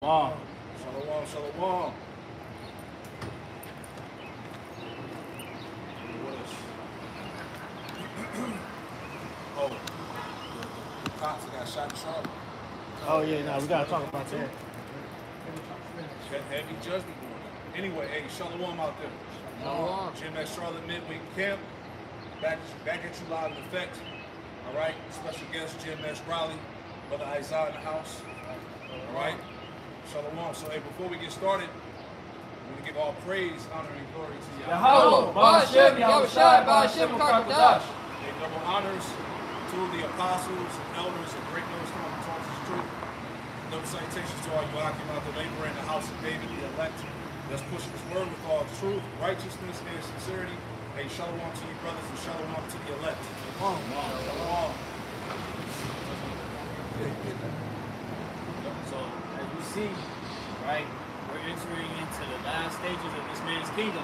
Shalom. Shalom, shalom. Oh, the cops that got shot in Charlotte. Oh yeah, no, we gotta talk about that. Heavy judgment going on. Anyway, hey, shalom out there. Shalom. GMS Charlotte Midweek Camp. Back at you live in effect. All right. Special guest GMS Raleigh, Brother Isaiah in the house. All right. Shalom. So, hey, before we get started, we're going to give all praise, honor, and glory to Yahweh, Ba'ashem, Yahushai, Ba'ashem, Kakadash. Hey, double honors to the apostles and elders and great millstone who taught us truth. Double salutations to all you Akim out the labor in the house of David, the elect. That's pushing this word with all truth, righteousness, and sincerity. Hey, shalom to you brothers and shalom to the elect. Shalom. Shalom. So, as we see, right, we're entering into the last stages of this man's kingdom.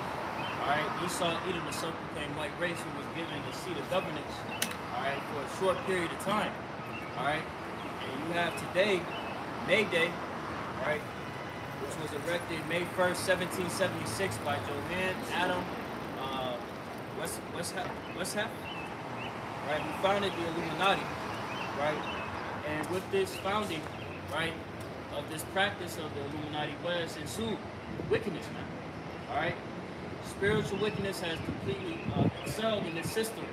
All right, Esau, Edom, the self-proclaimed white race, who was given the seat of governance, all right, for a short period of time. All right, and you have today, May Day, right, which was erected May 1st, 1776 by Johann Adam Weishaupt, right, who founded the Illuminati, right, and with this founding, right, of this practice of the Illuminati was ensued wickedness, man, all right. Spiritual wickedness has completely excelled in this system,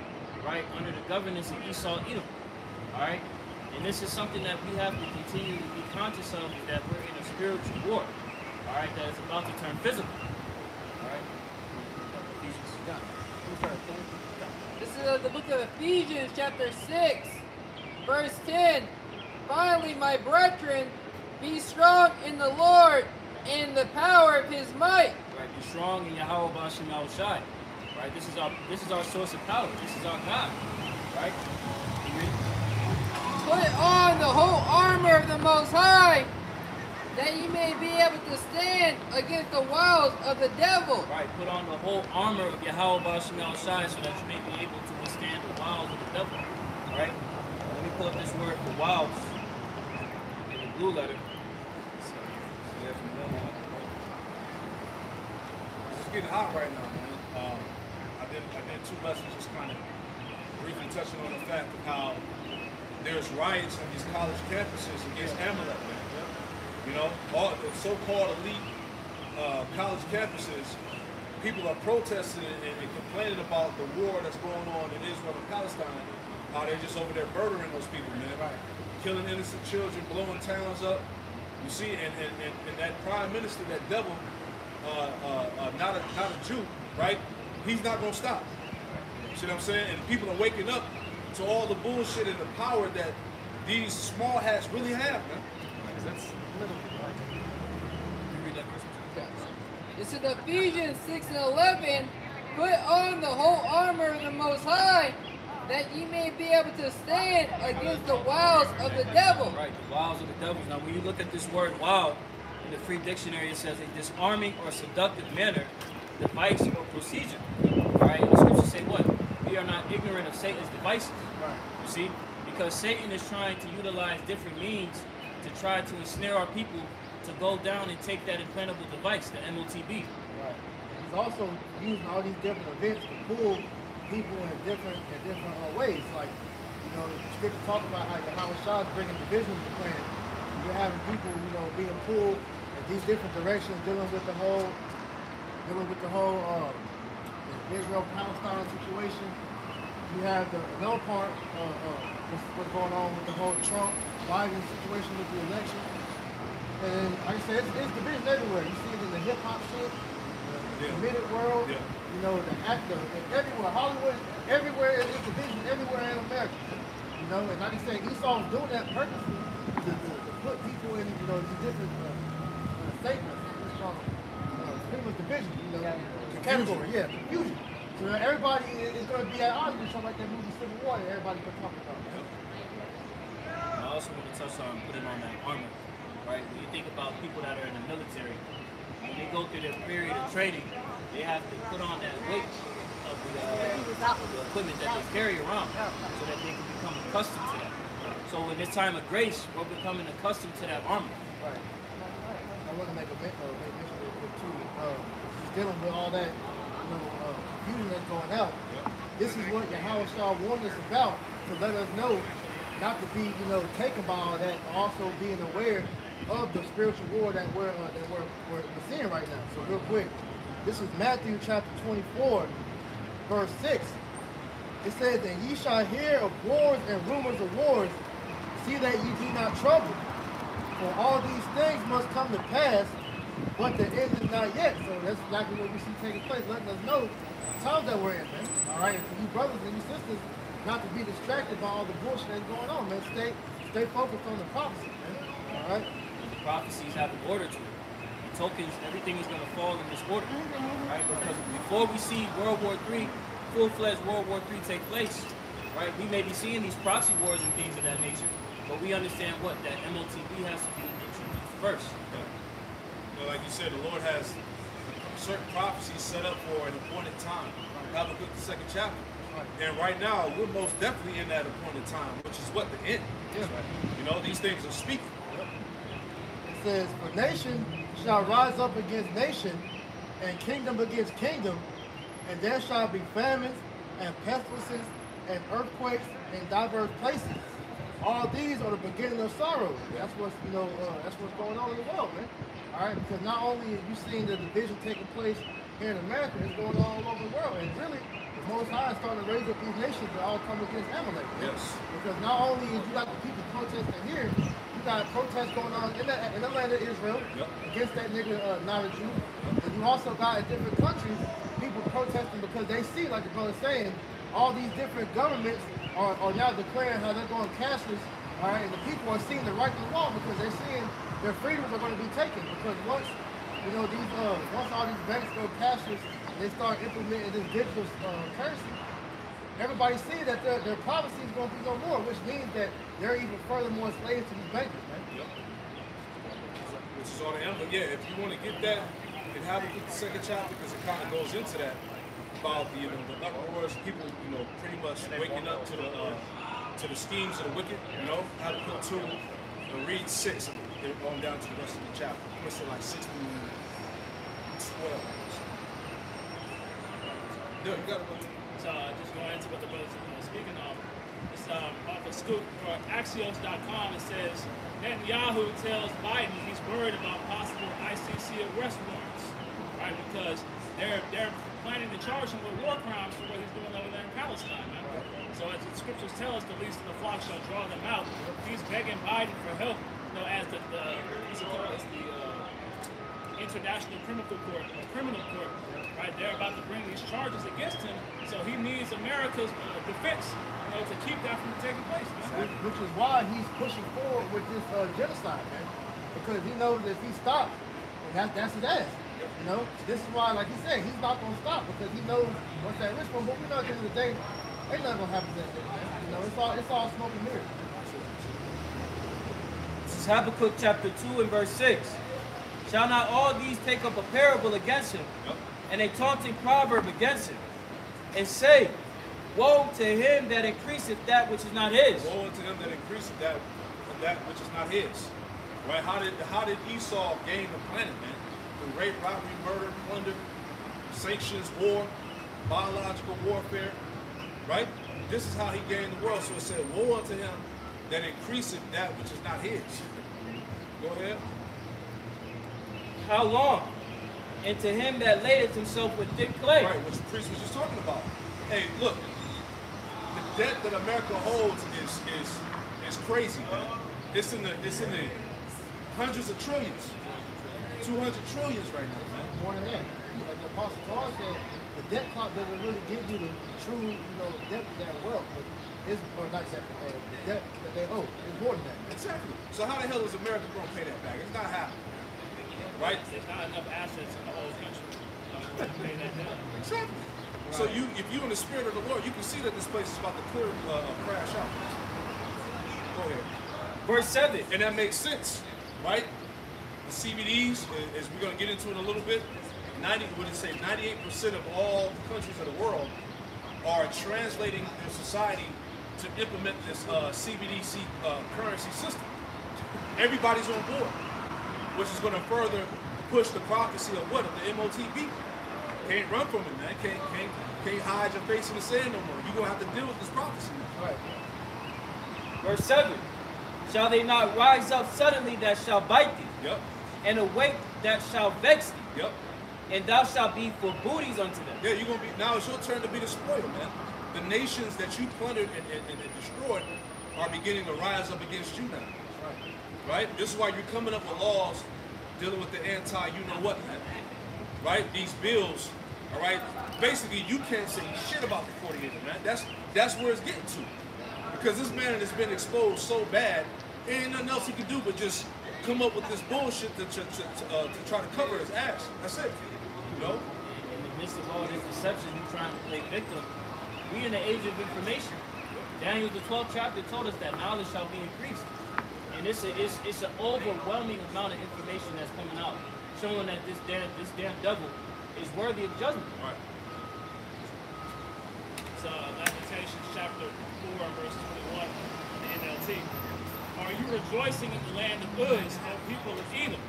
right, under the governance of Esau, Edom, all right. And this is something that we have to continue to be conscious of, is that we're in a spiritual war, all right, that is about to turn physical, all right. This is the book of Ephesians, chapter 6, verse 10. Finally, my brethren, be strong in the Lord and the power of his might. Right, be strong in Yahweh Ba'ashem Yahushai. Right, this is our source of power. This is our God. Right? Put on the whole armor of the Most High, that ye may be able to stand against the wiles of the devil. Right, put on the whole armor of Yahweh Ba'ashem Yahushai, so that you may be able to withstand the wiles of the devil. Right? Let me pull up this word for wiles in the blue letter. It's getting hot right now, man. I did 2 lessons just kind of briefly touching on the fact of how there's riots on these college campuses against Amalek, man. You know, all the so-called elite college campuses, people are protesting and complaining about the war that's going on in Israel and Palestine. How they're just over there murdering those people, man. Right. Killing innocent children, blowing towns up. You see, and that prime minister, that devil, not a Jew, right? He's not gonna stop. See what I'm saying? And people are waking up to all the bullshit and the power that these small hats really have, man. That's This is Ephesians 6 and 11. Put on the whole armor of the Most High, that ye may be able to stand against the wiles of the devil. Right, the wiles of the devil. Now, when you look at this word "wild" in the Free Dictionary, it says a disarming or seductive manner, device, or procedure. Right? The scriptures say what? We are not ignorant of Satan's devices. Right. You see? Because Satan is trying to utilize different means to try to ensnare our people to go down and take that implantable device, the MOTB. Right. He's also using all these different events to pull people in different ways. Like, you know, the scripture talk about how Yahushua is bringing division to the planet. You're having people, you know, being pulled in these different directions, dealing with the whole Israel-Palestine situation. You have the middle part of what's going on with the whole Trump-Biden situation with the election. And like I said, it's division everywhere. You see it in the hip-hop shit, the committed world, you know, the actor, everywhere, Hollywood, everywhere is division, everywhere in America. You know, and like I said, Esau's doing that purposely to put people in, you know, these different statements. It's pretty much division, you know, the category, confusion. So everybody is going to be at odds with something like that movie Civil War that everybody been talking about. I also want to touch on putting on that armor. Right? When you think about people that are in the military, when they go through their period of training, they have to put on that weight of the equipment that they carry around so that they can become accustomed to that. So in this time of grace, we're becoming accustomed to that armor. Right. want to make mention of it too. He's dealing with all that, confusion that's going out. This is what Yahweh Shah warned us about, to let us know not to be, taken by all that, but also being aware of the spiritual war that we're seeing right now. So real quick, this is Matthew chapter 24, verse 6. It says, "And ye shall hear of wars and rumors of wars. See that ye be not troubled. For all these things must come to pass, but the end is not yet." So that's exactly what we see taking place, letting us know the times that we're in, man. All right, and for you brothers and you sisters, not to be distracted by all the bullshit that's going on, man. Stay focused on the prophecy, man. All right. The prophecies have an order to it. The tokens, everything is going to fall in this order, right? Because before we see World War III, full-fledged World War III take place, right? We may be seeing these proxy wars and things of that nature, but we understand that MOTB has to be introduced first. Like you said, the Lord has certain prophecies set up for an appointed time. Habakkuk, the 2nd chapter. And right now, we're most definitely in that appointed time, which is what the end is. Right? These things are speaking. It says, "For nation shall rise up against nation, and kingdom against kingdom, and there shall be famines and pestilences and earthquakes in diverse places. All these are the beginning of sorrow." That's what's going on in the world, man. All right, because not only are you seeing the division taking place here in America, it's going on all over the world, and really, the Most High is starting to raise up these nations that all come against Amalek. Yes. Because not only is you got the people protesting here, you got protests going on in the land of Israel against that nigga not a Jew. And you also got in different countries people protesting because they see, like the brother's saying, all these different governments are now declaring how they're going cashless. All right, and the people are seeing the right and wrong because they're seeing their freedoms are going to be taken. Because once once all these banks go cashless, they start implementing this digital currency, everybody sees that their privacy is going to be no more, which means that they're even furthermore slaves to these bankers, man. Which is all the end. But yeah, if you want to get that, it Habakkuk, the 2nd chapter, because it kind of goes into that about the uproars, people, pretty much waking up to the schemes of the wicked. Habakkuk 2, and read 6, and they're going down to the rest of the chapter. It's like 6 through 12. Yeah, you got it. So just going into what the brothers are speaking of, it's off of scoop for Axios.com. It says Netanyahu tells Biden he's worried about possible ICC arrest warrants, right? Because they're planning to charge him with war crimes for what he's doing over there in Palestine. Right? So as the scriptures tell us, the least of the flock shall draw them out. He's begging Biden for help, as the International Criminal Court, right? They're about to bring these charges against him, so he needs America's defense, to keep that from taking place, man. Which is why he's pushing forward with this genocide, man. Because he knows that if he stops, that's his ass. This is why, like he said, he's not going to stop because he knows what's at risk for him. But we know at the end of the day, ain't nothing going to happen to that thing, man. It's all smoke and mirrors. This is Habakkuk chapter 2 and verse 6. "Shall not all these take up a parable against him, and a taunting proverb against him, and say, Woe to him that increaseth that which is not his." Woe unto him that increaseth that which is not his. Right? How did Esau gain the planet, man? Through rape, robbery, murder, plunder, sanctions, war, biological warfare. Right? This is how he gained the world. So it said, "Woe unto him that increaseth that which is not his." Go ahead. "How long? And to him that ladeth himself with thick clay." Right, which the priest was just talking about. Hey, look, the debt that America holds is crazy, man. It's in the hundreds of trillions, 200 trillions right now, man. More than that, like the Apostle Paul said, the debt clock doesn't really give you the true, depth of that wealth. But it's not that the debt that they owe is more than that. Exactly. So how the hell is America going to pay that back? It's not happening. Right? There's not enough assets in the whole country to pay that debt. Exactly. Right. So if you're in the spirit of the Lord, you can see that this place is about to crash out. Go ahead. Verse 7. And that makes sense, right? The CBDs, as we're going to get into in a little bit, 98% of all countries of the world are translating their society to implement this CBDC currency system. Everybody's on board. which is going to further push the prophecy of what? Of the MOTB. Can't run from it, man. Can't hide your face in the sand no more. You're going to have to deal with this prophecy. Right. Verse 7. Shall they not rise up suddenly that shall bite thee? Yep. And awake that shall vex thee? Yep. And thou shalt be for booties unto them. Yeah, you're gonna be now. It's your turn to be the spoil, man. The nations that you plundered and destroyed are beginning to rise up against you now. Right? This is why you're coming up with laws dealing with the anti, you know what, man. Right? These bills. All right. Basically, you can't say shit about the 48, man. That's where it's getting to. Because this man has been exposed so bad, ain't nothing else he can do but just come up with this bullshit to try to cover his ass. That's it. You know? In the midst of all this deception, you trying to play victim. We in the age of information. Daniel, the 12th chapter, told us that knowledge shall be increased. And it's an overwhelming amount of information that's coming out, showing that this damn devil is worthy of judgment. Right. It's Lamentations chapter 4, verse 21, the NLT. Are you rejoicing in the land of Uz, O people of Edom?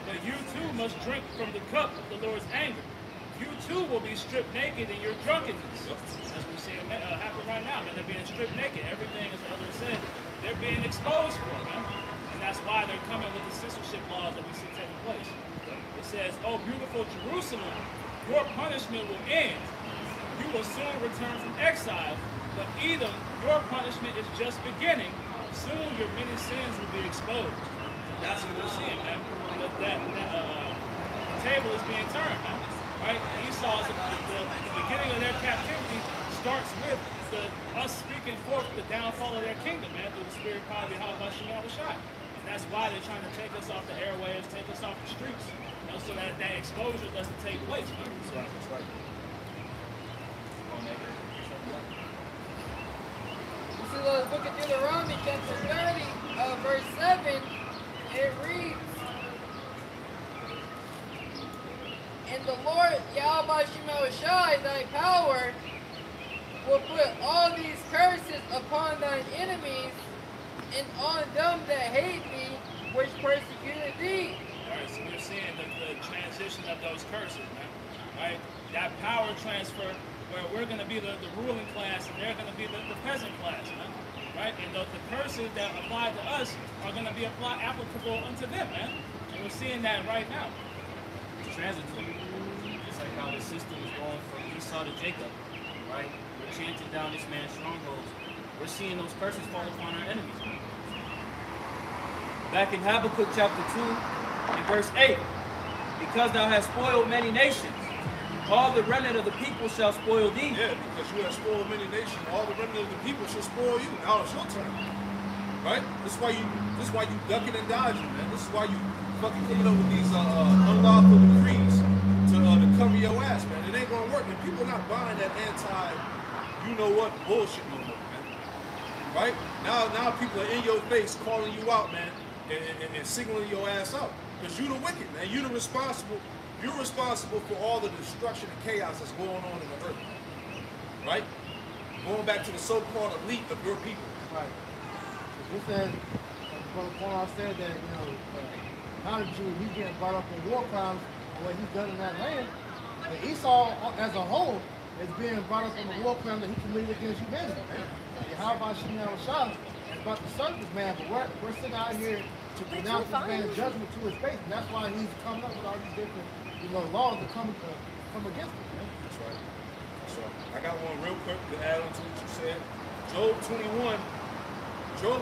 But you too must drink from the cup of the Lord's anger. You too will be stripped naked in your drunkenness. As we see happen right now, man. They're being stripped naked. Everything, as the other said, they're being exposed for, man. And that's why they're coming with the censorship laws that we see taking place. It says, oh, beautiful Jerusalem, your punishment will end. You will soon return from exile. But Edom, your punishment is just beginning. Soon your many sins will be exposed. That's what we're seeing, man. That table is being turned, man. Right? Esau's the beginning of their captivity starts with us speaking forth the downfall of their kingdom, man, through the spirit power of Yahweh Shai. And that's why they're trying to take us off the airwaves, take us off the streets, you know, so that exposure doesn't take place, man. That's right. That's right. This is the book of Deuteronomy, chapter 30, verse 7. It reads, and the Lord Yahweh Shai, thy power, will put all these curses upon thine enemies and on them that hate thee, which persecuted thee. Alright, so we're seeing the transition of those curses, man. Right? That power transfer where we're going to be the ruling class and they're going to be the peasant class, man. Right? And the curses that apply to us are going to be applicable unto them, man. And we're seeing that right now. It's transitory. It's like how the system is going from Esau to Jacob, right? We're chanting down this man's strongholds. We're seeing those curses fall upon our enemies. Back in Habakkuk chapter 2, in verse 8, because thou hast spoiled many nations, all the remnant of the people shall spoil thee. Yeah, because you have spoiled many nations, all the remnant of the people shall spoil you. Now it's your turn. Right? This is why you ducking and dodging, man. This is why you fucking coming up with these unlawful decrees to cover your ass, man. It ain't gonna work, man. People are not buying that you know what bullshit no more, man. Right? Now people are in your face calling you out, man, and signaling your ass out. Because you the wicked, man. You're responsible for all the destruction and chaos that's going on in the earth. Right? Going back to the so-called elite of your people. Right. He said, Brother Paul said that, how did he's getting brought up in war crimes and what he's done in that land. And Esau, as a whole, is being brought up on the war crime that he committed against humanity. How about Shimon Shah? It's about the surface, man, but we're sitting out here to pronounce this man's judgment to his face, and that's why he's coming up with all these different laws that come against him, man. That's right. That's right. I got one real quick to add on to what you said. Job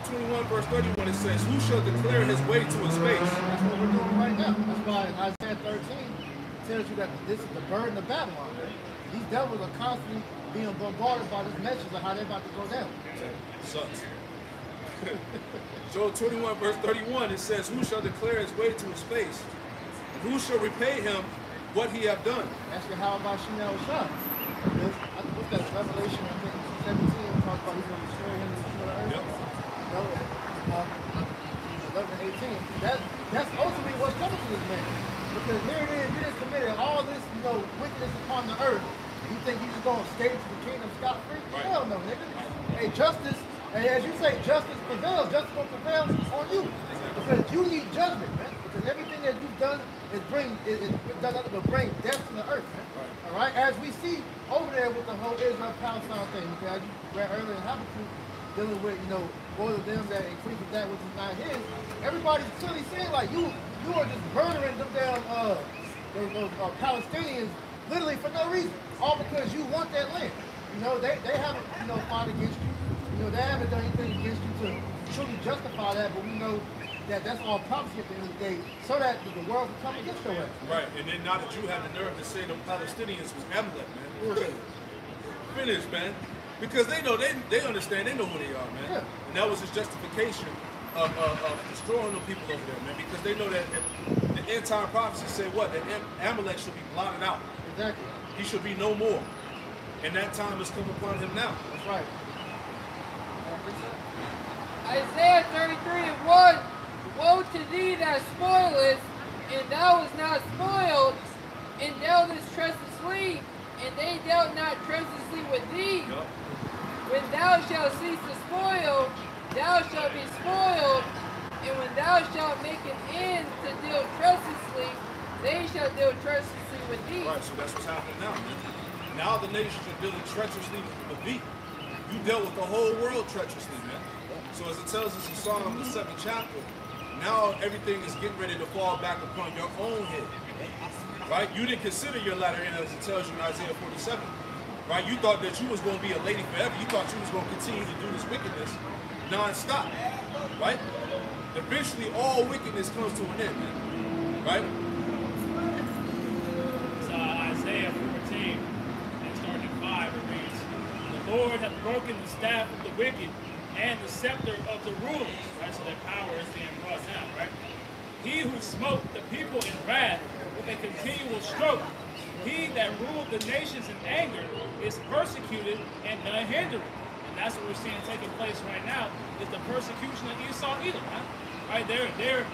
21, verse 31, it says, who shall declare his way to his face? That's what we're doing right now. That's why in Isaiah 13 it tells you that this is the burden of Babylon. Man. These devils are constantly being bombarded by this message of how they're about to go down. Sucks. Job 21, verse 31, it says, who shall declare his way to his face? And who shall repay him what he have done? That's how about Shimon Shah. What's that? Revelation, I think, 17 talks about he's going to destroy him and destroy the earth. Yep. 11 and 18. That's ultimately what's coming to this man. Because here it is, you just committed all this, wickedness upon the earth. You think he's just going to escape to the kingdom scot-free? Right. Hell no, nigga. Hey, justice, and as you say, justice prevails. Justice will prevail on you. Because you need judgment, man. Because because everything that you've done is it does nothing but bring death to the earth, man. Right. All right, as we see over there with the whole Israel-Palestine thing, okay, as you read earlier in Habakkuk, dealing with, woe to them that increases that which is not his. Everybody's clearly saying like you are just murdering them damn those Palestinians literally for no reason, all because you want that land. They haven't fought against you. They haven't done anything against you to truly justify that, but we know that that's all prophecy at the end of the day, so that the world can come against your way. Right, and then now that you have the nerve to say the Palestinians was Amalek, man. Finished, man. Because they know, they understand, they know who they are, man. Yeah. And that was his justification of destroying the people over there, man. Because they know that the end time prophecy said what? That Amalek should be blotted out. Exactly. He should be no more. And that time has come upon him now. That's right. Isaiah 33:1. Woe to thee that spoilest, and thou was not spoiled, and thou didst treacherously, and they dealt not treacherously with thee. Yep. When thou shalt cease to spoil, thou shalt be spoiled, and when thou shalt make an end to deal treacherously, they shall deal treacherously with thee. Right, so that's what's happening now, man. Now the nations are dealing treacherously with thee. You dealt with the whole world treacherously, man. So as it tells us in Psalm the 7th chapter, now everything is getting ready to fall back upon your own head. Right? You didn't consider your latter end as it tells you in Isaiah 47. Right? You thought that you was going to be a lady forever. You thought you was going to continue to do this wickedness non-stop. Right? Eventually all wickedness comes to an end, man. Right? It's Isaiah 14, and starting at 5, it reads, "The Lord hath broken the staff of the wicked, and the scepter of the rulers," right? So their power is being brought down, right? "He who smote the people in wrath with a continual stroke, he that ruled the nations in anger, is persecuted and none hindered." And that's what we're seeing taking place right now, is the persecution of Esau Edom, huh? Right? They're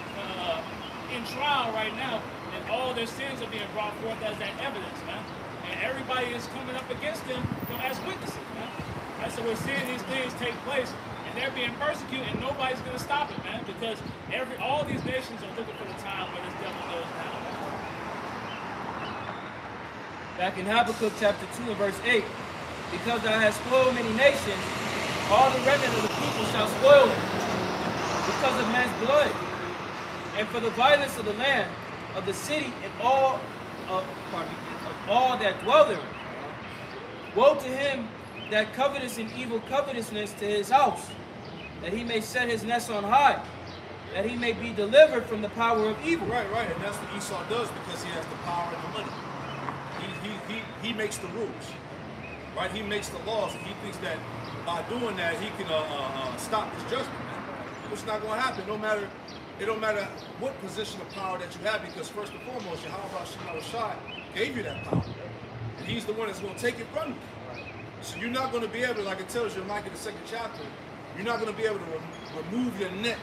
in trial right now, and all their sins are being brought forth as that evidence, man. And everybody is coming up against them, as witnesses, man. Right, so we're seeing these things take place, and they're being persecuted, and nobody's going to stop it, man, because all these nations are looking for the time where this devil goes down. Back in Habakkuk chapter 2 and verse 8, "Because thou hast spoiled many nations, all the remnant of the people shall spoil them, because of man's blood, and for the violence of the land, of the city, and all of all that dwell therein. Woe to him that coveteth in evil covetousness to his house, that he may set his nest on high, that he may be delivered from the power of evil." Right, and that's what Esau does because he has the power and the money. He makes the rules, right? He makes the laws, and he thinks that by doing that he can stop his judgment, man. It's not going to happen. It don't matter what position of power that you have, because first and foremost, Yahweh gave you that power, and he's the one that's going to take it from you. So you're not going to be able to, like it tells you in Micah the 2nd chapter, you're not going to be able to remove your neck.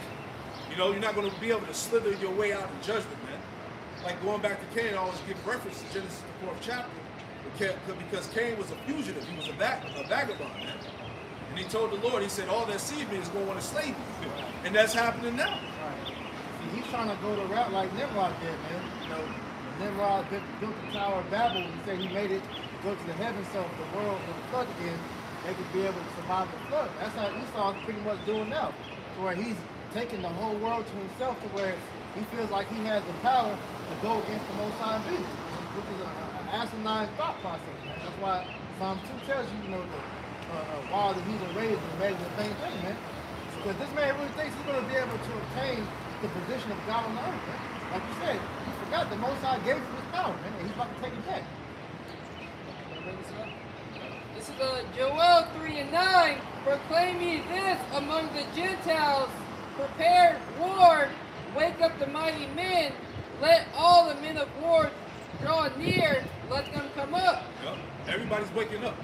You're not going to be able to slither your way out of judgment, man. Like going back to Cain, I always give reference to Genesis the 4th chapter, because Cain was a fugitive. He was a vagabond, man. And he told the Lord, he said, all that seed me is going to want to slay me. And that's happening now. Right. See, he's trying to go the route like Nimrod did, man. Nimrod built the Tower of Babel. He said he made it go to the heavens so if the world was flooded again, they could be able to survive the flood. That's how Esau's pretty much doing now, to where he's taking the whole world to himself, to where he feels like he has the power to go against the Most High being, which is an asinine thought process, man. That's why Psalm 2 tells you, while the heathen raised and made the same thing, man. Because this man really thinks he's going to be able to obtain the position of God on the earth, man. Like you said, he forgot the Most High gave him his power, man, and he's about to take it back. This is Joel 3:9. "Proclaim ye this among the Gentiles, prepare war, wake up the mighty men, let all the men of war draw near, let them come up." Yep. Everybody's waking up.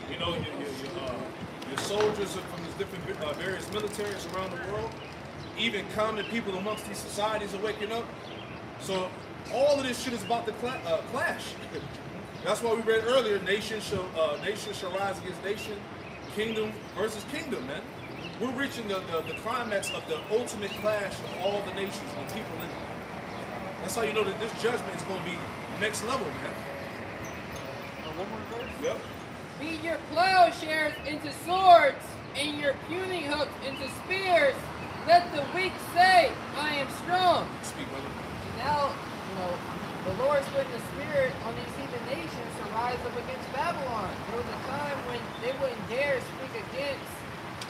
Your soldiers are from these different various militaries around the world. Even common people amongst these societies are waking up. So all of this shit is about to clash. That's why we read earlier, nation shall rise against nation, kingdom versus kingdom, man. We're reaching the climax of the ultimate clash of all the nations and people in it. That's how you know that this judgment is going to be next level, man. One more verse. Yep. Beat your plowshares into swords and your pruning hooks into spears. Let the weak say, I am strong. Speak, brother. And now, the Lord's putting the spirit on these heathen nations to rise up against Babylon. There was a time when they wouldn't dare speak against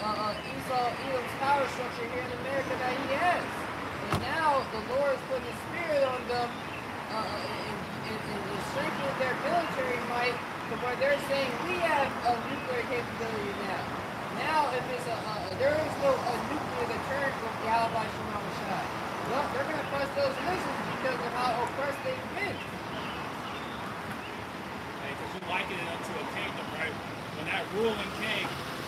Edom's power structure here in America that he has. And now the Lord's putting his spirit on them and strengthening their military might to where they're saying we have a nuclear capability now. Now, if it's there is no nuclear deterrent from Yahweh Shema Shai. Well, they're going to crush those nations because of how oppressed they've been. Because you liken it unto a kingdom, right? When that ruling king,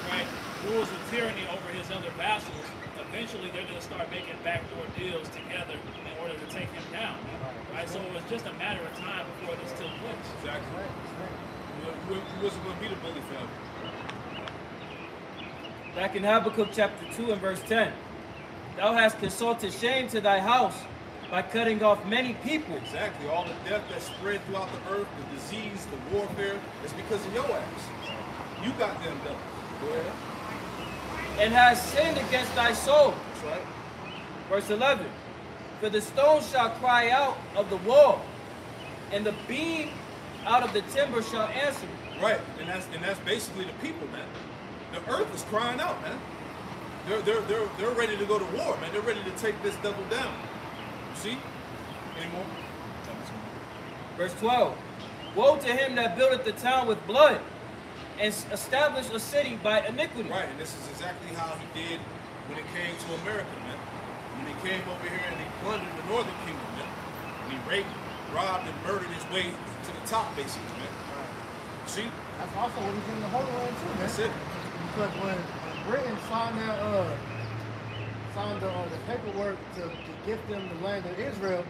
right, rules with tyranny over his other vassals, eventually they're going to start making backdoor deals together in order to take him down, right? So it was just a matter of time before this took place. Exactly. Who wasn't going to be the bully family? Back in Habakkuk chapter 2 and verse 10. Thou hast consulted shame to thy house by cutting off many people. Exactly. All the death that spread throughout the earth, the disease, the warfare, is because of your ass. You got them done. Go ahead. And hast sinned against thy soul. That's right. Verse 11. For the stone shall cry out of the wall, and the beam out of the timber shall answer. Right. And that's basically the people, man. The earth is crying out, man. They're ready to go to war, man. They're ready to take this devil down. You see? Any more? Verse 12. Woe to him that buildeth the town with blood, and establish a city by iniquity. Right, and this is exactly how he did when it came to America, man. When he came over here and he plundered the northern kingdom, man. And he raped, robbed, and murdered his way to the top, basically, man. See? That's also what he's in the Holy Land too, man. That's it. Because when Britain signed the paperwork to give them the land of Israel,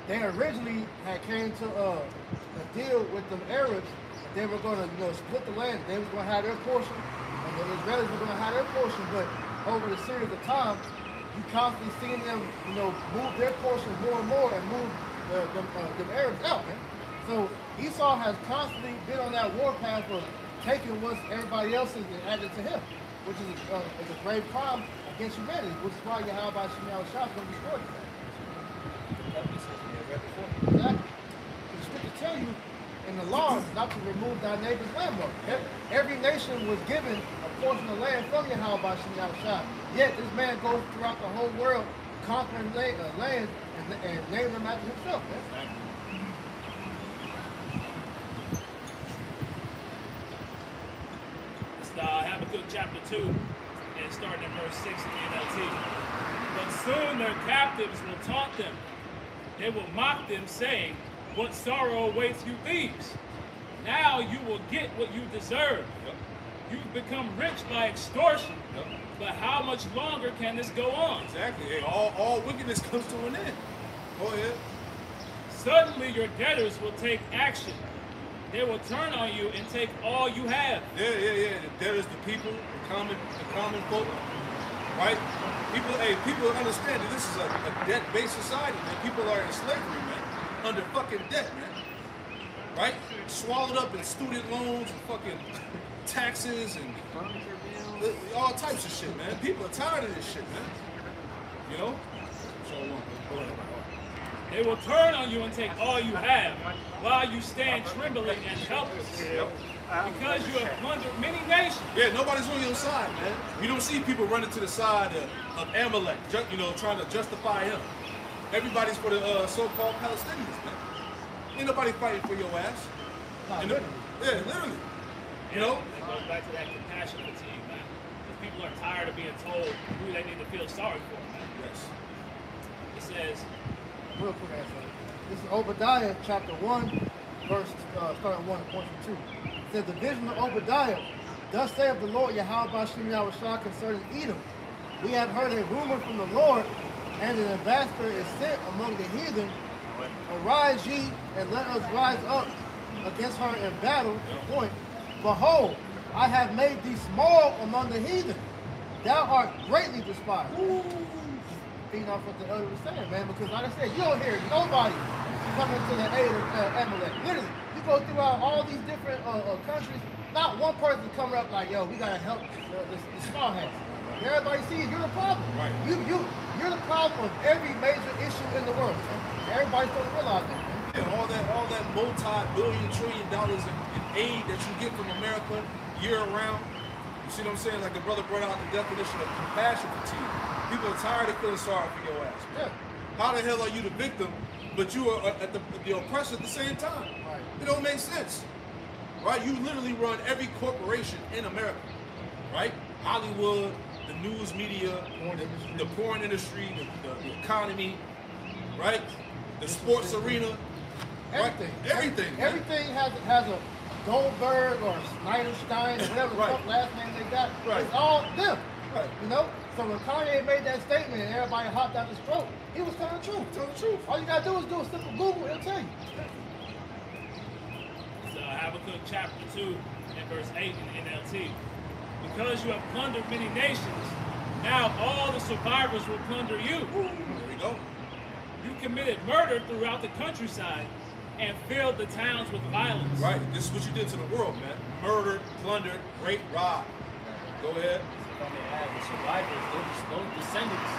they originally had came to a deal with the Arabs. They were going to split the land. They was going to have their portion, and the Israelis were going to have their portion. But over the series of time, you constantly seeing them, move their portion more and more and move the Arabs out, man. So Esau has constantly been on that warpath of taking what everybody else is and adding it to him, which is a grave crime against humanity, which is why Yahweh Shema Shai is going to destroy that. Exactly. The scripture tell you in the law not to remove thy neighbor's landmark. Every nation was given a portion of land from Yahweh Shema Shai. Yet this man goes throughout the whole world conquering lands and naming them after himself. Man. Habakkuk chapter 2, and starting in verse 6 in the NLT. But soon their captives will taunt them. They will mock them, saying, what sorrow awaits you thieves? Now you will get what you deserve. You've become rich by extortion. But how much longer can this go on? Exactly. Hey, all wickedness comes to an end. Go ahead. Suddenly your debtors will take action. They will turn on you and take all you have. Yeah. The debtors, the people, the common folk, right? People understand that this is a debt-based society, man. People are in slavery, man, under fucking debt, man. Right? Swallowed up in student loans and fucking taxes and all types of shit, man. People are tired of this shit, man. So They will turn on you and take all you have, while you stand trembling and helpless. Because you have plundered many nations. Yeah, nobody's on your side, man. You don't see people running to the side of Amalek, trying to justify him. Everybody's for the so-called Palestinians, man. Ain't nobody fighting for your ass. Literally. Yeah, literally. It goes back to that compassion fatigue, man. Because people are tired of being told who they need to feel sorry for, man. Yes. It says, Real quick answer. This is Obadiah chapter 1, verse starting 1 and point 2. It says, the vision of Obadiah, thus saith the Lord Yahweh Shema Shai concerning Edom. We have heard a rumor from the Lord, and an ambassador is sent among the heathen. Arise ye, and let us rise up against her in battle. Point. Behold, I have made thee small among the heathen. Thou art greatly despised. feeding off what the elder was saying, man. Because like I said, you don't hear nobody coming to the aid of Amalek. Literally, you go throughout all these different countries, not one person coming up like, yo, we gotta help the small hats. Everybody sees you're the problem. Right. You're the problem of every major issue in the world. Everybody's supposed to realize that. Yeah, all that multi-billion trillion dollars in aid that you get from America year round. You see what I'm saying? Like the brother brought out the definition of compassion fatigue. People are tired of feeling sorry for your ass. Man. Yeah. How the hell are you the victim, but you are at the oppressor at the same time? Right. It don't make sense. Right? You literally run every corporation in America. Right? Hollywood, the news media, the porn industry, the economy, right? The sports arena. Everything. Right? Everything. Man. Everything has a Goldberg or Snyderstein or whatever Right. last name they got. Right. It's all them. Right. You know? So when Kanye made that statement and everybody hopped out his throat, he was telling the truth. Tell the truth. All you gotta do is do a simple Google, it'll tell you. So Habakkuk chapter 2 and verse 8 in the NLT. Because you have plundered many nations, now all the survivors will plunder you. There we go. You committed murder throughout the countryside and filled the towns with violence. Right. This is what you did to the world, man. Murdered, plundered, raped, robbed. Go ahead. If I may add, the survivors, those descendants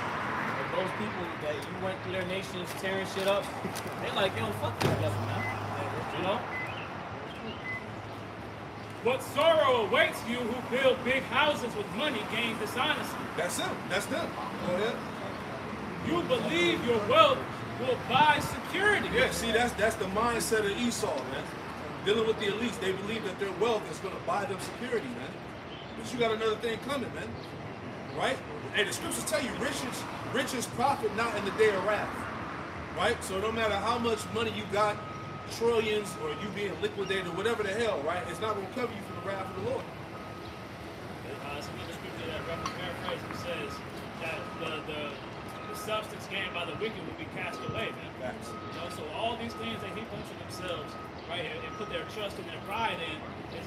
of those people that you went through their nations tearing shit up, they're like, yo, fuck this devil, man. You know? What sorrow awaits you who build big houses with money gained dishonestly. That's them. That's them. Go ahead. You believe your wealth will buy security. Yeah, see, that's the mindset of Esau, man. Dealing with the elites, they believe that their wealth is going to buy them security, man. But you got another thing coming, man. Right? Hey, the scriptures tell you, riches profit not in the day of wrath. Right? So no matter how much money you got, trillions, or you being liquidated, or whatever the hell, right? It's not going to cover you from the wrath of the Lord. It's another scripture that roughly paraphrasing says that the substance gained by the wicked will be cast away, man. Facts. You know, so all these things they heap onto themselves, right, and put their trust and their pride in,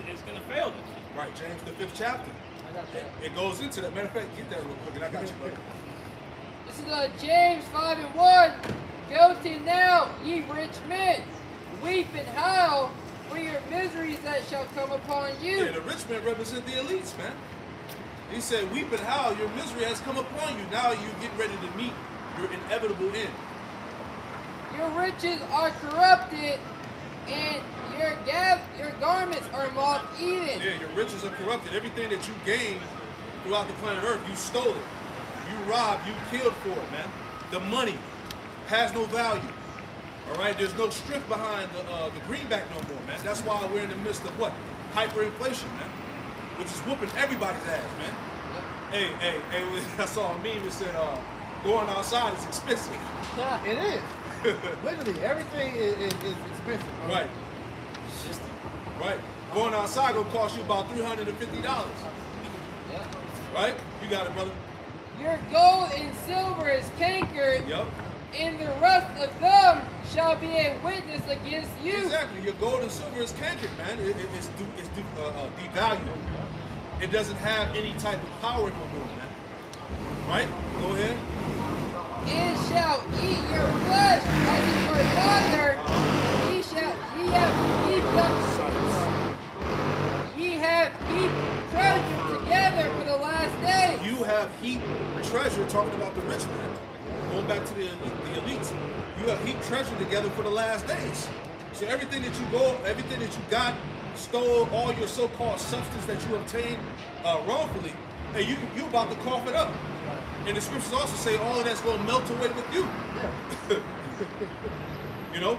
is going to fail them. Right, James, the 5th chapter. It goes into that. Matter of fact, get that real quick, and I got you, brother. This is James 5 and 1. Go to now, ye rich men, weep and howl for your miseries that shall come upon you. Yeah, the rich men represent the elites, man. He said, weep and howl, your misery has come upon you. Now you get ready to meet your inevitable end. Your riches are corrupted, and your garments are moth-eaten. Yeah, your riches are corrupted. Everything that you gained throughout the planet Earth, you stole it. You robbed, you killed for it, man. The money has no value. All right, there's no strength behind the greenback no more, man. That's why we're in the midst of what? Hyperinflation, man. Which is whooping everybody's ass, man. Hey, I saw a meme that said, going outside is expensive. It is. Literally, everything is expensive. Right. Right. Going outside gonna cost you about $350. Right? You got it, brother. Your gold and silver is cankered, Yep. and the rust of them shall be a witness against you. Exactly. Your gold and silver is cankered, man. It's devalued. It doesn't have any type of power no more, man. Right? Go ahead. And shall eat your flesh as it were water. Ye have heaped treasure together for the last day. You have heaped treasure, talking about the rich man. Going back to the elites. You have heaped treasure together for the last days. So everything that you got, stole, all your so-called substance that you obtained wrongfully, hey, you about to cough it up. And the scriptures also say all of that's going to melt away with you. Yeah. You know?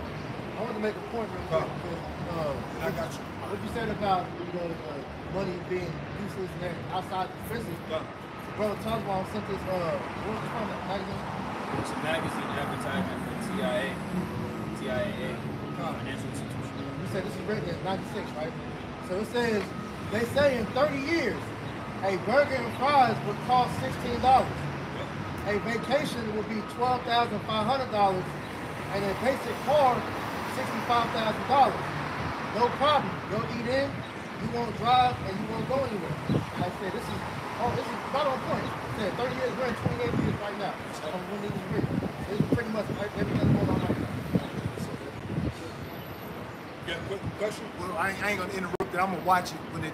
I want to make a point real quick. And I got you. What you said about money being useless and outside the physics. Brother Tuzman sent this, what was it from, that magazine? It's a magazine advertisement for TIAA, financial institution. You said this is written in 96, right? So it says, they say in 30 years, a burger and fries would cost $16. A vacation would be $12,500, and a basic car, $65,000. No problem. You'll eat in, you won't drive, and you won't go anywhere. Like I said, this is Oh, this is about on point. It said 30 years, we're in 28 years right now. When these was written. This is pretty much everything that's going on right now. You got a quick question? Well, I ain't gonna interrupt it. I'm gonna watch it when it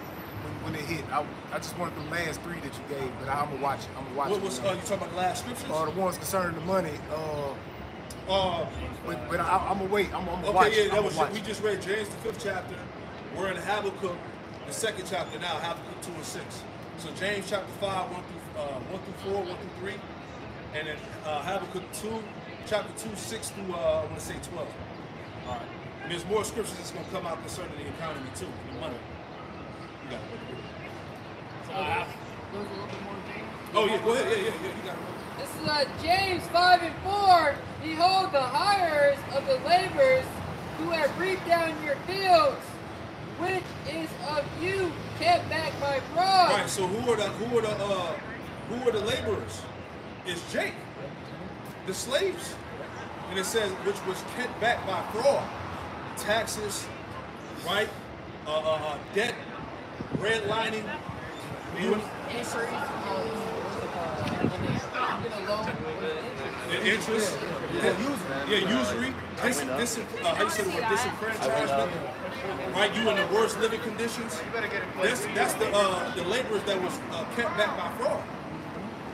hit. I just wanted the last 3 that you gave, but I'm gonna watch it. I'm gonna watch What it. was, you talking about the last scriptures? The ones concerning the money. But I'm gonna wait. I'm gonna Okay, watch yeah, it. that was watch we it. just read James the 5th chapter. We're in Habakkuk, the 2nd chapter now, Habakkuk 2 and 6. So James chapter 5, 1 through 4, 1 through 3, and then Habakkuk 2, chapter 2, 6 through I want to say 12. All right. And there's more scriptures that's gonna come out concerning the economy too, the money. You got it. So, There's a little bit more James. Oh yeah, go ahead. Yeah, you got it. This is James 5 and 4. Behold, the hirers of the laborers who have reaped down your fields, which is of you, kept back by fraud. Right. So who are the laborers? It's Jake, the slaves, and it says which was kept back by fraud, taxes, right? Debt, redlining. Interest, usury, how you say the word, disenfranchisement, right? You in the worst living conditions. That's the laborers that was kept back by fraud.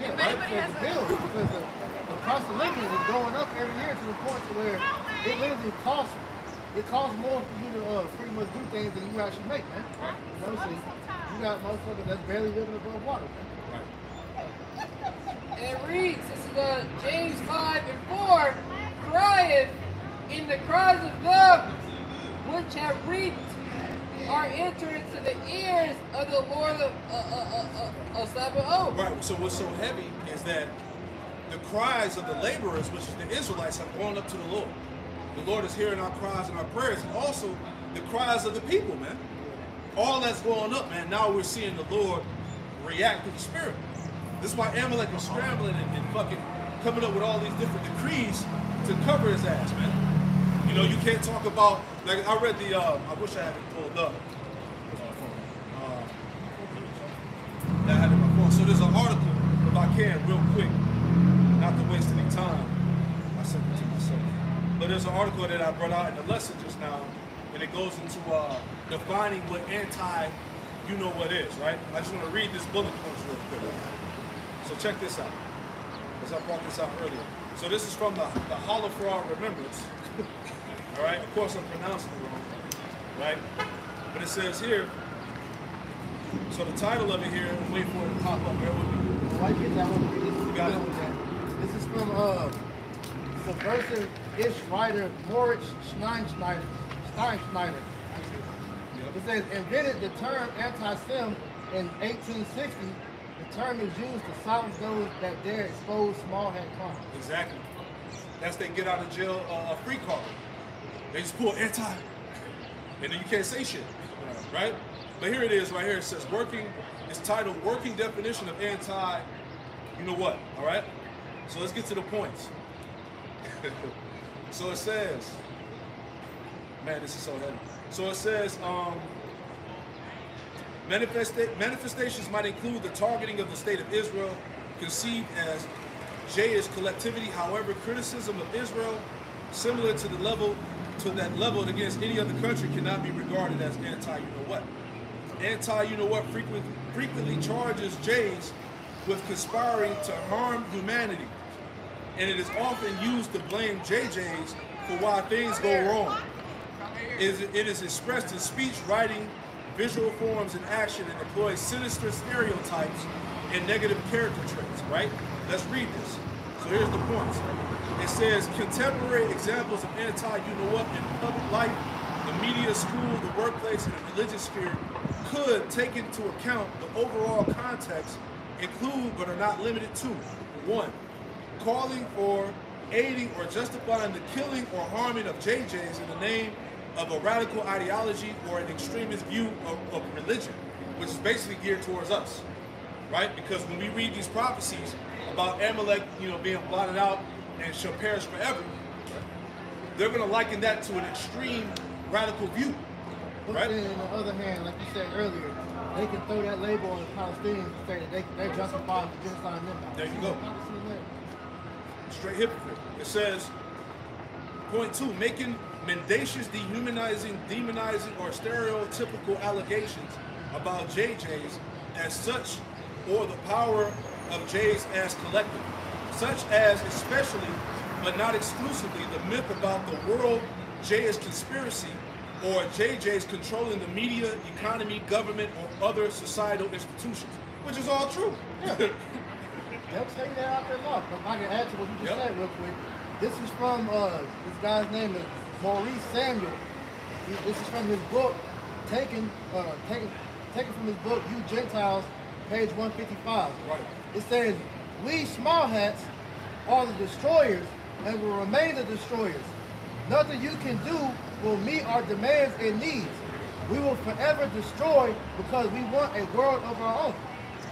Yeah, right? Because the bill, because the cost of living is going up every year to the point to where it literally costs. It costs more for you to pretty much do things than you actually make, man. You know, so you got motherfuckers that's barely living above water, man. And it reads, this is James 5 and 4, crieth in the cries of them which have reaped are entered into the ears of the Lord of Sabaoth. Right. So what's so heavy is that the cries of the laborers, which is the Israelites, have gone up to the Lord. The Lord is hearing our cries and our prayers, and also the cries of the people, man. All that's going up, man. Now we're seeing the Lord react to the Spirit. This is why Amalek was scrambling and fucking coming up with all these different decrees to cover his ass, man. You know, you can't talk about, like, I read the, I wish I had it pulled up. That I had it in my phone. So there's an article, if I can, real quick, not to waste any time. I sent it to myself. But there's an article that I brought out in the lesson just now, and it goes into defining what you-know-what is, right? I just want to read this bullet points real quick. So check this out, because I brought this out earlier. So this is from the Hollow for Our Remembrance. All right, of course I'm pronouncing it wrong, right? But it says here, so the title of it here, I'm waiting for it to pop up, bear with me. Why get that one? You got it? This is from subversive-ish writer Moritz Steinschneider. It says, invented the term anti-Sem in 1860. The term is used to silence those that dare expose small-hat crimes. Exactly. That's they get out of jail free card. They just pull anti, and then you can't say shit, right? But here it is, right here. It says it's titled Working Definition of Anti, you know what, all right? So let's get to the points. So it says, man, this is so heavy. So it says, manifestations might include the targeting of the state of Israel, conceived as J is collectivity. However, criticism of Israel, similar to that leveled against any other country, cannot be regarded as anti-you-know-what. Anti-you-know-what frequently charges J's with conspiring to harm humanity, and it is often used to blame JJs for why things go wrong. It is expressed in speech, writing, visual forms, and action, and employs sinister stereotypes and negative character traits, right? Let's read this. So here's the points. It says, contemporary examples of anti-you-know-what in public life, the media, school, the workplace, and the religious sphere could take into account the overall context, include but are not limited to: 1. Calling for, aiding, or justifying the killing or harming of JJs in the name of a radical ideology or an extremist view of religion, which is basically geared towards us, right? Because when we read these prophecies about Amalek, being blotted out and shall perish forever, they're going to liken that to an extreme radical view, But Right. then on the other hand, like you said earlier, they can throw that label on the Palestinians and say that they're justified for genocide them. There you go. Straight hypocrite. It says, point 2, making mendacious, dehumanizing, demonizing, or stereotypical allegations about JJs as such, or the power of J's as collective, such as especially, but not exclusively, the myth about the world J is conspiracy, or JJ's controlling the media, economy, government, or other societal institutions, which is all true. Yeah. They'll take that out their law. But if I can add to what you just said real quick, this is from this guy's name is Maurice Samuel. This is from his book, taken from his book, You Gentiles, page 155. Right. It says, we small hats are the destroyers and will remain the destroyers. Nothing you can do will meet our demands and needs. We will forever destroy because we want a world of our own.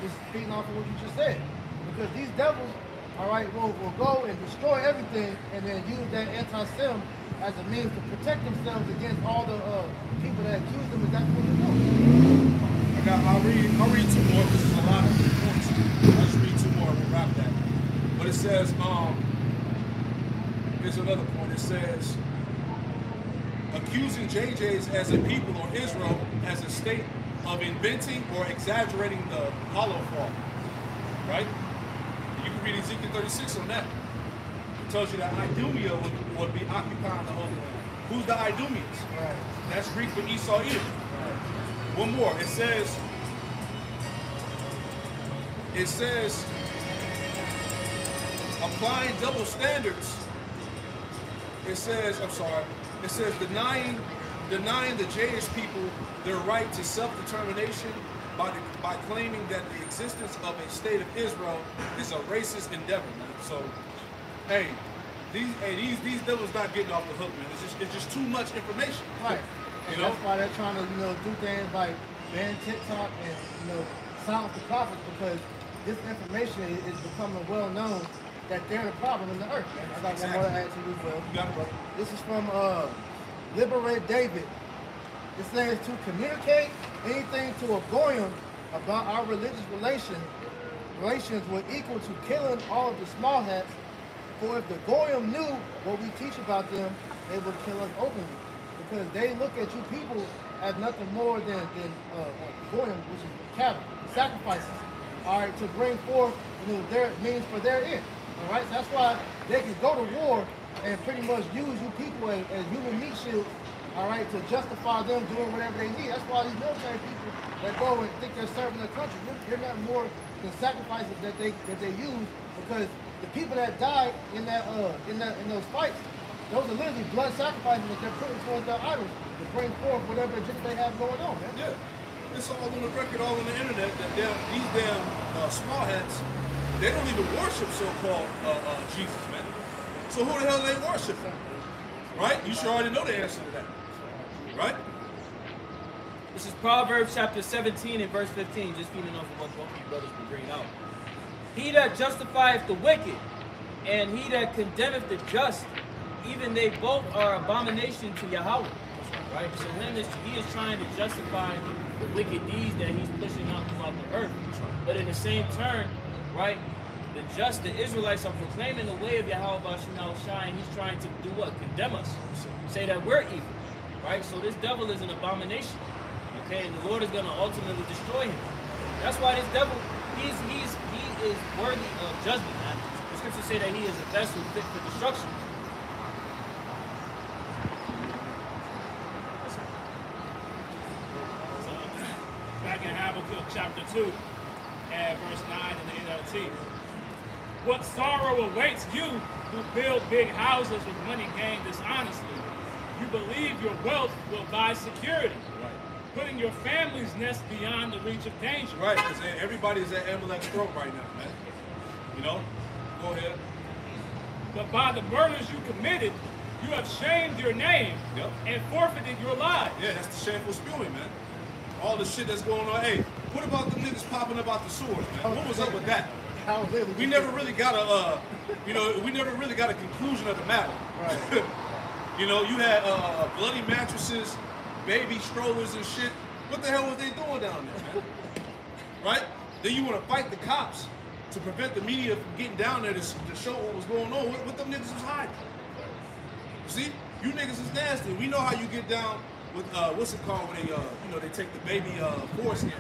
Just feeding off of what you just said. Because these devils, all right, will go and destroy everything and then use that anti-Sem as a means to protect themselves against all the people that accuse them of that's what they're doing. I'll read 2 more because there's a lot of points. I'll just read 2 more and we'll wrap that. But it says, here's another point. It says, accusing JJs as a people or Israel as a state of inventing or exaggerating the Holocaust. Right? You can read Ezekiel 36 on that. It tells you that Idumea would be occupying the Holy Land. Who's the Idumeans? Right. That's Greek for Esau Edom. One more. It says, applying double standards. It says denying the Jewish people their right to self-determination by claiming that the existence of a state of Israel is a racist endeavor, man. So, hey, these devils not getting off the hook, man. It's just too much information. Right. You And know? that's why they're trying to, do things like ban TikTok and, silence the prophets, because this information is becoming well known that they're the problem in the earth. Man. I got one more to add to you as well. You got it, brother. This is from Liberate David. It says to communicate anything to a goyim about our religious relations would equal to killing all of the small hats. For if the goyim knew what we teach about them, they would kill us openly. Because they look at you people as nothing more than goyim, which is cattle, sacrifices. All right, to bring forth their means for their end. All right, so that's why they can go to war and pretty much use you people as human meat shields. All right, to justify them doing whatever they need. That's why these military people that go and think they're serving their country, they're not more than sacrifices that they use, because the people that died in those fights, those are literally blood sacrifices that they're putting towards their idols to bring forth whatever agenda they have going on, man. Yeah, it's all on the record, all on the internet that these damn small hats, they don't even worship so-called Jesus, man. So who the hell do they worship? Right? You should already know the answer to that. Right? This is Proverbs chapter 17 and verse 15, just feeding off of what both of you brothers been bringing out. He that justifieth the wicked, and he that condemneth the just, even they both are abomination to Yahweh. Right? So he is trying to justify the wicked deeds that he's pushing out throughout the earth. But in the same turn, right, the Israelites are proclaiming the way of Yahweh Bashim Shai, and he's trying to do what? Condemn us. Say that we're evil. Right? So this devil is an abomination. Okay, and the Lord is going to ultimately destroy him. That's why this devil, he is worthy of judgment, man. The scriptures say that he is a vessel fit for destruction. Back in Habakkuk chapter 2 and verse 9 in the NLT. What sorrow awaits you who build big houses with money gained dishonestly. You believe your wealth will buy security, putting your family's nest beyond the reach of danger. Right, because everybody's at Amalek's throat right now, man. You know? Go ahead. But by the murders you committed, you have shamed your name and forfeited your lives. Yeah, that's the shameful spewing, man. All the shit that's going on. Hey, what about the niggas popping up out the sewers, man? What was up with that? We never really got a, we never really got a conclusion of the matter. Right. You know, you had bloody mattresses baby strollers and shit. What the hell was they doing down there, man? Right? Then you want to fight the cops to prevent the media from getting down there to show what was going on. What them niggas was hiding? See, you niggas is nasty. We know how you get down with what's it called when they they take the baby foreskin.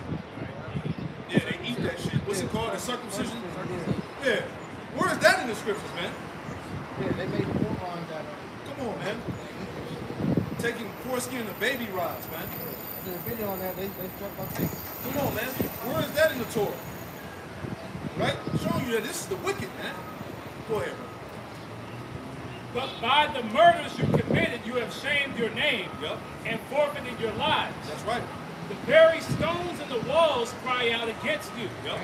Yeah, they eat that shit. What's it called? The circumcision? Yeah. Where is that in the scriptures, man? Yeah, they made forerun that. Come on, man. Taking foreskin to baby rods, man. There's a video on that. They struck my face. Come on, man. Where is that in the Torah? Right? Showing you that this is the wicked, man. Go ahead, bro. But by the murders you committed, you have shamed your name and forfeited your lives. That's right. The very stones in the walls cry out against you. Yep.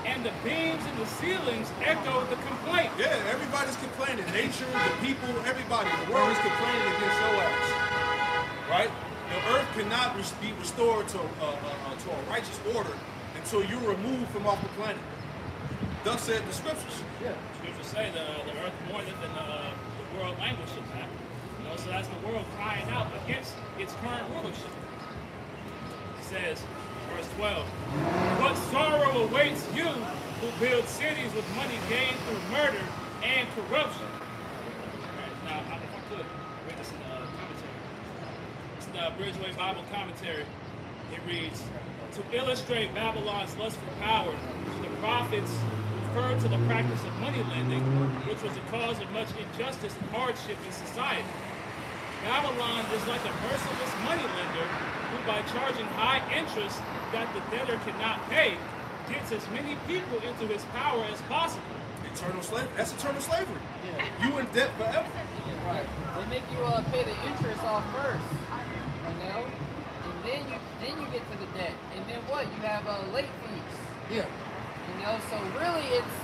And the beams in the ceilings echo the complaint. Yeah, everybody's complaining. Nature, the people, everybody. The world is complaining against your ass. Right? The earth cannot be restored to a righteous order until you're removed from off the planet. Thus said the scriptures. Yeah. Scriptures say the earth mourneth and the world languisheth. So that's the world crying out against its current rulership. It says, verse 12, what sorrow awaits you who build cities with money gained through murder and corruption. Right, now, if I could read this in the commentary. It's in the Bridgeway Bible commentary. It reads, to illustrate Babylon's lust for power, the prophets referred to the practice of money lending, which was a cause of much injustice and hardship in society. Babylon is like a merciless moneylender who, by charging high interest that the debtor cannot pay, gets as many people into his power as possible. Eternal slavery. That's eternal slavery. Yeah. You in debt forever. Right. They make you pay the interest off first, and then you get to the debt, and then what? You have late fees. Yeah. So really it's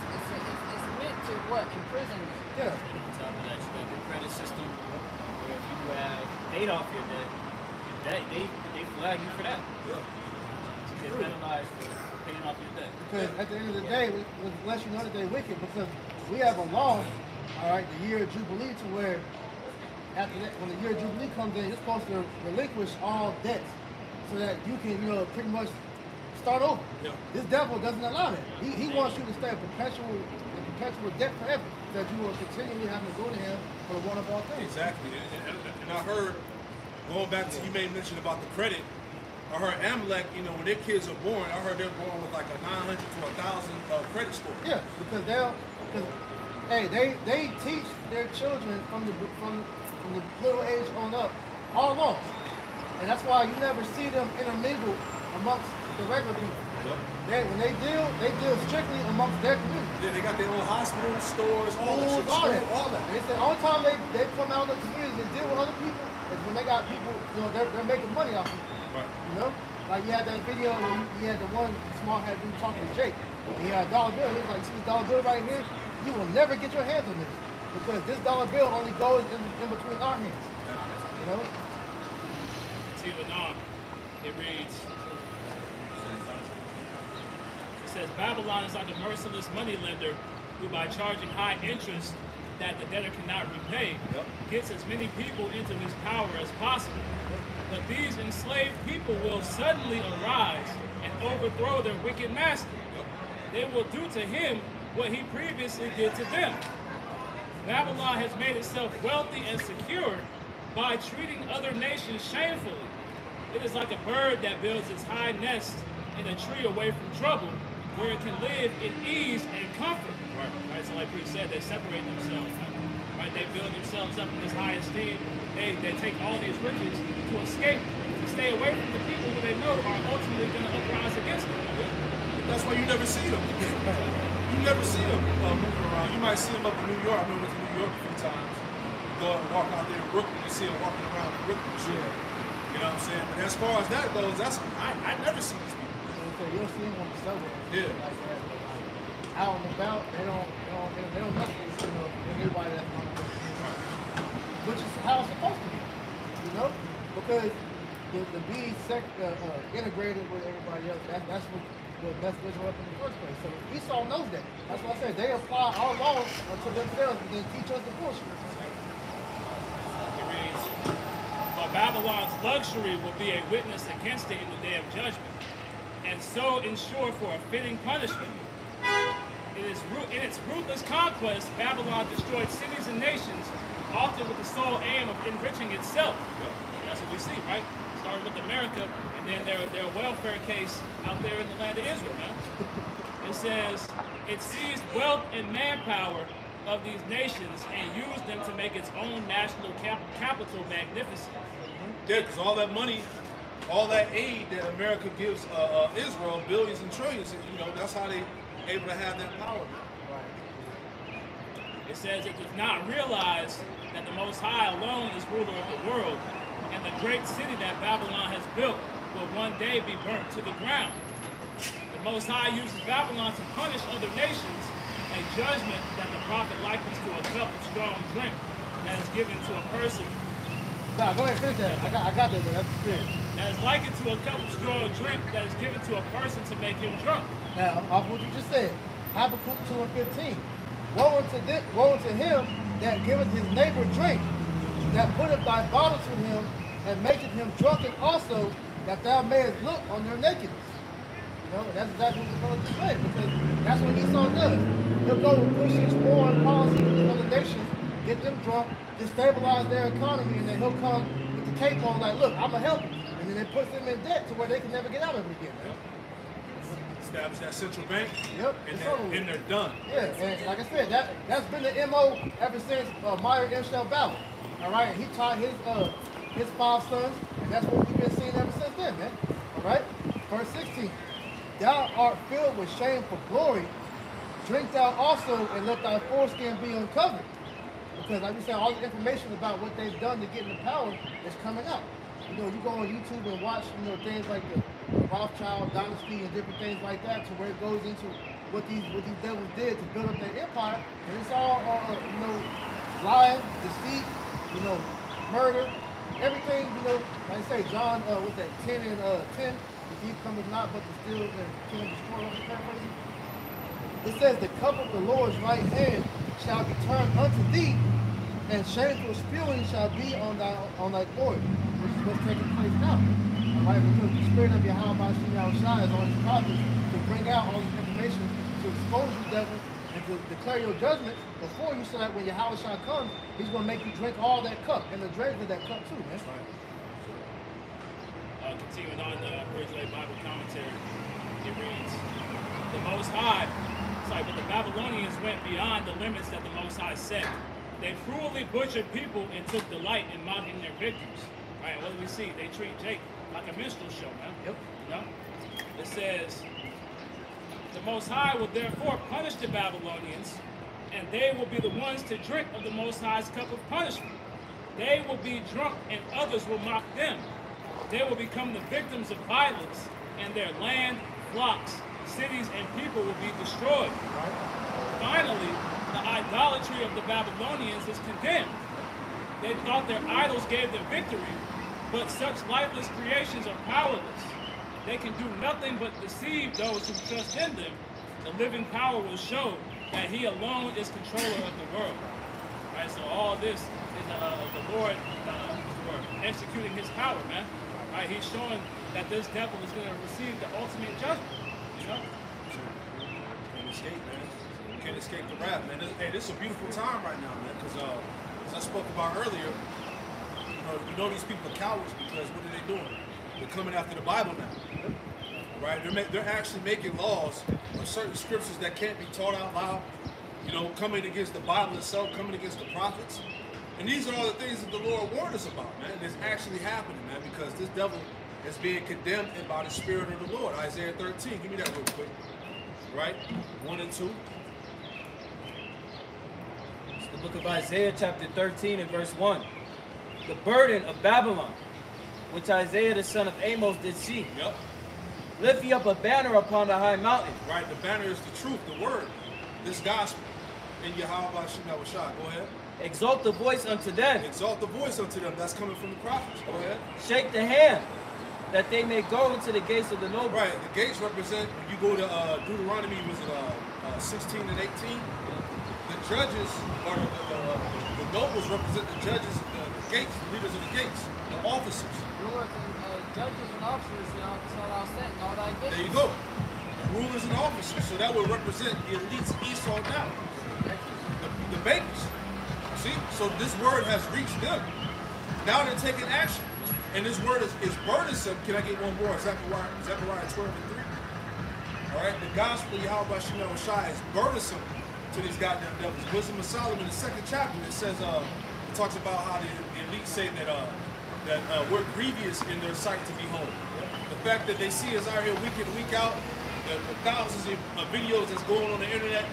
meant to what? Imprison you. Yeah. On top of that, you got the credit system where if you have paid off your debt, they flag you for that. Yeah. You get penalized for paying off your debt. Because at the end of the day, we let you know that they're wicked because we have a law, all right, the year of Jubilee, to where after that, when the year of Jubilee comes in, you're supposed to relinquish all debts so that you can, pretty much start over. Yeah. This devil doesn't allow that. He wants you to stay in perpetual debt forever, so that you will continually have to go to him for the one of all things. Exactly. And I heard, going back to you made mention about the credit, I heard Amalek, when their kids are born, I heard they're born with like a 900 to 1,000 credit score. Yeah, because they teach their children from the little age on up all along, and that's why you never see them intermingle amongst the regular people. Yep. When they deal strictly amongst their community. Yeah, they got their own hospitals, stores, all that shit. All that. They say all the time they come out in the community and deal with other people is when they got people, they're making money off of people. Right. Like you had that video where you had the one small head dude talking to Jake. He had a dollar bill. He was like, see this dollar bill right here? You will never get your hands on this. Because this dollar bill only goes in between our hands. Continuing on, it reads, it says, Babylon is like a merciless moneylender who, by charging high interest that the debtor cannot repay, gets as many people into his power as possible. But these enslaved people will suddenly arise and overthrow their wicked master. They will do to him what he previously did to them. Babylon has made itself wealthy and secure by treating other nations shamefully. It is like a bird that builds its high nest in a tree away from trouble, where it can live in ease and comfort. Right? So like we said, they separate themselves. Right? They build themselves up in this high esteem. They take all these riches to escape, to stay away from the people who they know are ultimately going to uprise against them. That's why you never see them. You never see them moving around. You might see them up in New York. I remember to New York a few times. Go and walk out there in Brooklyn, you see them walking around in Brooklyn and shit. You know what I'm saying? But as far as that goes, I never see these people. So you'll see them on the subway. Yeah. Like that. Out and about, they don't mess with anybody that's on the which is how it's supposed to be, because the be integrated with everybody else. That's what messed Israel up in the first place. So Esau knows that. That's why I said they apply our laws to themselves and then teach us the bullshit. It reads, but Babylon's luxury will be a witness against it in the day of judgment, and so ensure for a fitting punishment. In its ruthless conquest, Babylon destroyed cities and nations, often with the sole aim of enriching itself. That's what we see, right? Starting with America, and then their welfare case out there in the land of Israel, man. It says, it seized wealth and manpower of these nations and used them to make its own national capital magnificent. Yeah, because all that money, all that aid that America gives Israel, billions and trillions, you know, that's how they able to have that power. It says it does not realize that the Most High alone is ruler of the world, and the great city that Babylon has built will one day be burnt to the ground. The Most High uses Babylon to punish other nations, a judgment that the prophet likens to a cup of strong drink that is given to a person. Nah, go ahead, finish that. I got that, that's good. That is likened to a cup of strong drink that is given to a person to make him drunk. Now, off what you just said, Habakkuk 2 and 15. Woe unto him that giveth his neighbor drink, that putteth thy bottle to him, and maketh him drunken also, that thou mayest look on their nakedness. You know, that's exactly what the brother just said, because that's what Esau does. He'll go and push his foreign policy in other nations, get them drunk, destabilize their economy, and then he'll come with the cape on like, look, I'm going to help you. And then it puts them in debt to where they can never get out of it again, man. Establish that central bank, Yep, and they're done. Yeah, and like I said, that's been the MO ever since Meyer Emshel Ballard. All right, and he taught his 5 sons, and that's what we've been seeing ever since then, man. All right, verse 16. Thou art filled with shame for glory. Drink thou also, and let thy foreskin be uncovered. Because like we said, all the information about what they've done to get into power is coming out. You know, you go on YouTube and watch, you know, things like the Rothschild dynasty and different things like that, to where it goes into what these devils did to build up their empire, and it's all you know, lying, deceit, you know, murder, everything. You know, like I say, John with that 10 and 10, the thief cometh not but to steal and kill and destroy. It says, the cup of the Lord's right hand shall be turned unto thee, and shameful spewing shall be on thy glory, which is what's taking place now. All right, because the spirit of Yahweh Shai is on his prophets to bring out all this information, to expose you, devil, and to declare your judgment before you, so that when Yahweh Shai comes, he's going to make you drink all that cup, and the dregs of that cup too, man. Continuing on the Bridgeway Bible commentary, it reads, the Most High, but the Babylonians went beyond the limits that the Most High set. They cruelly butchered people and took delight in mocking their victims. Right, what do we see? They treat Jake like a minstrel show, man. Yep. You know? It says, the Most High will therefore punish the Babylonians, and they will be the ones to drink of the Most High's cup of punishment. They will be drunk, and others will mock them. They will become the victims of violence, and their land, flocks, cities, and people will be destroyed. Finally, the idolatry of the Babylonians is condemned. They thought their idols gave them victory, but such lifeless creations are powerless. They can do nothing but deceive those who trust in them. The living power will show that he alone is controller of the world. Right, so all this is the Lord executing his power, man. Right, he's showing that this devil is going to receive the ultimate judgment. You know? Can't escape, man. You can't escape the wrath, man. Hey, this is a beautiful time right now, man, because as I spoke about earlier, you know these people are cowards because what are they doing? They're coming after the Bible now, right? They're actually making laws of certain scriptures that can't be taught out loud, you know, coming against the Bible itself, coming against the prophets. And these are all the things that the Lord warned us about, man. It's actually happening, man, because this devil is being condemned by the Spirit of the Lord. Isaiah 13, give me that real quick, right? 1 and 2. It's the book of Isaiah, chapter 13 and verse 1. The burden of Babylon, which Isaiah the son of Amos did see. Yep. Lift ye up a banner upon the high mountain. Right, the banner is the truth, the word, this gospel. In Yahweh Shai. Go ahead. Exalt the voice unto them. Exalt the voice unto them. That's coming from the prophets. Go ahead. Shake the hand, that they may go into the gates of the nobles. Right, the gates represent, when you go to Deuteronomy, was it 16 and 18? The judges, or the nobles represent the judges, the gates, the leaders of the gates, the officers. Rulers and judges and officers, you know, that's what I was saying, all that good. There you go. Rulers and officers. So that would represent the elites Esau now. The bankers. See? So this word has reached them. Now they're taking action. And this word is burdensome. Can I get one more? Zechariah 12 and 3. All right? The gospel of Yahweh Shem Shai is burdensome to these goddamn devils. Wisdom of Solomon, in the 2nd chapter, it says, it talks about how the elite say that we're grievous in their sight to behold. The fact that they see us out here week in, week out, the thousands of videos that's going on the internet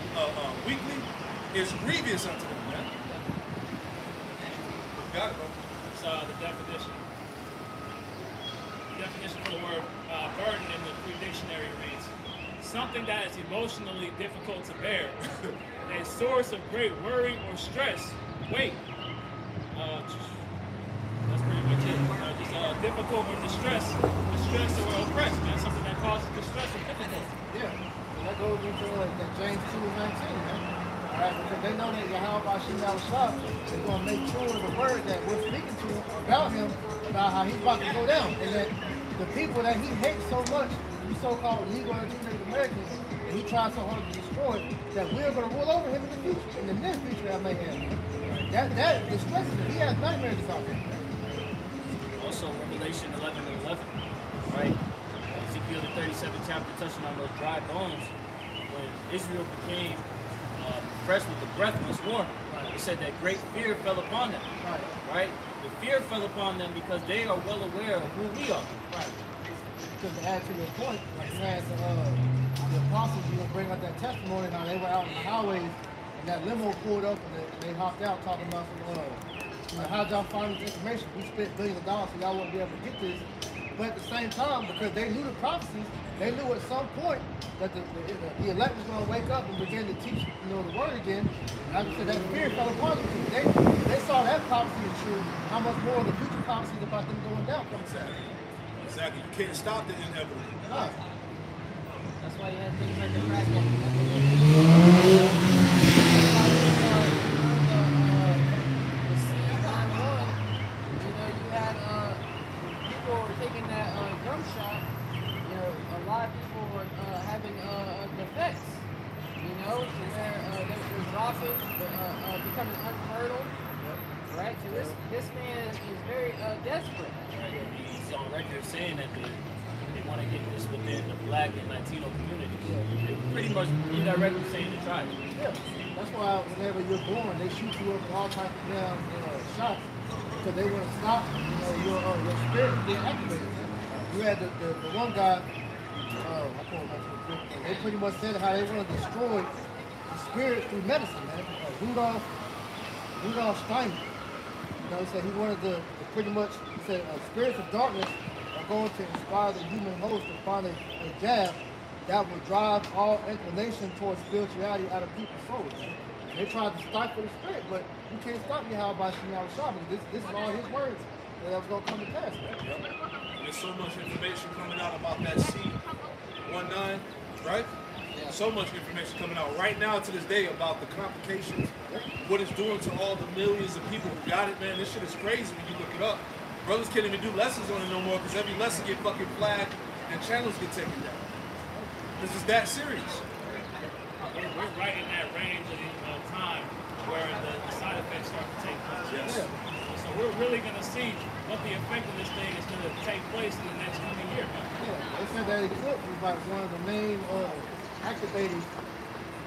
weekly is grievous unto them, man. Got it, bro. It's the definition. The definition for the word burden in the Free Dictionary reads, something that is emotionally difficult to bear, a source of great worry or stress. Weight. That's pretty much it. Just difficult or distress or oppressed, man. Something that causes distress or difficulty. Yeah. And that goes into that James 2:19, man. All right, because they know that Yahweh Shem Shah is going to make sure of the word that we're speaking to about him, about how he's about to go down, and that the people that he hates so much, these so-called legal and Native Americans, and he tries so hard to destroy, that we're going to rule over him in the future, in the near future that may have. That distresses him. He has nightmares about him. Also, Revelation 11 and 11, right? Ezekiel the 37th chapter, touching on those dry bones, when Israel became fresh with the breath of his warning. It said that great fear fell upon them. Right? The fear fell upon them because they are well aware of who we are. Right. Because to add to your point, like you had the apostles, you will bring up that testimony how they were out in the highways and that limo pulled up and they hopped out talking about some, how'd y'all find this information? We spent billions of dollars so y'all wouldn't be able to get this. But at the same time, because they knew the prophecies, they knew at some point that the elect was going to wake up and begin to teach, the word again. And like I said, that fear fell upon them. They saw that prophecy is true. How much more of the future prophecies about them going down comes out. Exactly. You can't stop the inevitable. No. That's why you had things like the crack that taking that drum shot, a lot of people were having defects, to where they're dropping, becoming unfertile, right? So this man is very desperate. Right? He's on record saying that they want to get this within the Black and Latino community. They're pretty much indirectly saying to try it. Yeah, that's why whenever you're born, they shoot you up with all types of damn shots. Because they want to stop, your spirit from being activated. You had the one guy, I can't remember, they pretty much said how they want to destroy the spirit through medicine, man. Rudolph Steiner, he said he wanted to pretty much, he said spirits of darkness are going to inspire the human host to find a jab that will drive all inclination towards spirituality out of people's souls. They tried to stifle the spirit, but you can't stop Yahweh Shem Shah. This is all his words that was going to come to pass. Yep. There's so much information coming out about that C-19, right? Yeah. So much information coming out right now to this day about the complications, what it's doing to all the millions of people who got it, man. This shit is crazy when you look it up. Brothers can't even do lessons on it no more because every lesson get fucking flagged and channels get taken down. This is that serious. We're right in that range of time where the side effects start to take place. Yes. So we're really going to see what the effect of this thing is going to take place in the next coming year. Yeah, they said that eclipse was like one of the main activators.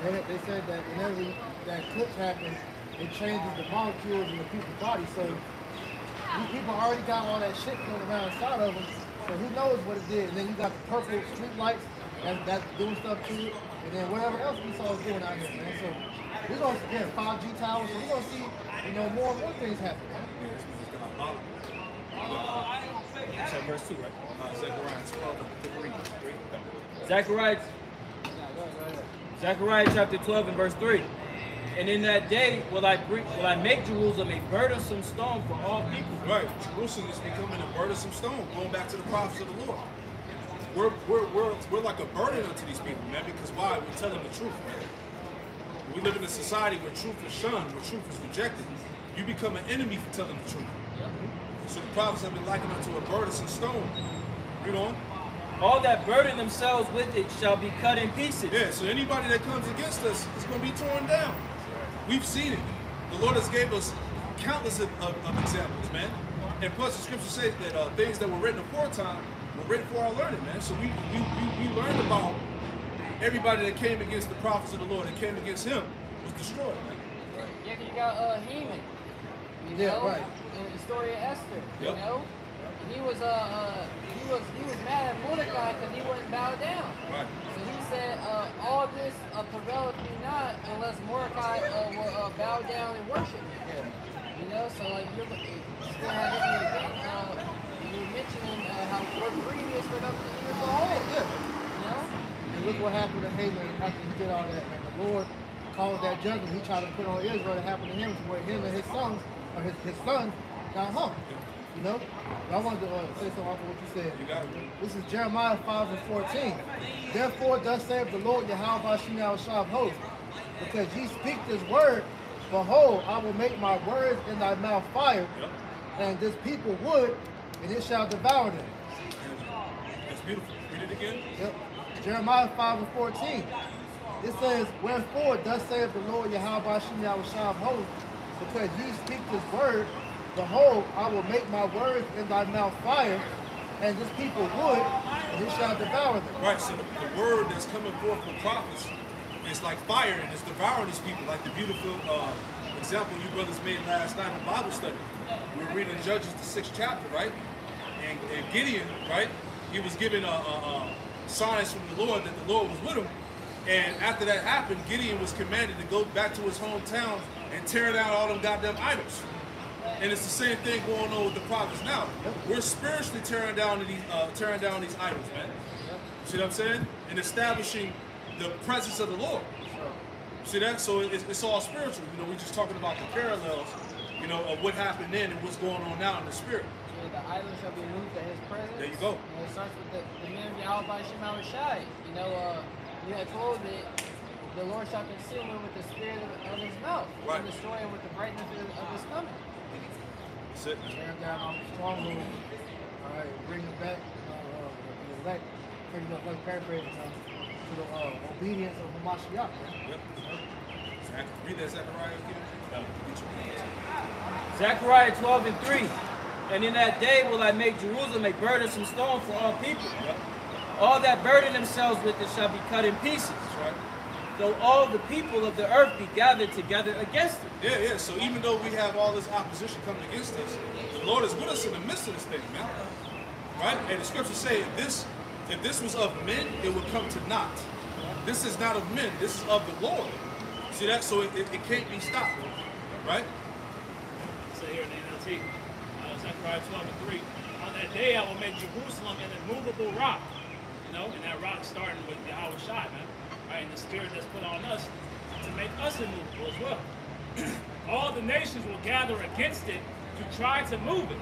They said that whenever that eclipse happens, it changes the molecules in the people's body. So these people already got all that shit going around inside of them. So who knows what it did? And then you got the purple street lights that's doing stuff to it. And then whatever else we saw is doing out here, man. So we're going to get 5G towers, so we're going to see, more and more things happen, man. That's at verse 2, right? Zechariah 12 and 3. Zechariah chapter 12 and verse 3. And in that day will I make Jerusalem a burdensome stone for all people. Right. Jerusalem is becoming a burdensome stone, going back to the prophets of the Lord. We're like a burden unto these people, man, because why? We're telling the truth, man. We live in a society where truth is shunned, where truth is rejected. You become an enemy for telling the truth. So the prophets have been likened unto a burdensome stone. Read on. All that burden themselves with it shall be cut in pieces. Yeah, so anybody that comes against us is going to be torn down. We've seen it. The Lord has gave us countless of examples, man. And plus, the scripture says that things that were written aforetime were written for our learning, man. So we learned about everybody that came against the prophets of the Lord and came against him was destroyed, man. Yeah, 'cause you got Haman, you Yeah, know, right. in the story of Esther, you Yep. know, and he was mad at Mordecai because he wouldn't bow down. Right. So he said, all this prevaileth me not unless Mordecai will bow down and worship me. You know, so like you're still have it again. You mentioning how we're grievous for them to hear the whole. You know. And look what happened to Haman after he did all that. And the Lord called that judgment. He tried to put on Israel that happened to him, to where him and his sons, or his son, got hung. You know? But I wanted to say something off of what you said. You got it. This is Jeremiah 5 and 14. Therefore, thus saith the Lord Yahweh Shah of hosts, because ye speak this word, behold, I will make my words in thy mouth fire, Yep. and this people wood, and it shall devour them. That's beautiful. Read it again. Yep. Jeremiah 5 and 14. It says, wherefore, thus saith the Lord Yahweh Shah of hosts, because ye speak this word, behold, I will make my words in thy mouth fire, and this people wood, and it shall devour them. Right, so the word that's coming forth from prophets is like fire, and it's devouring these people, like the beautiful example you brothers made last night in Bible study. We were reading Judges, the 6th chapter, right? And Gideon, right? He was given signs from the Lord that the Lord was with him. And after that happened, Gideon was commanded to go back to his hometown and tear down all them goddamn idols. And it's the same thing going on with the prophets now. We're spiritually tearing down these idols, man. See what I'm saying? And establishing the presence of the Lord. See that? So it's all spiritual. You know, we're just talking about the parallels, you know, of what happened then and what's going on now in the spirit. Yeah, the island shall be moved at his presence. There you go. You know, it starts with the man of Yahweh Shema Rashai. You know, you had told that the Lord shall conceal him with the spirit of his mouth, Right. and destroy him with the brightness of his coming. That's it. Tear down all the strongholds. All right, bring it back, the elect, pretty much like paraphrasing, to the obedience of the Mashiach. Yep. Read that Zechariah again. Zechariah 12 and 3. And in that day will I make Jerusalem a burdensome stone for all people. Yep. All that burden themselves with it shall be cut in pieces. That's right. Though all the people of the earth be gathered together against it. Yeah. So even though we have all this opposition coming against us, the Lord is with us in the midst of this thing, man. Right? And the scriptures say if this was of men, it would come to naught. This is not of men, this is of the Lord. See that? So it can't be stopped. Right? So here in the NLT, Zechariah 12 and 3. On that day I will make Jerusalem an immovable rock. You know, and that rock starting with Yahweh Shai, man. Right? And the spirit that's put on us to make us immovable as well. All the nations will gather against it to try to move it.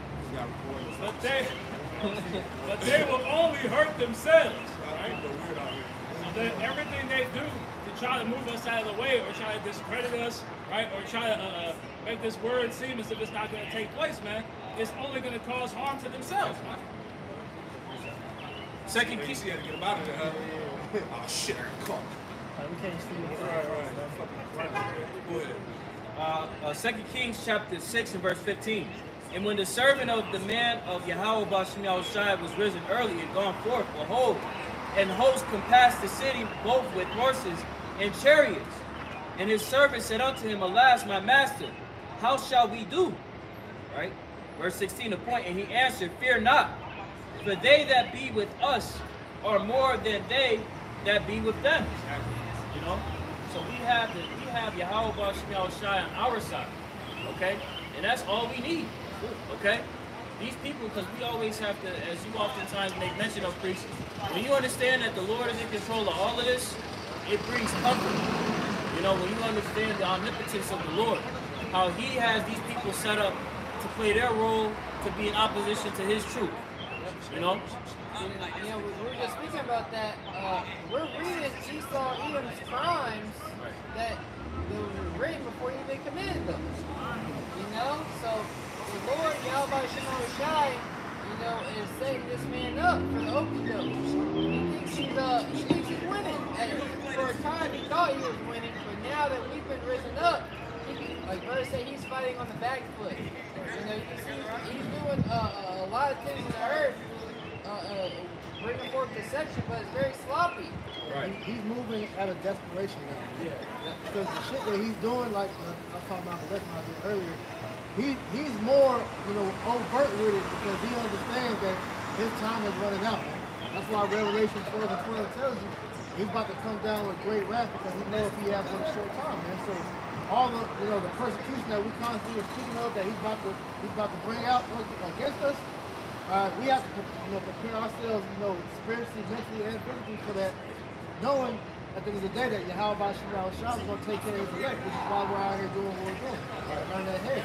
But they will only hurt themselves. Right? So that everything they do to try to move us out of the way or try to discredit us, right? Or try to make this word seem as if it's not going to take place, man. It's only going to cause harm to themselves, man. Second You Kings. see how to get them out of there, huh? Oh shit, I got caught. We can't see it. Go ahead. 2 Kings chapter 6 and verse 15. And when the servant of the man of Yahweh Bashim Shai was risen early and gone forth, behold, and hosts compassed the city both with horses and chariots. And his servant said unto him, Alas, my master, how shall we do? Right? Verse 16, the point, and he answered, Fear not, for they that be with us are more than they that be with them. You know? So we have Yahweh Bashim Shai on our side. Okay? And that's all we need. Okay? These people, because we always have to, as you oftentimes make mention of, priests, when you understand that the Lord is in control of all of this, it brings comfort. You know, when you understand the omnipotence of the Lord, how he has these people set up to play their role to be in opposition to his truth. You know? You know, we were just speaking about that. We're reading Esau Edom's crimes that were written before he even committed them. You know? So the Lord, Yahweh Shemar Shai, you know, is setting this man up for the okie doke. He thinks he's winning. And for a time, he thought he was winning, but now that we've been risen up, like Brother said, he's fighting on the back foot. You know, he's doing a lot of things in the earth, bringing forth deception, but it's very sloppy. Right. He's moving out of desperation now. Yeah. Because the shit that he's doing, like I was talking about the lesson I did earlier, he's more, you know, overt with it because he understands that his time is running out. That's why Revelation 12 and 12 tells you he's about to come down with great wrath because he knows he has one short time, man. So all the, you know, the persecution that we constantly are speaking of that he's about to bring out against us, we have to, you know, prepare ourselves, you know, spiritually, mentally, and physically for that, knowing at the end of the day that Yahweh Shemar Shai is going to take care of his elect, which is why we're out here doing what we're doing. Learn that head.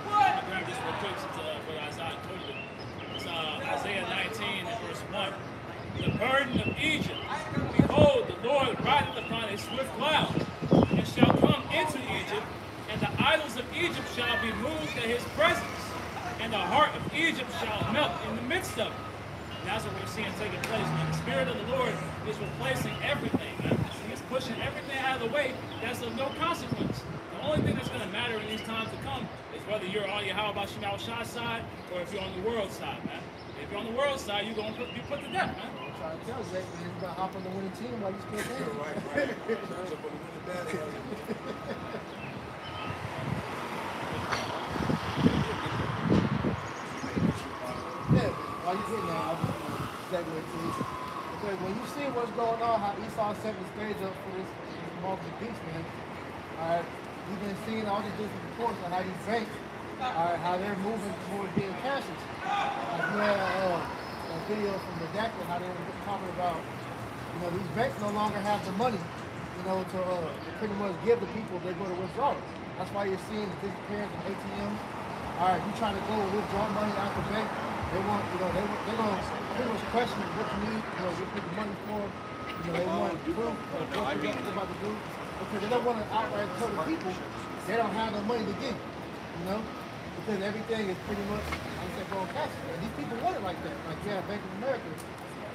I'll grab this real quick since what Isaiah told you. It's Isaiah 19 and verse 1. The burden of Egypt, behold, the Lord rideth upon a swift cloud, and shall come into Egypt, and the idols of Egypt shall be moved at his presence, and the heart of Egypt shall melt in the midst of it. And that's what we're seeing taking place, man. The Spirit of the Lord is replacing everything, man. He's pushing everything out of the way that's of no consequence. The only thing that's going to matter in these times to come is whether you're on your Yahweh Shemar Shai side or if you're on the world side, man. If you're on the world side, you're going to be put to death, man. I'm trying to tell you, man, you're going to hop on the winning team while you still there. Right. Jump on the winning battle. Yeah, while you're getting that, I'll just segue to you. Because when you see what's going on, how Esau set the stage up for this multiple beast, man, you've been seeing all these different reports on how these banks, how they're moving towards being cashless. You had a video from the Redacted, how they were talking about, you know, these banks no longer have the money, you know, to pretty much give the people they go to withdraw. That's why you're seeing the disappearance of ATMs. You trying to go withdraw money out the bank. They want, you know, they're going to pretty much question what you need, you know, what you need the money for. You know, they want proof of what you're about to do. Because they don't want to outright tell the people they don't have the money to give, you know? Because everything is pretty much, I said, going cash. And these people want it like that. Like, yeah, Bank of America,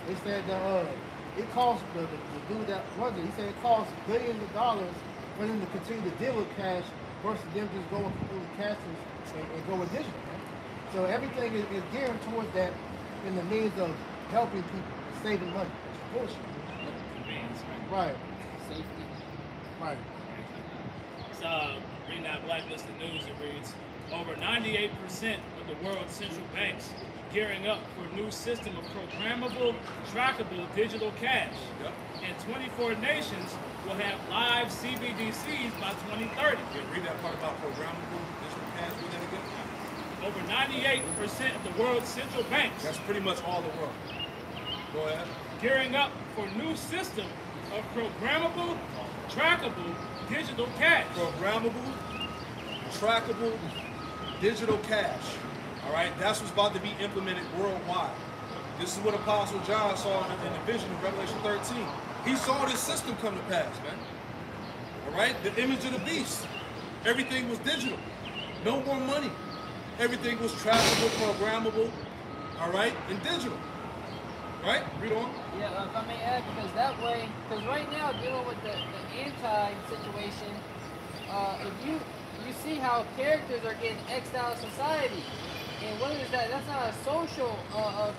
they said it costs, the dude that runs it, he said it costs billions of dollars for them to continue to deal with cash versus them just going completely cashless and go with digital, man. So everything is geared towards that in the means of helping people, saving money. It's bullshit. Right. Safety. Right. So, reading that Blacklisted News, it reads, over 98% of the world's central banks gearing up for a new system of programmable, trackable digital cash. Yep. And 24 nations will have live CBDCs by 2030. Yeah, read that part about programmable digital cash. Read that again. Over 98% of the world's central banks That's pretty much all the world. Go ahead. gearing up for a new system of programmable, trackable digital cash. Programmable, trackable, digital cash. All right, that's what's about to be implemented worldwide. This is what Apostle John saw in the vision of Revelation 13. He saw this system come to pass, man. All right, the image of the beast. Everything was digital. No more money. Everything was trackable, programmable, all right, and digital. Right? Read on. Yeah, if I may add, because that way, because right now dealing with the anti-situation, if you see how characters are getting X'd out of society, and what is that? That's not a social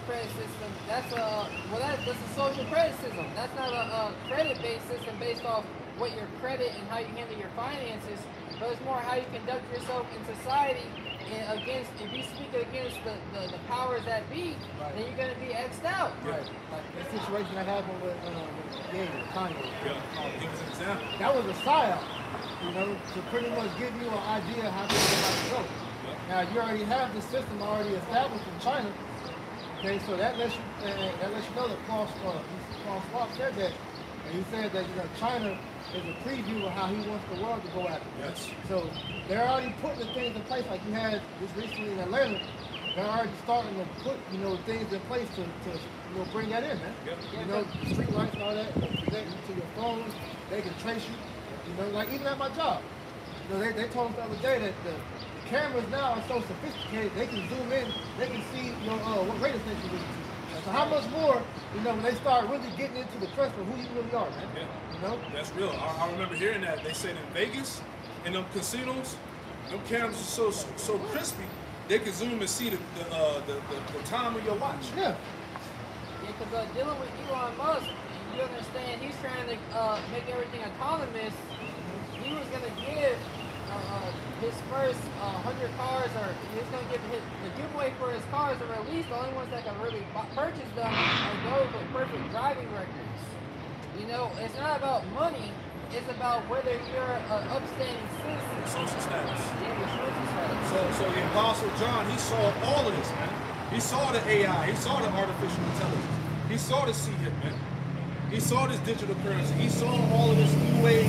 credit system. That's that's a social credit system. That's not a credit-based system based off what your credit and how you handle your finances, but it's more how you conduct yourself in society. And against, if you speak against the powers that be, right, then you're going to be X'd out. Right. Like the situation that happened with Kanye. Yeah. Give us an example. That was a psyop, you know, to pretty much give you an idea how things are about to go. Yeah. Now you already have the system already established in China. Okay, so that lets you know that Klaus Schwab said that, and he said that, you know, China is a preview of how he wants the world to go after. Yes. So they're already putting the things in place, like you had just recently in Atlanta. They're already starting to put, you know, things in place to you know, bring that in, man. Yep. You know, street lights and all that, connect you to your phones. They can trace you. You know, like even at my job. You know, they told us the other day that the cameras now are so sophisticated, they can zoom in, they can see what radio station you're listening to. So how much more, when they start really getting into the crust of who you really are, man. Yeah. That's real. I remember hearing that. They said in Vegas, in them casinos, them cameras are so crispy, they can zoom and see the time of your watch. Yeah. Yeah, because dealing with Elon Musk, you understand, he's trying to make everything autonomous. He was going to give his first 100 cars, or he was going to give the giveaway for his cars are released. The only ones that can really purchase them are those with perfect driving records. It's not about money. It's about whether you're an upstanding citizen. Social status. Yeah, your social status. So the Apostle John, he saw all of this, man. He saw the AI. He saw the artificial intelligence. He saw the C-hip, man. He saw this digital currency. He saw all of this new age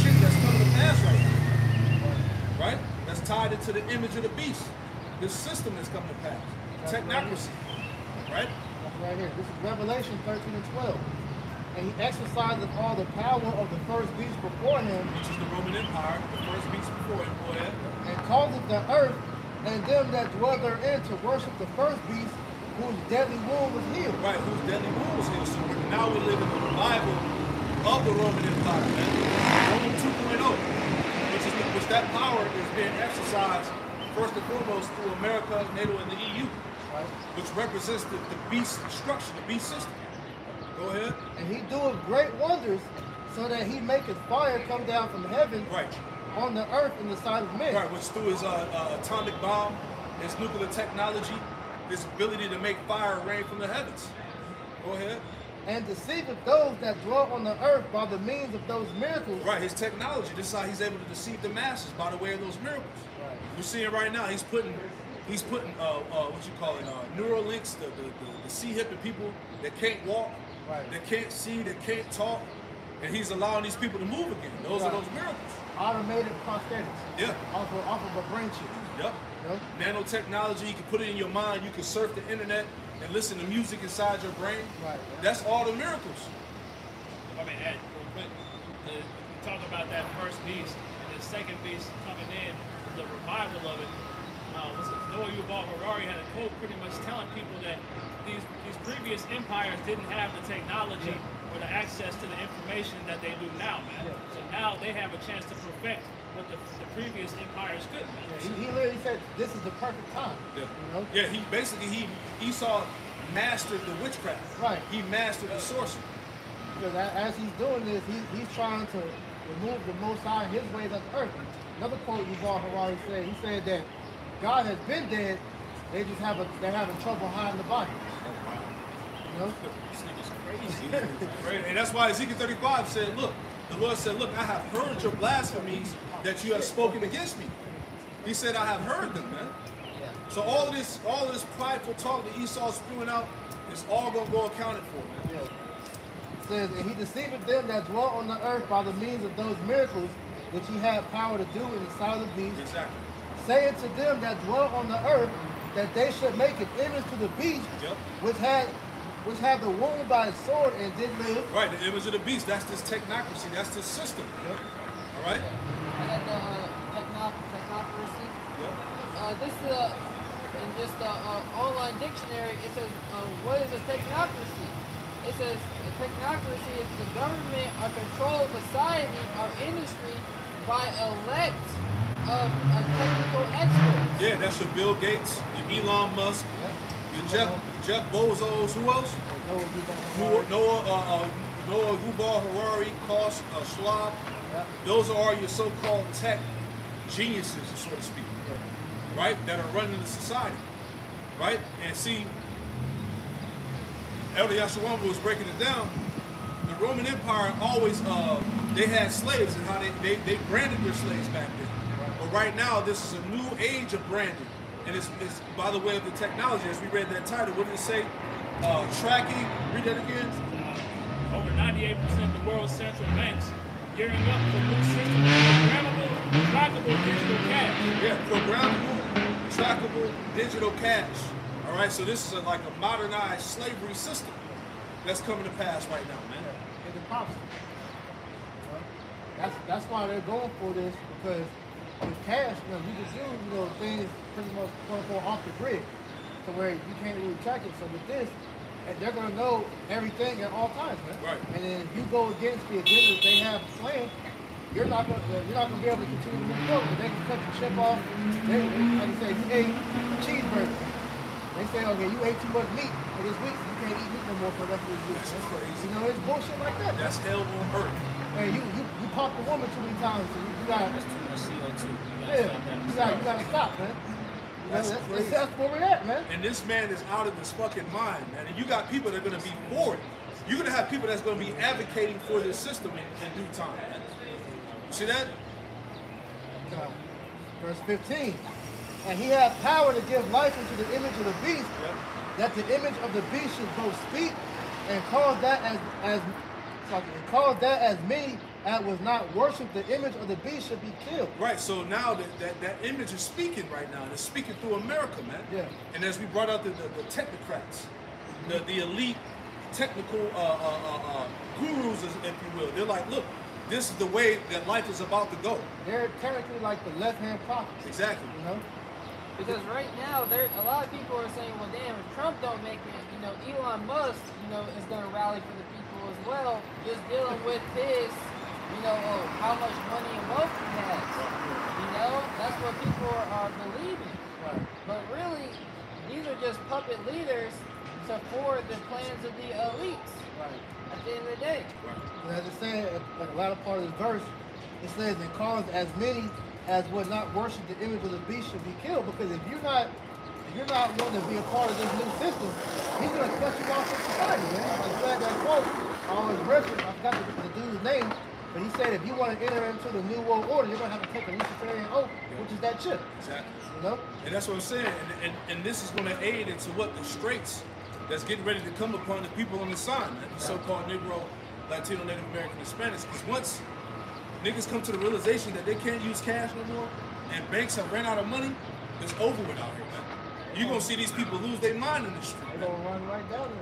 shit that's coming to pass right now. Right? That's tied into the image of the beast. This system that's coming to pass. Technocracy. Right? That's right here. This is Revelation 13 and 12. And he exercises all the power of the first beast before him. Which is the Roman Empire, the first beast before him. Go ahead. And causes the earth and them that dwell therein to worship the first beast, whose deadly wound was healed. Right, whose deadly wound was healed. So now we're living in the revival of the Roman Empire, man. Roman 2.0, which that power is being exercised first and foremost through America, NATO, and the EU, Right. which represents the beast structure, the beast system. Go ahead. And he doeth great wonders, so that he maketh fire come down from heaven Right. on the earth in the sight of men. Right, which through his atomic bomb, his nuclear technology, his ability to make fire rain from the heavens. Go ahead. And deceiveth those that dwell on the earth by the means of those miracles. Right, his technology. This is how he's able to deceive the masses by the way of those miracles. Right. We're seeing right now. He's putting what you call it, neural links, the C-hip in people that can't walk, Right. that can't see, that can't talk, and he's allowing these people to move again. Those are Right. those miracles. Automated prosthetics. Yeah. Off of a brain chip. Yep. Nanotechnology. You can put it in your mind. You can surf the internet and listen to music inside your brain. Right. That's all the miracles. I mean, Ed, real quick, we talk about that first beast and the second beast coming in, the revival of it. Noah Yuval Harari had a quote pretty much telling people that these previous empires didn't have the technology or the access to the information that they do now, man. Yeah. So now they have a chance to perfect what the previous empires couldn't. He literally said, "This is the perfect time." Yeah. Yeah. He basically Esau mastered the witchcraft. Right. He mastered the sorcery. Because as he's doing this, he's trying to remove the Most High and his ways of the earth. Another quote Yuval Harari said, he said that God has been dead, they're having trouble hiding the body. This nigga's crazy. And that's why Ezekiel 35 said, look, the Lord said, look, I have heard your blasphemies that you have spoken against me. He said, I have heard them, man. So all of this prideful talk that Esau's spewing out is all going to go accounted for, man. Yeah. It says, and he deceiveth them that dwell on the earth by the means of those miracles which he had power to do in the sight of the beast, Exactly. saying to them that dwell on the earth that they should make an image to the beast, Yep. which had the wound by his sword and did live. Right, the image of the beast, that's this technocracy, that's this system. Yep. All right? I got the technocracy. Yep. This is in just the online dictionary. It says, what is a technocracy? It says a technocracy is the government or control of society or industry by elect of a technical expert. Yeah, that's your Bill Gates, your Elon Musk, your Jeff Bezos, who else? Noah Yuval Harari, Klaus Schwab. Those are your so-called tech geniuses, so to speak, right? That are running the society, right? And see, Elder Yashawamba was breaking it down. The Roman Empire always, they had slaves and how they branded their slaves back then. But right now, this is a new age of branding. And it's by the way of the technology, as we read that title, what did it say? Tracking, read that again. Over 98% of the world's central banks gearing up for new system of programmable, trackable digital cash. Yeah, programmable, trackable, digital cash. All right, so this is like a modernized slavery system that's coming to pass right now, man. It's impossible. That's why they're going for this, because with cash, you know, you just do, you know, things pretty much quote unquote off the grid, to where you can't really track it. So with this, they're gonna know everything at all times, man. Right. And then if you go against the agenda that they have planned, you're not gonna be able to continue to move forward. But they can cut the chip off. They like you say, you ate cheeseburger. They say, okay, you ate too much meat for this week, so you can't eat meat no more for the rest of this week. That's crazy. You know, it's bullshit like that. That's hell on earth. And you popped a woman too many times, so you got That's too much CO2. you gotta stop, man. You know, That's crazy. that's where we're at, man. And this man is out of his fucking mind, man. And you got people that are going to be for it. You're going to have people that's going to be advocating for this system in due time, man. You see that? Verse 15. And he had power to give life into the image of the beast, Yep. that the image of the beast should both speak and cause that as many as was not worshipped the image of the beast should be killed. Right, so now that image is speaking right now, and it's speaking through America, man. Yeah. And as we brought out the technocrats, the elite technical gurus, if you will, they're like, look, this is the way that life is about to go. They're technically like the left-hand prophets. Exactly. You know? Because right now, a lot of people are saying, well, damn, if Trump don't make it, you know, Elon Musk, you know, is going to rally for the people as well, just dealing with his, you know, how much money and wealth he has. You know, that's what people are believing. Right. But really, these are just puppet leaders to forward the plans of the elites Right. at the end of the day. And as it said, like a lot of part of this verse, it says, and cause as many as would not worship the image of the beast should be killed. Because if you're not wanting to be a part of this new system, he's gonna cut you off from society, man. I said that quote, I always reference, I forgot the dude's name, but he said if you want to enter into the new world order, you're gonna have to take a Luciferian oath, which is that chip. Exactly. You know? And that's what I'm saying. And this is going to aid into what the straits that's getting ready to come upon the people on the side, man. The so-called Negro, Latino, Native American, Hispanics. Because once niggas come to the realization that they can't use cash no more, and banks have ran out of money, it's over with out here, man. You're going to see these people lose their mind in the street. They're gonna run right down to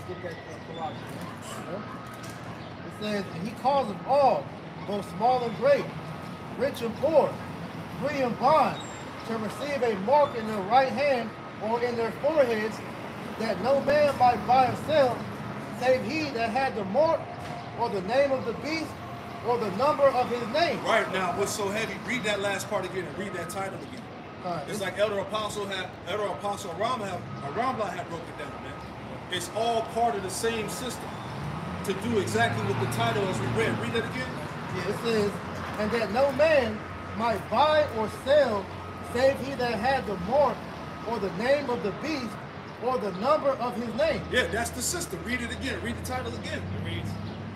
get that Colossians. You know? It says, and he calls them all, both small and great, rich and poor, free and bond, to receive a mark in their right hand or in their foreheads, that no man might buy or sell, save he that had the mark, or the name of the beast, or the number of his name. Right now, what's so heavy? Read that last part again and read that title again. It's like Elder Apostle Aramla had broke it down, man. It's all part of the same system to do exactly what the title as we read. Read that again. Yeah, it says, and that no man might buy or sell, save he that had the mark, or the name of the beast, or the number of his name. Yeah, that's the system. Read it again. Read the title again. It reads,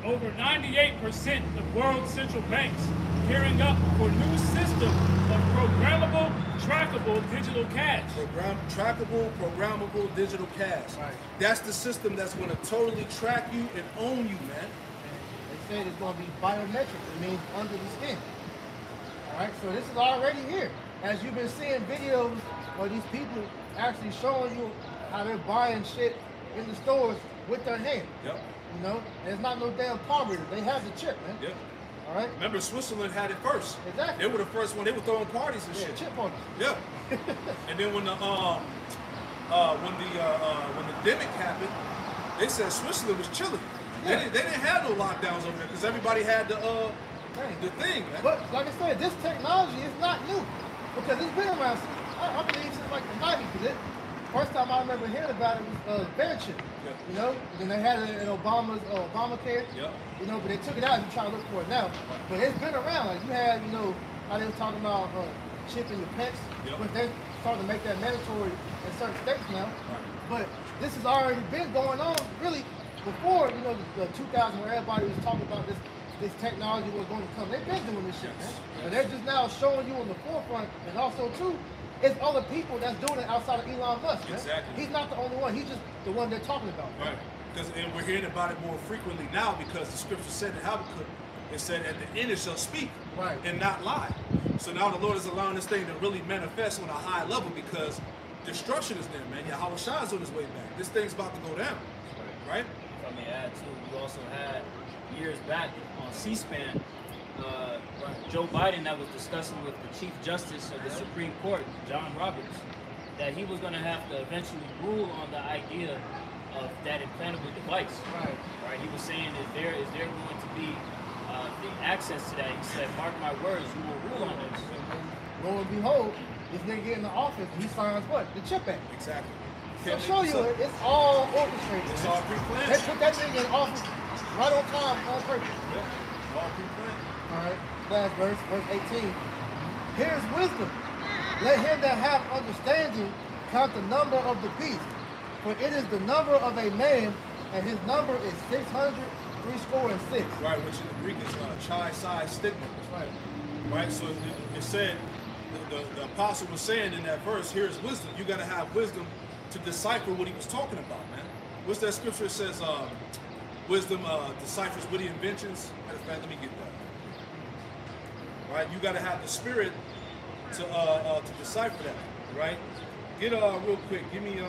over 98% of world central banks gearing up for new system of programmable, trackable digital cash. Trackable, programmable digital cash. Right. That's the system that's going to totally track you and own you, man. They said it's going to be biometric. It means under the skin. All right, so this is already here. As you've been seeing videos of these people actually showing you how they're buying shit in the stores with their hand. Yep. You know, and it's not no damn palm reader. They have the chip, man. Yep. All right. Remember, Switzerland had it first. Exactly. They were the first one. They were throwing parties and Yeah, shit. chip on it. Yeah. And then when the pandemic happened, they said Switzerland was chilling. Yeah. They didn't have no lockdowns over there because everybody had the thing, man. But like I said, this technology is not new because it's been around. I believe since like the 90s. Because first time I remember hearing about it was bed chip. Yeah. You know, and then they had it in Obama's Obamacare. Yeah. You know, but they took it out and trying to look for it now. But it's been around. Like you had, you know, how they were talking about chipping your pets. Yep. But they're starting to make that mandatory in certain states now. Right. But this has already been going on really before, you know, the 2000 where everybody was talking about this technology was going to come. They've been doing this shit, man. But they're just now showing you on the forefront, and also too, it's other people that's doing it outside of Elon Musk, man. Exactly. He's not the only one. He's just the one they're talking about. Man. Right. And we're hearing about it more frequently now because the scripture said in Habakkuk, it said at the end it shall speak Right. and not lie. So now the Lord is allowing this thing to really manifest on a high level because destruction is there, man. Yahweh Shah is on his way back. This thing's about to go down. Right? If I may add too, we also had years back on C-SPAN, Joe Biden that was discussing with the Chief Justice of the Supreme Court, John Roberts, that he was going to have to eventually rule on the idea of that implantable device. Right. He was saying, is there going to be the access to that? He said, mark my words, you will rule on this. And lo and behold, this nigga get in the office and he signs what? The CHIP Act. Exactly. So show you it's all orchestrated. It's all pre-planned. They put that nigga in office right on time, on purpose. Yeah. All pre-planned. All right, last verse 18. Here's wisdom. Let him that hath understanding count the number of the beast, for it is the number of a man, and his number is 666. Right, which in the Greek is chi-sai stigma. Right. Right, so it said, the apostle was saying in that verse, here's wisdom. You got to have wisdom to decipher what he was talking about, man. What's that scripture that says, wisdom deciphers witty inventions? Matter of fact, let me get that. Right, you got to have the spirit to decipher that, right? Get real quick, give me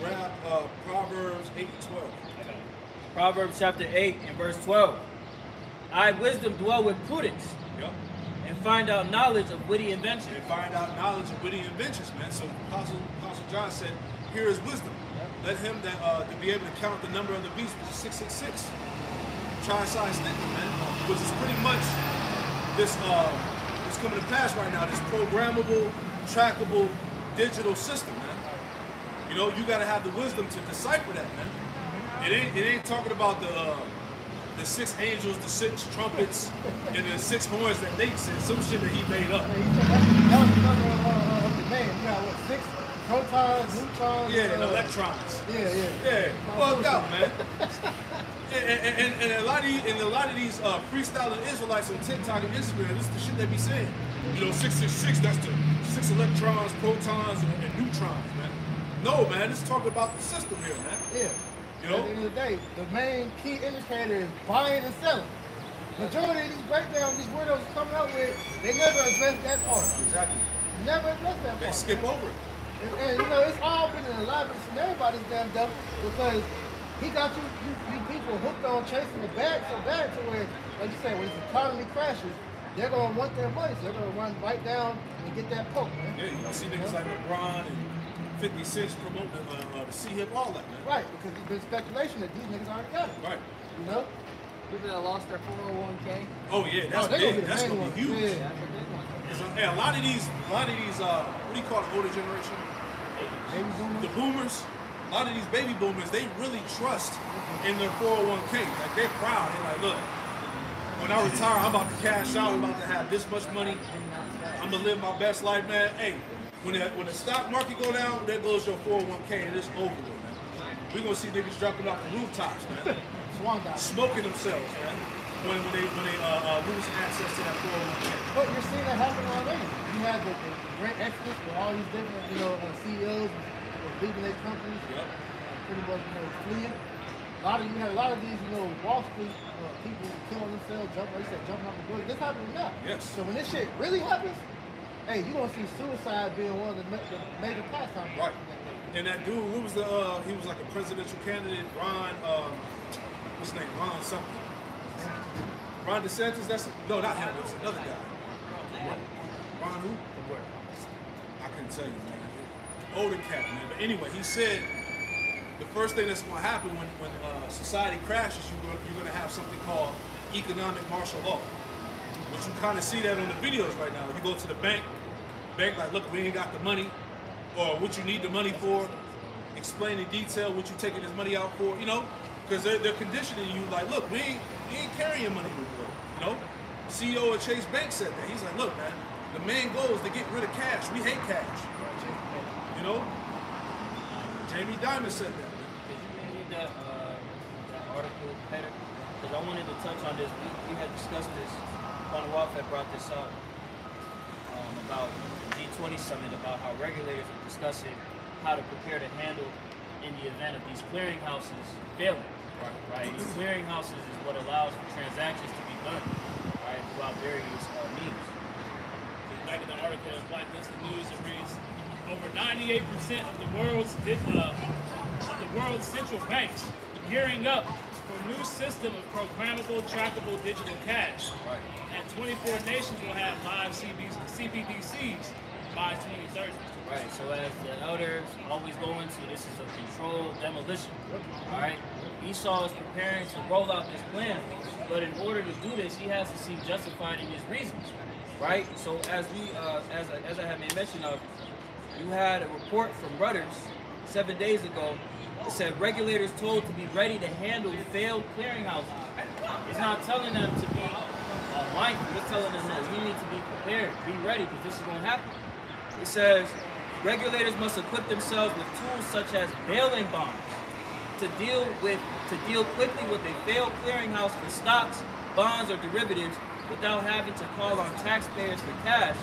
grab Proverbs 8:12. Proverbs chapter 8 and verse 12. I, wisdom, dwell with prudence. Yep. And find out knowledge of witty invention. And find out knowledge of witty inventions, man. So Apostle John said, here is wisdom. Let him that to be able to count the number of the beast, which is 666. Tri-size stigma, man, which is pretty much this what's coming to pass right now, this programmable, trackable, digital system, man. You know, you gotta have the wisdom to decipher that, man. It ain't talking about the 6 angels, the 6 trumpets, and the 6 horns that Nate said, some shit that he made up. That was the number of the man. You got what, 6 protons, neutrons? Yeah, and electrons. Yeah. Fucked up, man. And a lot of these freestyling Israelites on TikTok and Instagram, this is the shit they be saying. You know, 666, that's the 6 electrons, protons, and neutrons, man. No, man, this is talking about the system here, man. Yeah. You know? At the end of the day, the main key indicator is buying and selling. Majority of these breakdowns these widows coming up with, they never address that part. Exactly. Never address that part. They skip over it. And you know, it's all been an elaborate scenario by this damn devil because he got you people hooked on chasing the bag so bad to where, like you say, when the economy crashes, they're gonna want their money, so they're gonna run right down and get that poke, man. Yeah, you see niggas like LeBron and 50 Cent promoting the C-Hip, all that, man. Right, because there's been speculation that these niggas already got it. Right. You know? People that lost their 401k. Oh yeah, that's they gonna big. get That's the main gonna be one. huge. Yeah. That's a big one. Hey, a lot of these, what do you call the older generation? Baby boomers. The boomers. A lot of these baby boomers, they really trust in their 401k. Like they're proud. They're like, look, when I retire, I'm about to cash out. I'm about to have this much money. I'm gonna live my best life, man. Hey, when the stock market go down, there goes your 401k, and it's over with, man. We're gonna see niggas dropping off the rooftops, man. Swan dive. Smoking themselves, man. When they lose access to that 401k. But you're seeing that happen already. You have the great exodus with all these different, CEOs leaving their companies, pretty much, fleeing. You had a lot of these, Wall Street people killing themselves, jumping off the building. This happens now. Yes. So when this shit really happens, hey, you're gonna see suicide being one of the major pastimes. Right. And that dude, who was he was like a presidential candidate, Ron, what's his name? Ron something. Ron DeSantis, no, not him, it's another guy. Ron who? I couldn't tell you, man. Older cat, man. But anyway, he said the first thing that's going to happen when society crashes, you're going to have something called economic martial law. Which you kind of see that on the videos right now. You go to the bank like, look, we ain't got the money, or what you need the money for, explain in detail what you're taking this money out for, because they're conditioning you like, look, we ain't carrying money anymore, CEO of Chase Bank said that. He's like, look, man, the main goal is to get rid of cash. We hate cash. Jamie Dimon said that. Did you read that article, Peter? Because I wanted to touch on this. We had discussed this. Quan Wolf had brought this up about the G20 summit, about how regulators are discussing how to prepare to handle in the event of these clearinghouses failing. Right? These clearinghouses is what allows for transactions to be done, right, throughout various means. Back in the article in Black List News, it reads, over 98% of the world's central banks gearing up for new system of programmable, trackable digital cash. Right. And 24 nations will have live CBDCs by 2030. Right, so as the elders always go into, this is a controlled demolition. All right, Esau is preparing to roll out this plan, but in order to do this, he has to seem justified in his reasons. Right, so as we, as I had made mention of, you had a report from Reuters 7 days ago. It said regulators told to be ready to handle failed clearinghouses. It's not telling them to be mindful. It's telling them that you need to be prepared, be ready, because this is going to happen. It says regulators must equip themselves with tools such as bail-in bonds to deal quickly with a failed clearinghouse for stocks, bonds, or derivatives without having to call on taxpayers for cash.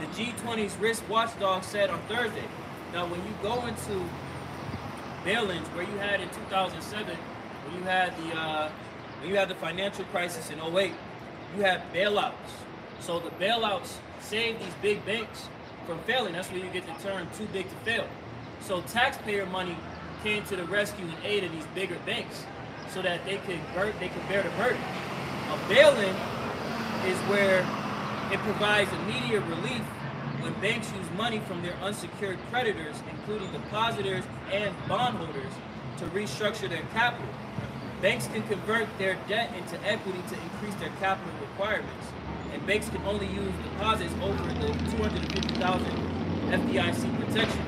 The G20's risk watchdog said on Thursday. Now, when you go into bail-ins, where you had in 2007, when you had the financial crisis in 08, you had bailouts. So the bailouts saved these big banks from failing. That's where you get the term too big to fail. So taxpayer money came to the rescue and aid of these bigger banks so that they could bear the burden. A bail-in is where it provides immediate relief when banks use money from their unsecured creditors, including depositors and bondholders, to restructure their capital. Banks can convert their debt into equity to increase their capital requirements, and banks can only use deposits over the $250,000 FDIC protection.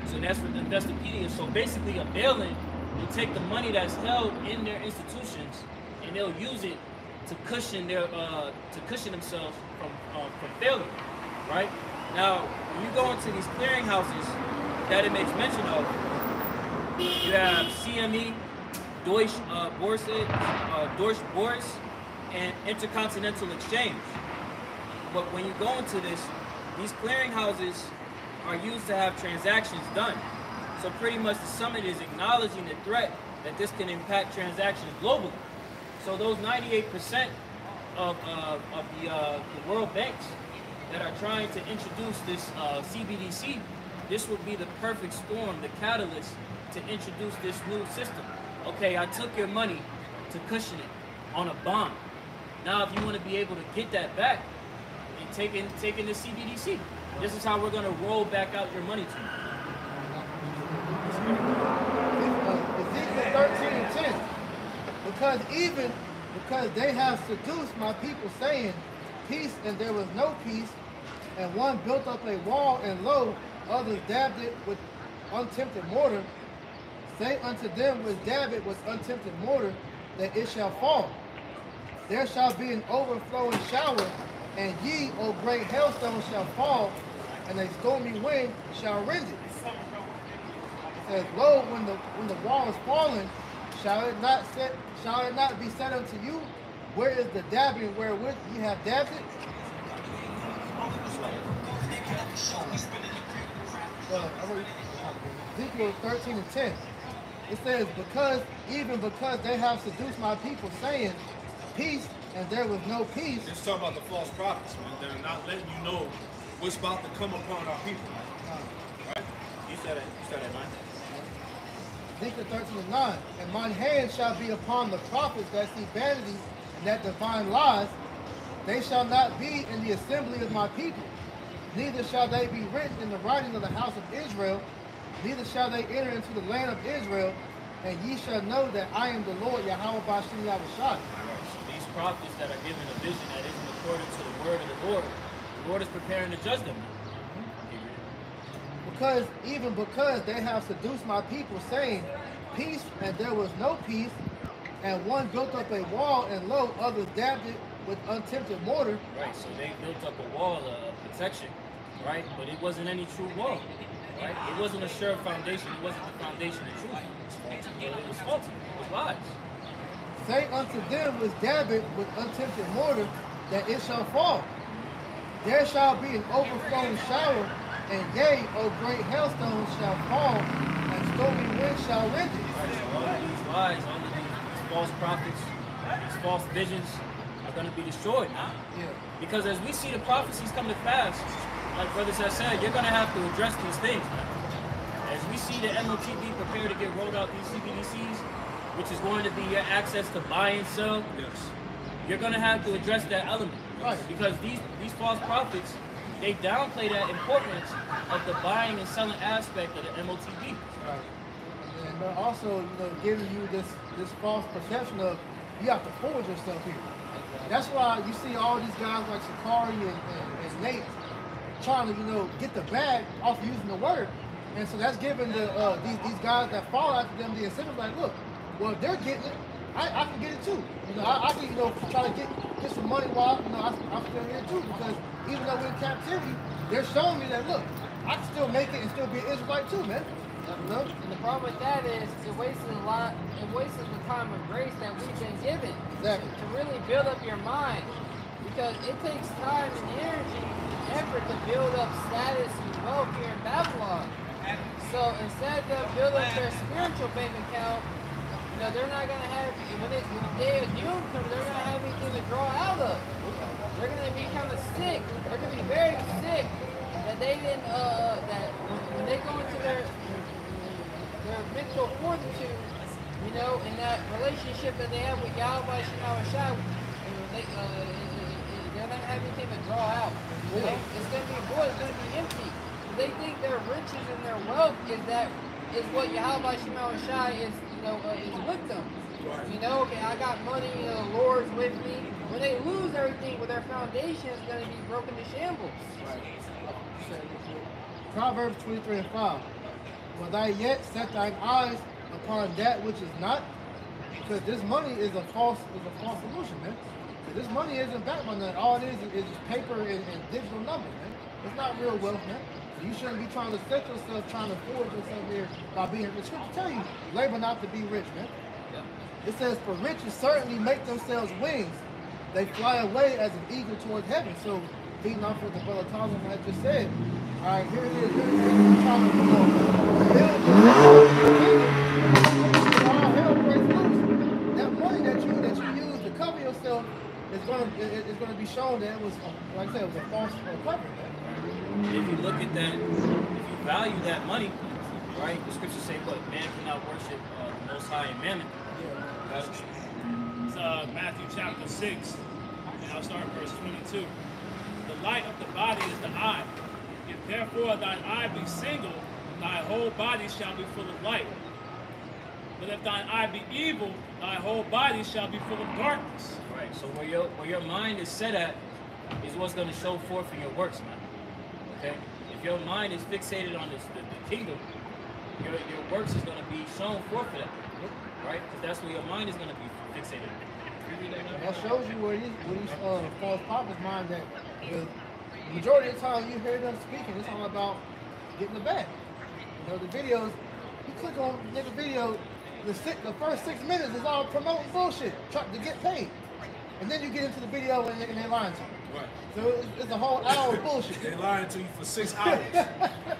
So that's for the Investopedia. So basically, a bail-in will take the money that's held in their institutions, and they'll use it to cushion themselves from failure, right? Now, when you go into these clearinghouses that it makes mention of, you have CME, Deutsche Börse, and Intercontinental Exchange. But when you go into this, these clearinghouses are used to have transactions done. So pretty much the summit is acknowledging the threat that this can impact transactions globally. So those 98% of the world banks that are trying to introduce this CBDC, this would be the perfect storm, the catalyst to introduce this new system. Okay, I took your money to cushion it on a bond. Now, if you want to be able to get that back, and taking the CBDC, this is how we're going to roll back out your money to you. Ezekiel 13 and 10. Because they have seduced my people, saying, peace, and there was no peace, and one built up a wall, and lo, others dabbed it with untempted mortar. Say unto them which dab it with untempted mortar, that it shall fall. There shall be an overflowing shower, and ye, O great hailstones, shall fall, and a stormy wind shall rend it. It says, lo, when the wall is fallen, shall it not be said unto you, where is the dabbing wherewith ye have dabbed it? Ezekiel 13 and 10. It says, because they have seduced my people, saying, peace, and there was no peace. It's talking about the false prophets, man. They're not letting you know what's about to come upon our people. Right? You said it, man. Ezekiel 13 and 9. And mine hand shall be upon the prophets that see vanity and that divine lies. They shall not be in the assembly of my people, neither shall they be written in the writing of the house of Israel, neither shall they enter into the land of Israel, and ye shall know that I am the Lord, Yahweh Bashim Yahushua. So these prophets that are given a vision that isn't according to the word of the Lord is preparing to judge them. Because they have seduced my people, saying, peace, and there was no peace, and one built up a wall, and lo, others dabbed it with untempted mortar. Right, so they built up a wall of protection, right? But it wasn't any true wall, right? It wasn't a sure foundation. It wasn't the foundation of truth. It was faulty. It was lies. Say unto them which dab it with untempted mortar, that it shall fall. There shall be an overflowing shower, and yea, O great hailstones shall fall, and stormy wind shall rend it. Right, so all of these lies, all of these false prophets, these false visions are going to be destroyed now. Yeah. Because as we see the prophecies come to pass, like brothers have said, you're going to have to address these things, man. As we see the MOTB prepare to get rolled out these CBDCs, which is going to be your access to buy and sell, Yes. you're going to have to address that element. Right. Because these false prophets, they downplay that importance of the buying and selling aspect of the MOTB. Right. And they're also, giving you this false perception of you have to forward yourself here. That's why you see all these guys like Sakari and Nate trying to, get the bag off using the word. And so that's giving these guys that follow after them the incentive, like, look, well, if they're getting it, I can get it too. I can, try to get some money while, I'm still here too. Because even though we're in captivity, they're showing me that, look, I can still make it and still be an Israelite too, man. And the problem with that is it wastes the time of grace that we've been given to really build up your mind. Because it takes time and energy and effort to build up status and wealth here in Babylon. So instead of building up their spiritual bank account, they're not going to have, when the day of doom comes, they're going to have anything to draw out of. They're going to be kind of sick. They're going to be very sick that they didn't, that when they go into their mental fortitude, in that relationship that they have with Yahweh Shai, they're not having anything to draw out. It's going to be void, it's going to be empty. They think their riches and their wealth is what Yahweh Shai is, is with them. Okay, I got money, the Lord's with me. When they lose everything, well, their foundation is going to be broken to shambles. Proverbs 23:5. Will thy yet set thine eyes upon that which is not? Because this money is a false solution, man. So this money isn't backed by nothing. All it is just paper and digital numbers, man. It's not real wealth, man. So you shouldn't be trying to set yourself, trying to forward yourself here by being rich. The scripture tell you, labor not to be rich, man. It says, for riches certainly make themselves wings. They fly away as an eagle towards heaven. So, beating off what the brother Thomas had just said, all right, here it is. Here it is. Trying to, build all hell breaks loose. That money that you use to cover yourself is gonna be shown that it was, like I said, it was a false covering. If you look at that, if you value that money, right? The scriptures say, "What man cannot worship the Most High and mammon." It's Matthew chapter 6, and I'll start verse 22. The light of the body is the eye. If therefore thine eye be single, thy whole body shall be full of light. But if thine eye be evil, thy whole body shall be full of darkness. Right. So where your mind is set at is what's going to show forth in your works, man. Okay. If your mind is fixated on the kingdom, your works is going to be shown forth for that. Right? Because that's where your mind is going to be fixated. That shows you where these false prophets mind that the majority of the time you hear them speaking, it's all about getting the bag. The videos, you click on the video, the first 6 minutes is all promoting bullshit, trying to get paid. And then you get into the video and they're lying to you. Right. So it's a whole hour of bullshit. They lying to you for 6 hours.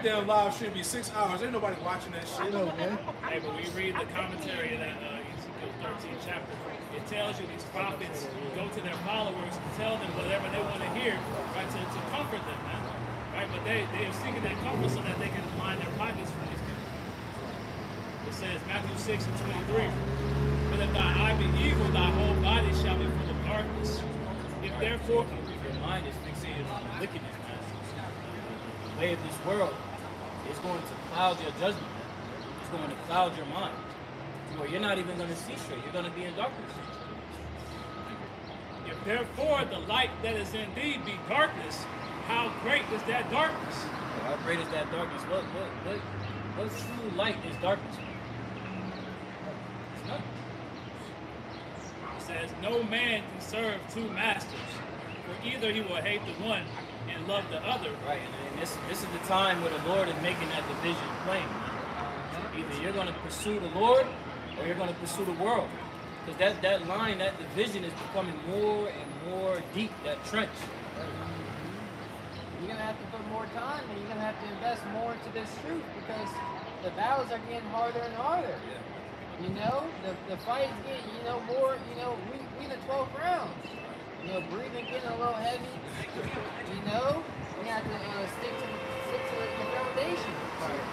Damn live should be 6 hours. Ain't nobody watching that shit. No, man. Hey, but we read the commentary of that Ezekiel 13 chapter. It tells you these prophets go to their followers and tell them whatever they want to hear, right, to comfort them, man. Right, but they are seeking that comfort so that they can line their pockets for these people. It says, Matthew 6 and 23, but if thy eye be evil, thy whole body shall be full of darkness. If therefore your mind is fixated on wickedness, man, the way of this world is going to cloud your judgment. It's going to cloud your mind. Where you're not even going to see straight. You're going to be in darkness. If therefore the light that is in thee be darkness, how great is that darkness? How great is that darkness? What true light is darkness? It's not. It says, no man can serve two masters, for either he will hate the one and love the other. Right, and this is the time where the Lord is making that division plain. Either you're going to pursue the Lord or you're going to pursue the world. Because that line, that division is becoming more and more deep, that trench. You're going to have to put more time and you're going to have to invest more into this truth because the battles are getting harder and harder. Yeah. The fight is getting, more, we in the 12th round. Breathing getting a little heavy. We have to stick to the foundation. Right.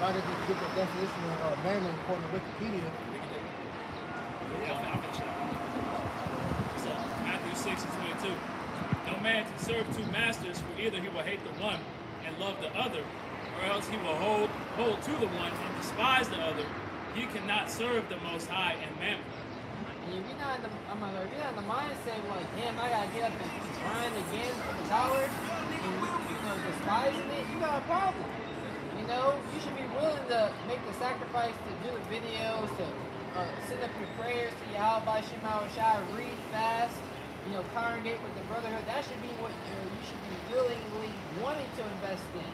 I just get the definition of mammon according to Wikipedia. I'll finish it. So, Matthew 6:22. No man can serve two masters, for either he will hate the one and love the other, or else he will hold to the one and despise the other. He cannot serve the Most High and mammon. And if you're not in the, if you're not in the mindset like, damn, I gotta get up and grind again for the dollar, and despising it, you got a problem. You know, you should be willing to make the sacrifice to do the videos, to send up your prayers to Yahweh Shema Shai, read fast, congregate with the brotherhood. That should be what you should be willingly wanting to invest in.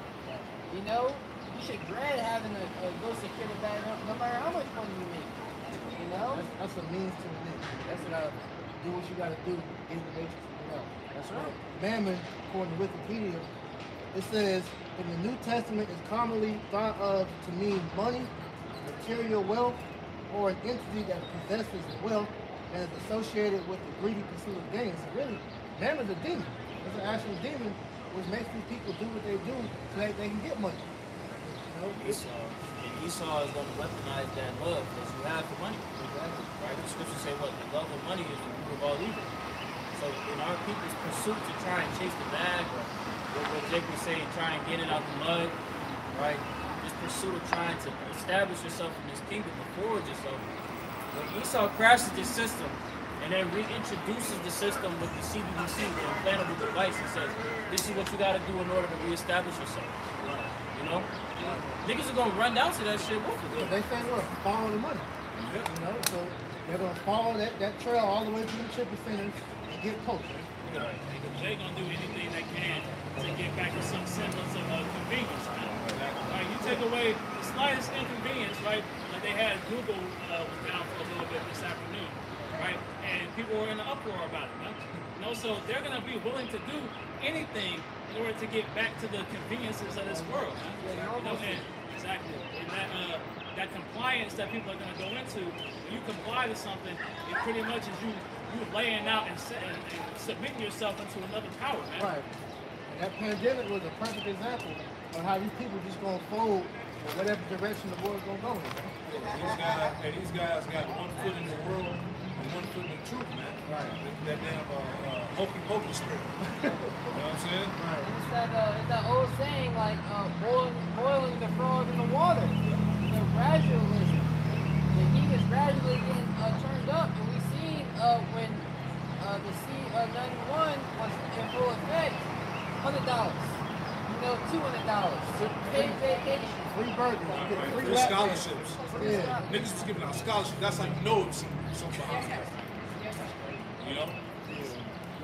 You should dread having to go secure the bag no matter how much money you make. That's a means to an end. That's gotta do what you gotta do in the matrix. That's right. Mammon, according to Wikipedia, it says in the New Testament is commonly thought of to mean money, material wealth, or an entity that possesses wealth and is associated with the greedy pursuit of gain. So really, mammon's a demon. It's an actual demon which makes these people do what they do so that they can get money. Esau is going to weaponize that love that you have for money. Exactly. Right? The scriptures say what? The love of money is the root of all evil. So in our people's pursuit to try and chase the bag, or what Jake was saying, try and get it out the mud, right? This pursuit of trying to establish yourself in this kingdom, to forward yourself. When Esau crashes this system and then reintroduces the system with the CBDC, the implantable device, and says, this is what you got to do in order to reestablish yourself. Niggas are gonna run down to that shit. They say, look, follow the money. So they're gonna follow that trail all the way to the shipping centers and get poached. They're gonna do anything they can to get back to some semblance of convenience. Right? You take away the slightest inconvenience, right? Like they had Google was down for a little bit this afternoon, right? And people were in an uproar about it. So they're gonna be willing to do anything in order to get back to the conveniences of this world. And exactly. And that compliance that people are going to go into, when you comply to something, it pretty much is you laying out and submitting yourself into another power, man. Right. And that pandemic was a perfect example of how these people just going to fold in whatever direction the world's going to go in. These guys got one foot in the world and one foot in the truth, man. Right. That damn hokey spirit. You know what I'm saying? Right. It's that old saying, like boiling the frog in the water. The gradualism. The heat is gradually getting turned up, and we seen when the C91 was in full effect, $100. $200. Paid vacation. Free burgers. Free scholarships. Yeah. Niggas was giving out scholarships. That's how you know it's something behind it.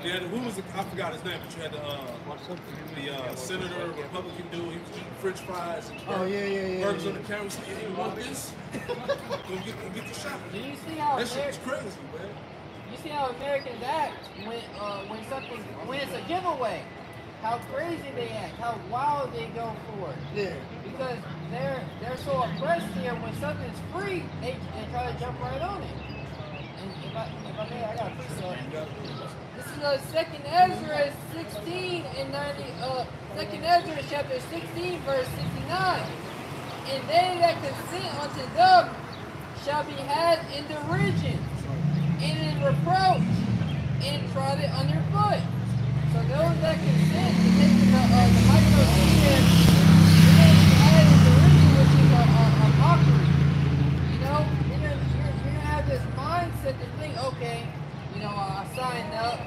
Yeah, who was I forgot his name, but you had the senator, Republican dude. He was eating French fries and burgers on the camera. He said, "Hey, you want this? Go get the shot." Do you see how that shit was crazy, man. You see how Americans act when it's a giveaway? How crazy they act, how wild they go for it. Yeah. Because they're so oppressed here. When something's free, they try to jump right on it. And if I may, I got a precept. This is 2nd Ezra 16 and 90. 2nd Ezra chapter 16 verse 69. And they that consent unto them shall be had in derision and in reproach and trodden underfoot. So those that consent to taking the microchip, they're going to be had in derision, which is a mockery. You're gonna have this mindset to think, okay, I signed up,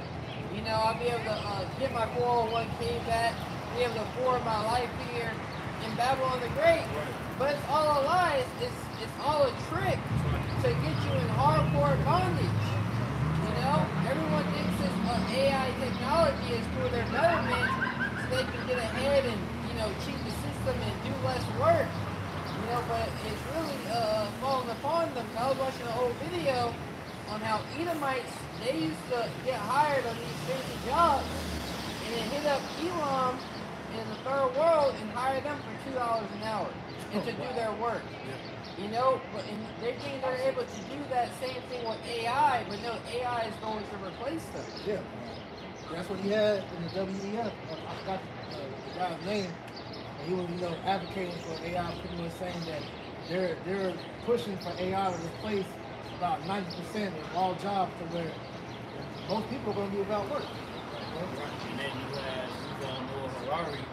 I'll be able to get my 401k back, be able to afford my life here in Babylon the Great. But it's all a lie. It's all a trick to get you in hardcore bondage. Everyone thinks this AI technology is for their betterment, so they can get ahead and cheat the system and do less work. But it's really falling upon them. I was watching an old video on how Edomites, they used to get hired on these fancy jobs and then hit up Elam in the third world and hire them for $2 an hour and to do their work. But they think they're able to do that same thing with AI, but no, AI is going to replace them. Yeah. That's what he had in the WEF. I forgot the guy's name. He was, advocating for AI, pretty much saying that they're pushing for AI to replace about 90% of all jobs to where most people are going to be without work. And then you had Noah Harari,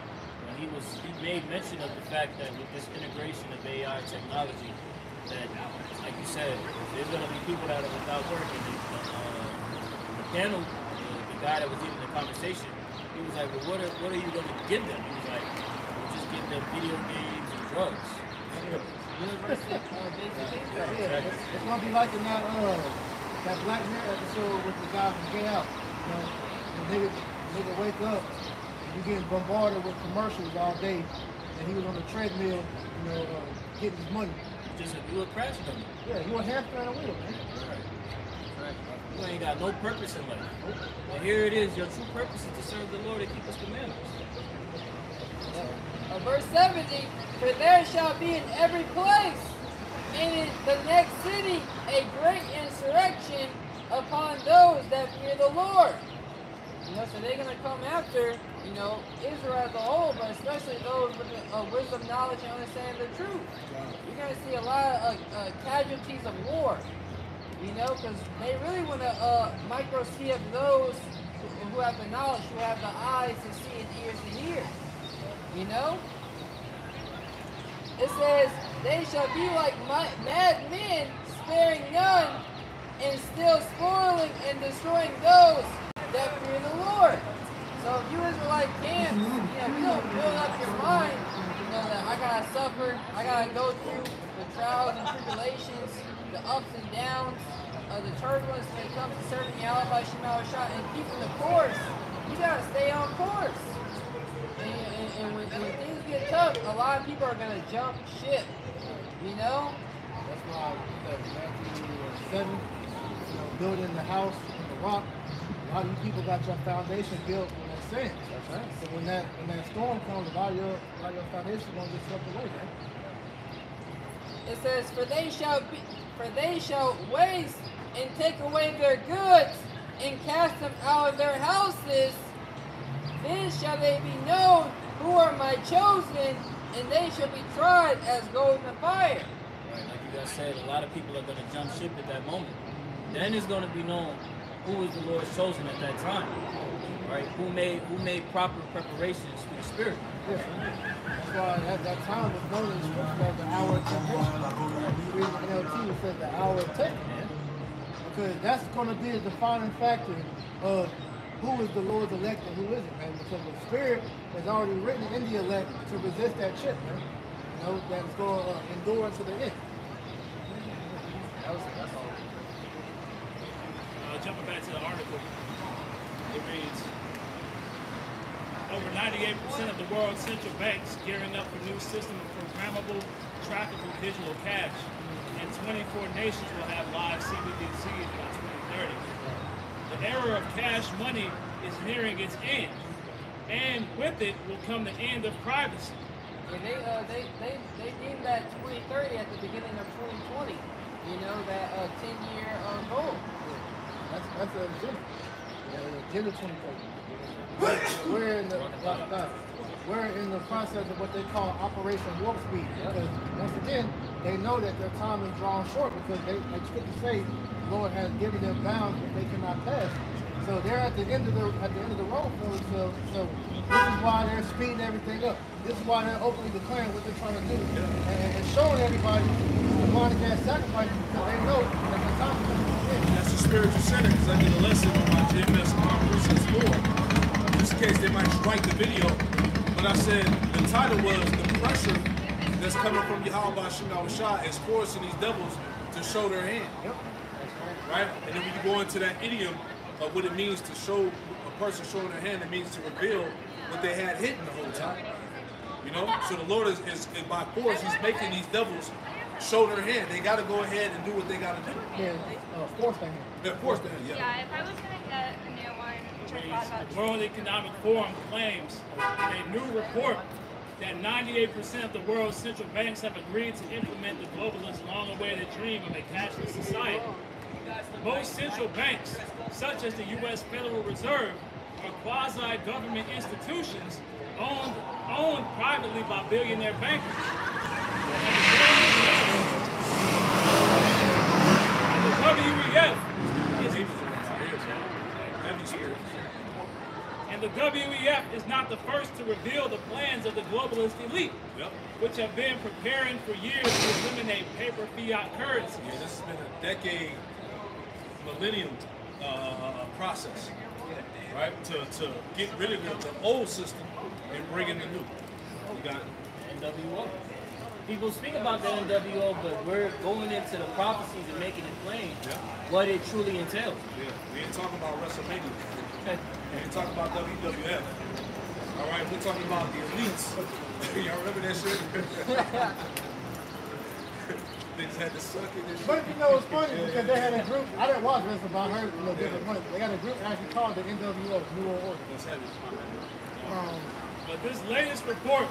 when he made mention of the fact that with this integration of AI technology, that, like you said, there's going to be people that are without work. And the panel, the guy that was leading the conversation, he was like, well, what are you going to give them? He was like, we'll just give them video games and drugs. University, basically. Yeah, it's going to be like in that Black Mirror episode with the guy from Get Out. You know, the nigga wake up, you getting bombarded with commercials all day, and he was on the treadmill, you know, getting his money. You a crash dummy. Yeah, you a hamster on a wheel, man. Right. You ain't got no purpose in life. And here it is, your true purpose is to serve the Lord and keep his commandments. Verse 70, for there shall be in every place, and in the next city, a great insurrection upon those that fear the Lord. You know, so they're going to come after, you know, Israel as a whole, but especially those with wisdom, knowledge, and understanding the truth. You're going to see a lot of casualties of war, you know, because they really want to micro-see those who have the knowledge, who have the eyes to see and ears to hear, you know. It says, they shall be like mad men, sparing none, and still spoiling and destroying those that fear the Lord. So if you Israelite camps, you know, you don't build up your mind, you know, that I gotta suffer, I gotta go through the trials and tribulations, the ups and downs, the turbulence when it comes to serving Yahweh by Shema Shah and keeping the course. You gotta stay on course. And when things get tough, a lot of people are gonna jump ship. You know? That's why Matthew 7, you know, building the house in the rock. A lot of you people got your foundation built on that sand. That's right. So when that storm comes, a lot of your foundation gonna get swept away, man. It says, for they shall waste and take away their goods and cast them out of their houses. Then shall they be known who are my chosen, and they shall be tried as gold in the fire. Right, like you guys said, a lot of people are going to jump ship at that moment. Then it's going to be known who is the Lord's chosen at that time. Right? Who made proper preparations for the Spirit. Yeah. That's why that time was known in the scripture as the hour of temptation. You read the NLT, it says the hour of testing, man. Because that's going to be the defining factor of who is the Lord's elect and who isn't, man. Because the Spirit is already written in the elect to resist that chip, man. You know, that's going to endure to the end. That's all. Jumping back to the article, it reads, over 98% of the world's central banks gearing up for new system of programmable, trackable digital cash, and 24 nations will have live CBDCs by 2030. The era of cash money is nearing its end, and with it will come the end of privacy. Yeah, they deemed that 2030 at the beginning of 2020. You know, that 10-year goal. That's the agenda. Agenda 2030. We're in the process of what they call Operation Warp Speed. Because once again, they know that their time is drawn short because they, like Scripture say, the Lord has given them bounds that they cannot pass. So they're at the end of the road for themselves. So this is why they're speeding everything up. This is why they're openly declaring what they're trying to do and showing everybody the demonic ass sacrifices because they know that the time is coming. That's a spiritual center because I did a lesson on my GMS conferences 4. In this case, they might strike the video, but I said the title was the pressure that's coming from Yahweh Shema Shah is forcing these devils to show their hand. Yep. Right? And then when you go into that idiom of what it means to show a person showing their hand, it means to reveal what they had hidden the whole time. You know? So the Lord is by force, he's making these devils show their hand. They got to go ahead and do what they got to do. Yeah, force their hand. Yeah, force their hand, Yeah, if I was going to get a new one, which I thought about The World Economic Forum claims in a new report that 98% of the world's central banks have agreed to implement the globalist long-awaited dream of a cashless society. Most central banks, such as the U.S. Federal Reserve, are quasi-government institutions owned privately by billionaire bankers. And the is not the first to reveal the plans of the globalist elite, Yep. which have been preparing for years to eliminate paper fiat currency. Yeah, this has been a decade, millennium process, right? To get rid of the old system and bring in the new. You got it. NWO. People speak about the NWO, but we're going into the prophecies and making it plain what it truly entails. Yeah, we ain't talking about WrestleMania. We ain't talking about WWF. All right, we're talking about the elites. Y'all remember that shit? They just had to suck it and shit. But you know, it's funny because they had a group. I didn't watch wrestling, but I heard different ones. They got a group actually called the NWO, New World Order. That's heavy. But this latest report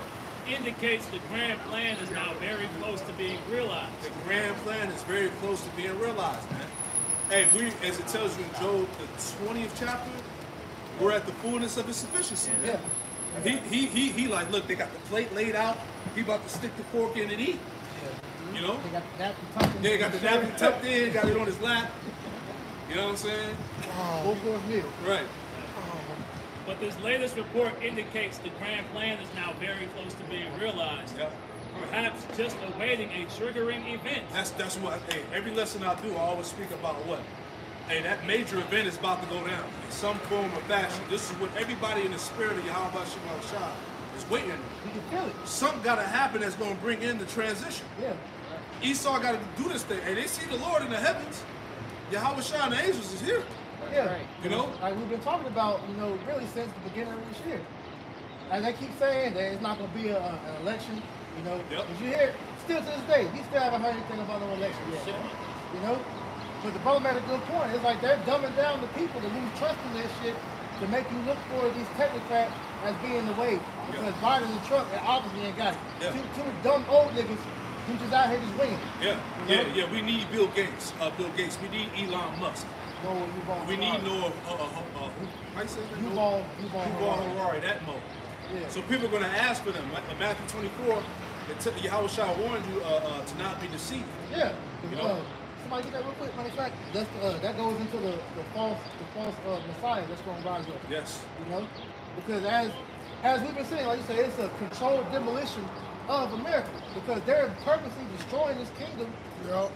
indicates the grand plan is now very close to being realized. The grand plan is very close to being realized, man. Hey, as it tells you in Job, the 20th chapter, we're at the fullness of his sufficiency, man. Yeah. He like, look, they got the plate laid out. He about to stick the fork in and eat. You know? They got the napkin tucked in. They got the napkin tucked in, got it on his lap. You know what I'm saying? Full course meal. Right. But this latest report indicates the grand plan is now very close to being realized. Yep. Perhaps just awaiting a triggering event. That's what, hey, every lesson I do, I always speak about what? Hey, that major event is about to go down in some form or fashion. This is what everybody in the spirit of Yahweh Shah is waiting on. You can feel it. Something got to happen that's going to bring in the transition. Yeah. Esau got to do this thing. Hey, they see the Lord in the heavens. Yahweh Shah and the angels is here. Yeah. You know? Like we've been talking about, really since the beginning of this year. And they keep saying that it's not going to be an election, Yep. Did you hear? Still to this day, we still haven't heard anything about no election yet. But the brother made a good point. It's like they're dumbing down the people to lose trust in this shit to make you look for these technocrats as being the way. Because Biden and Trump, they obviously ain't got it. Yeah. Two dumb old niggas who just out here just winging. Yeah. We need Bill Gates. We need Elon Musk. We need Noah. I say that? Yuval Harari. That mo. Yeah. So people are going to ask for them. Like in Matthew 24, Yahweh Shah warned you to not be deceived. Yeah. You know? Somebody get that real quick. Matter of fact, that goes into the false Messiah that's going to rise up. Yes. Because as we've been saying, like you said, it's a controlled demolition of America because they're purposely destroying this kingdom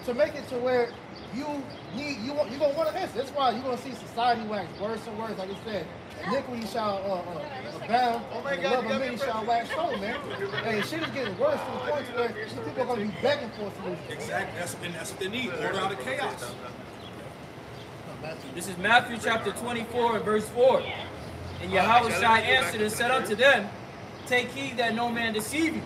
to make it to where you're gonna want to answer. That's why you're gonna see society wax worse and worse. Like I said, iniquity shall abound, and the love of many shall wax cold, man. And shit is getting worse to the point where these people are gonna be begging for a solution. Exactly. That's what they need. Order out of chaos. This is Matthew chapter 24 and verse 4. And Yahweh Shai answered and said unto them, take heed that no man deceive you.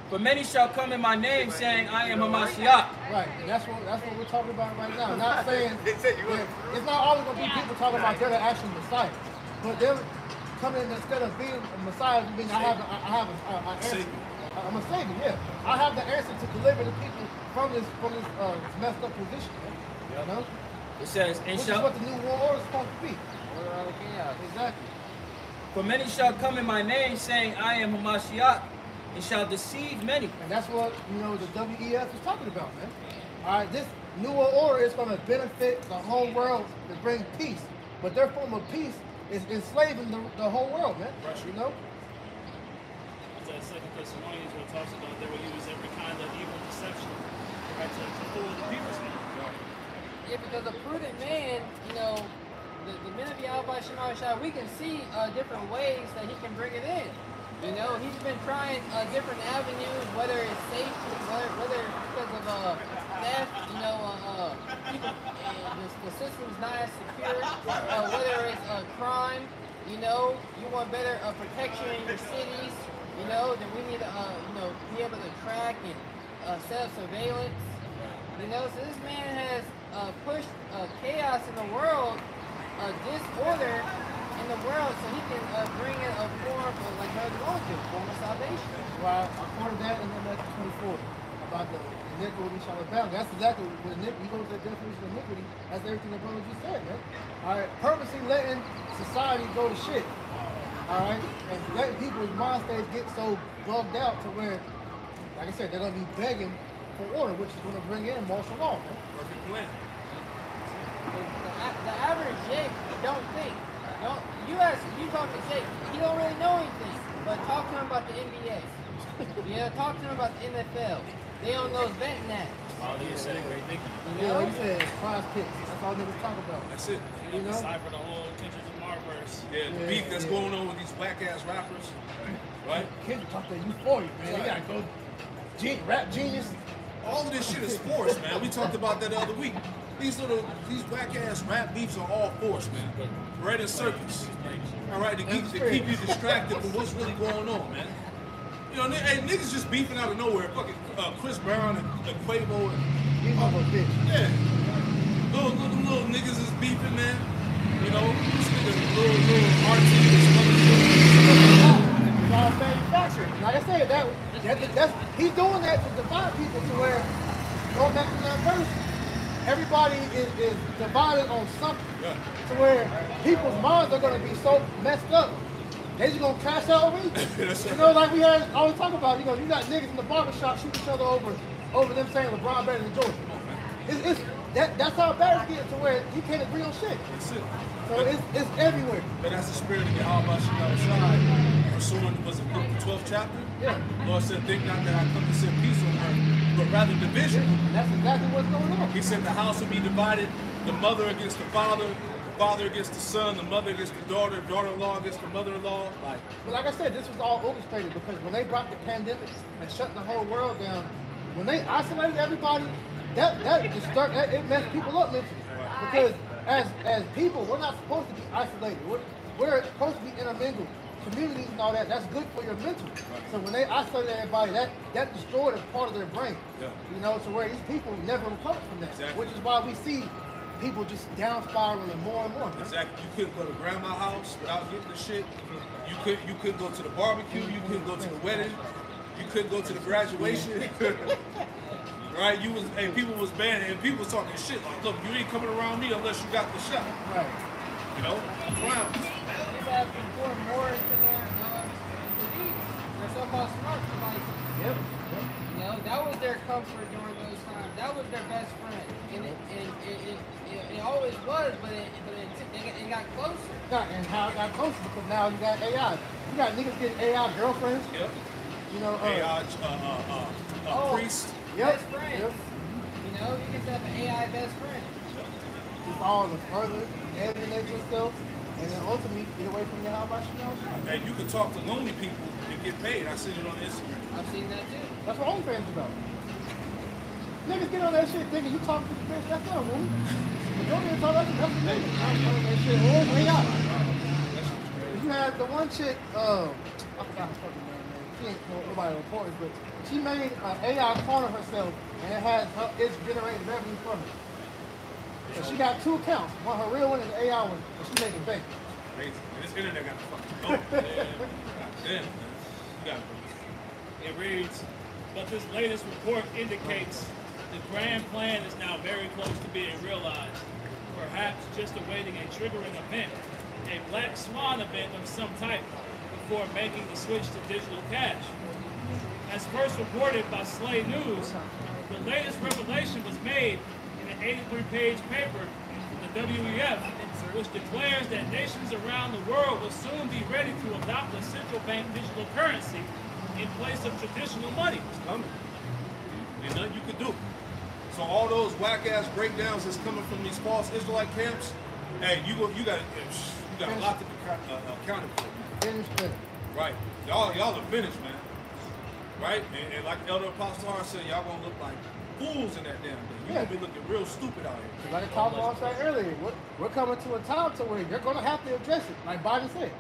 For many shall come in my name, saying, I am a Mashiach. Right, and that's what we're talking about right now. Not saying it's not always gonna be people talking about they're the actual Messiah, but they're coming in instead of being a Messiah, being I have an answer. I'm a savior. Yeah, I have the answer to deliver the people from this messed up position. It says, and Which shall is what the new world order is supposed to be. Order out of chaos. Exactly. for many shall come in my name, saying, I am a Mashiach, and shall deceive many. And that's what, the WEF is talking about, man. All right, this new world order is going to benefit the whole world to bring peace. But their form of peace is enslaving the whole world, man. Right. You know? It's that Second Thessalonians where it talks about they will use every kind of evil deception, right, to fool the people. Yeah, because a prudent man, the men of Yahweh Shema Shai, we can see different ways that he can bring it in. He's been trying different avenues, whether it's safety, whether it's because of theft, people, the system's not as secure, whether it's crime, you want better protection in your cities, then we need to, be able to track and set up surveillance. So this man has pushed chaos in the world, disorder in the world, so he can bring in a form of, like Brother Jones did, form of salvation. Well, I quoted that in Matthew 24 about the iniquity shall abound. That's exactly what iniquity, you go to the definition of iniquity, that's everything the brother just said, man. All right, purposely letting society go to shit. All right, and letting people's mind states get so bugged out to where, like I said, they're going to be begging for order, which is going to bring in martial law, man. Perfect plan. The average Jake don't think. You talk to Jake, he don't really know anything, but talk to him about the NBA. Talk to him about the NFL. They don't know betting that. Oh, they said a great thing. Yeah, like you said, prize picks. That's all niggas talk about. That's it. You know, decipher the whole Kendrick Lamar verse. Yeah, the beef that's going on with these whack ass rappers, right? Kendrick talk that euphoria, man. You gotta go rap genius. All of this shit is forced, man. We talked about that the other week. These whack ass rap beefs are all forced, man. Right in circles. All right, to keep you distracted from what's really going on, man. You know, niggas just beefing out of nowhere. Fucking Chris Brown and Quavo and He's a bitch. yeah, little niggas is beefing, man. You know, this nigga little It's all manufactured. Like I said, that's he's doing that to divide people to where, going back to that verse, everybody is divided on something. Yeah. To where people's minds are going to be so messed up, they just going to crash out over each. You know, like we heard always talk about, you know, you got niggas in the barbershop shooting each other over them saying LeBron better than Jordan. That's how bad it's getting to where you can't agree on shit. That's it. So it's everywhere. But that's the spirit of Yahweh outside. Pursuing, was it Luke the 12th chapter? Yeah. Lord said, think not that I come to send peace on earth, but rather division. That's exactly what's going on. He said the house will be divided, the mother against the father against the son, the mother against the daughter-in-law against the mother-in-law. But like I said, this was all orchestrated because when they brought the pandemic and shut the whole world down, when they isolated everybody, it messed people up mentally. Because as people, we're not supposed to be isolated. We're supposed to be intermingled. Communities and all that, that's good for your mental. So when they isolated everybody, that destroyed a part of their brain. Yeah. You know, to where these people never recover from that. Exactly. Which is why we see people just down spiraling more and more. Exactly. You couldn't go to grandma's house without getting the shit. You couldn't go to the barbecue. You couldn't go to the wedding. You couldn't go to the graduation. Right? People was banned, and people was talking shit like, look, you ain't coming around me unless you got the shot. Right. You know? Clowns. People have to pour more into their so-called smart devices. Yep. You know, that was their comfort during those times. That was their best friend, and it always was, but it got closer. And how it got closer because now you got AI. You got niggas getting AI girlfriends. Yep. You know, AI priest. Yep. Best friend. Yep. You know, you can have an AI best friend. It's all to further alienate yourself and then ultimately get away from your how about you know. And you can talk to lonely people and get paid. I seen it on Instagram. I've seen that too. That's what OnlyFans is about. Niggas get on that shit thinking you talking to the bitch, that's not a woman. You don't even talk that's a nigga. I'm on that shit, oh, way out. You had the one chick, I forgot her fucking name, man. She ain't nobody important, but she made an AI clone of herself and it's generating revenue from it. So she got 2 accounts, one her real one and the AI one, and she making bank. Crazy. And this internet got to fucking go. Damn, man. You got it. It reads, but this latest report indicates the grand plan is now very close to being realized, perhaps just awaiting a triggering event, a black swan event of some type, before making the switch to digital cash. As first reported by Slay News, the latest revelation was made in an 83-page paper from the WEF, which declares that nations around the world will soon be ready to adopt a central bank digital currency in place of traditional money. It's coming. There's nothing you can do. So all those whack-ass breakdowns that's coming from these false Israelite camps, hey, you got a lot to be accounted for. Finished it. Right. Y'all are finished, man. Right? And like Elder Apostle Har said, y'all gonna look like fools in that damn thing. You're gonna be looking real stupid out here. Like I talked about earlier, we're coming to a time to where you're gonna have to address it, like Biden said.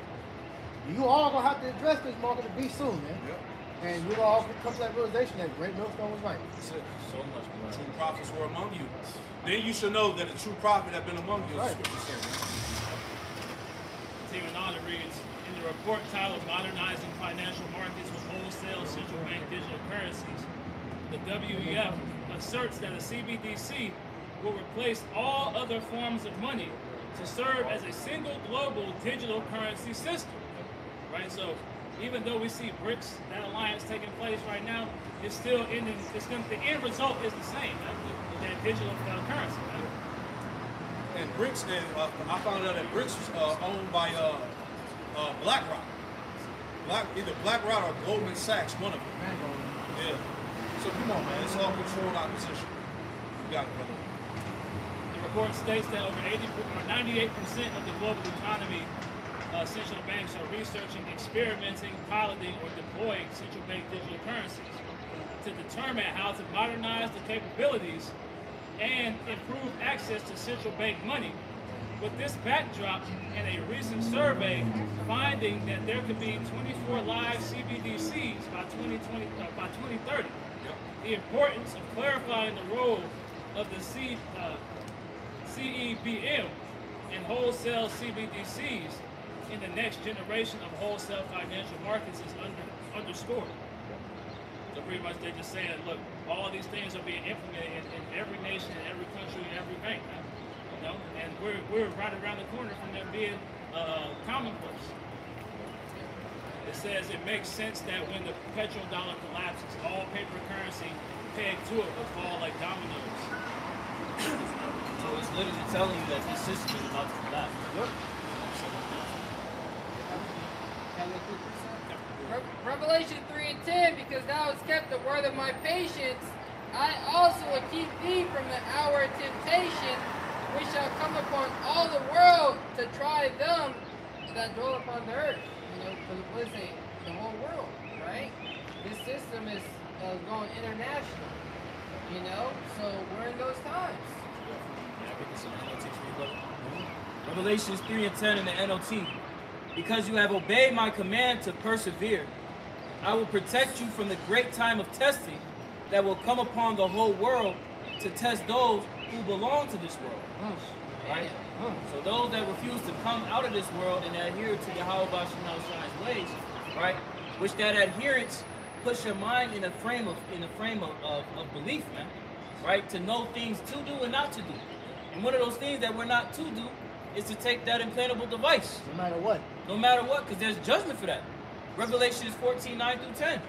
You all gonna have to address this market to be soon, man. Yep. And we'll all come to that realization that Great Millstone was right. That's it. So much more. True prophets were among you. Then you should know that a true prophet had been among you. Right. Continuing on, it reads, in the report titled Modernizing Financial Markets with Wholesale Central Bank Digital Currencies, the WEF asserts that a CBDC will replace all other forms of money to serve as a single global digital currency system. Right? So even though we see BRICS, that alliance taking place right now, it's still the end result is the same, that digital currency. Right? And Brinks, and I found out that Brinks was owned by BlackRock. Either BlackRock or Goldman Sachs, one of them. Yeah. So come on, man. It's all controlled opposition. You got it, brother. The report states that over 98% of the global economy, central banks are researching, experimenting, piloting, or deploying central bank digital currencies to determine how to modernize the capabilities and improve access to central bank money. With this backdrop and a recent survey finding that there could be 24 live CBDCs by 2030, the importance of clarifying the role of the CEBM and wholesale CBDCs in the next generation of wholesale financial markets is underscored. So pretty much they're just saying, look, all these things are being implemented in every nation, in every country, in every bank. You know, and we're right around the corner from them being commonplace. It says it makes sense that when the petrodollar collapses, all paper currency pegged to it will fall like dominoes. So it's literally telling you that this system is about to collapse. Yep. Revelation 3 and 10, because thou hast kept the word of my patience, I also will keep thee from the hour of temptation, which shall come upon all the world to try them that dwell upon the earth. You know, for the whole world, right? This system is going international. You know, so we're in those times. Yeah, I get this in the NLT for you, brother. Revelations 3 and 10 in the NLT. Because you have obeyed my command to persevere, I will protect you from the great time of testing that will come upon the whole world to test those who belong to this world. Right? So those that refuse to come out of this world and adhere to Yahweh Shai's ways, right? Which that adherence puts your mind in a frame of belief, man. Right? To know things to do and not to do. And one of those things that we're not to do is to take that implantable device. No matter what. No matter what, because there's judgment for that. Revelation 14, 9 through 10.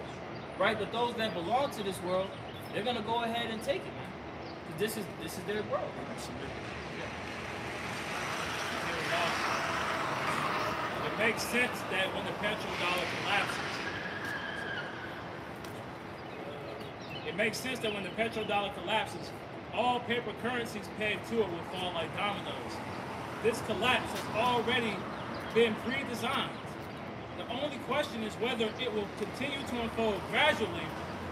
Right? But those that belong to this world, they're gonna go ahead and take it, man. Because this is their world. It makes sense that when the petrodollar collapses, all paper currencies pegged to it will fall like dominoes. This collapse has already been pre-designed. The only question is whether it will continue to unfold gradually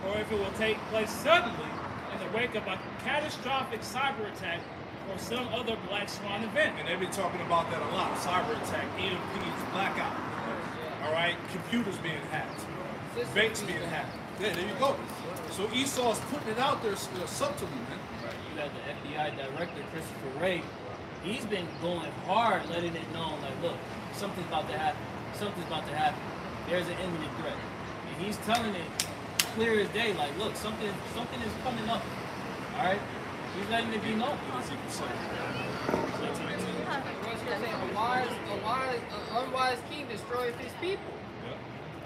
or if it will take place suddenly in the wake of a catastrophic cyber attack or some other black swan event. And they've been talking about that a lot. Cyber attack, EMPs, blackout. All right, computers being hacked, banks being hacked. Yeah, there you go. So Esau's putting it out there subtly, man. Right. You got the FBI director, Christopher Wray. He's been going hard, letting it know, like, look, something's about to happen. Something's about to happen. There's an imminent threat. And he's telling it clear as day, like, look, something is coming up. All right? He's letting it be known. An unwise king destroys his people.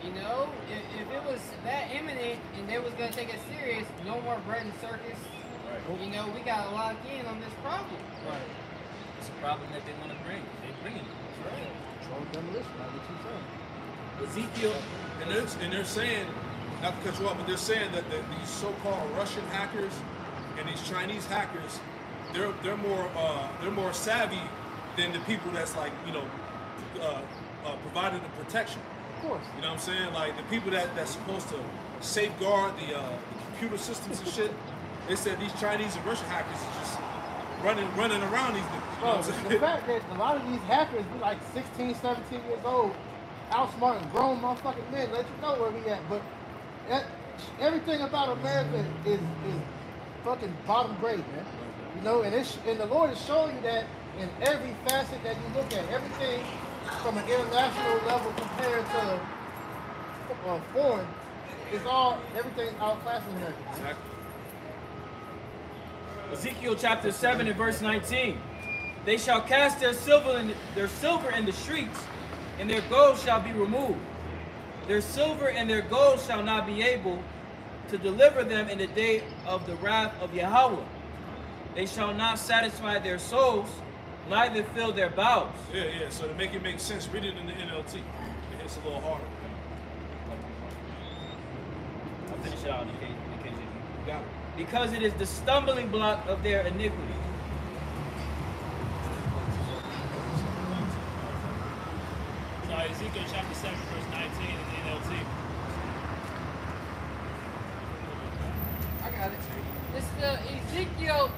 You know, if it was that imminent and they was going to take it serious, no more bread and circus. Right. You know, we got to lock in on this problem. Right. It's a problem that they want to bring. They're bringing it. That's right. Control demolition, like what you saying. Ezekiel. And they're saying, not to cut you off, but they're saying that these so-called Russian hackers and these Chinese hackers, they're more savvy than the people that's like, you know, providing the protection. Of course. You know what I'm saying? Like the people that's supposed to safeguard the computer systems and shit. They said these Chinese and Russian hackers are just running around these niggas. You know what I'm saying? The fact that a lot of these hackers be like 16, 17 years old, outsmarting grown motherfucking men, let you know where we at. But everything about America is fucking bottom grade, man. You know, and the Lord is showing you that in every facet that you look at. Everything from an international level compared to foreign, everything's outclassing America. Exactly. Ezekiel chapter 7 and verse 19. They shall cast their silver in the streets, and their gold shall be removed. Their silver and their gold shall not be able to deliver them in the day of the wrath of Yahweh. They shall not satisfy their souls, neither fill their bowels. Yeah. So to make it make sense, read it in the NLT. It hits a little harder. I'll finish it out in case You got it. because it is the stumbling block of their iniquity. So Ezekiel chapter 7, verse 19 in the NLT. I got it. This is Ezekiel,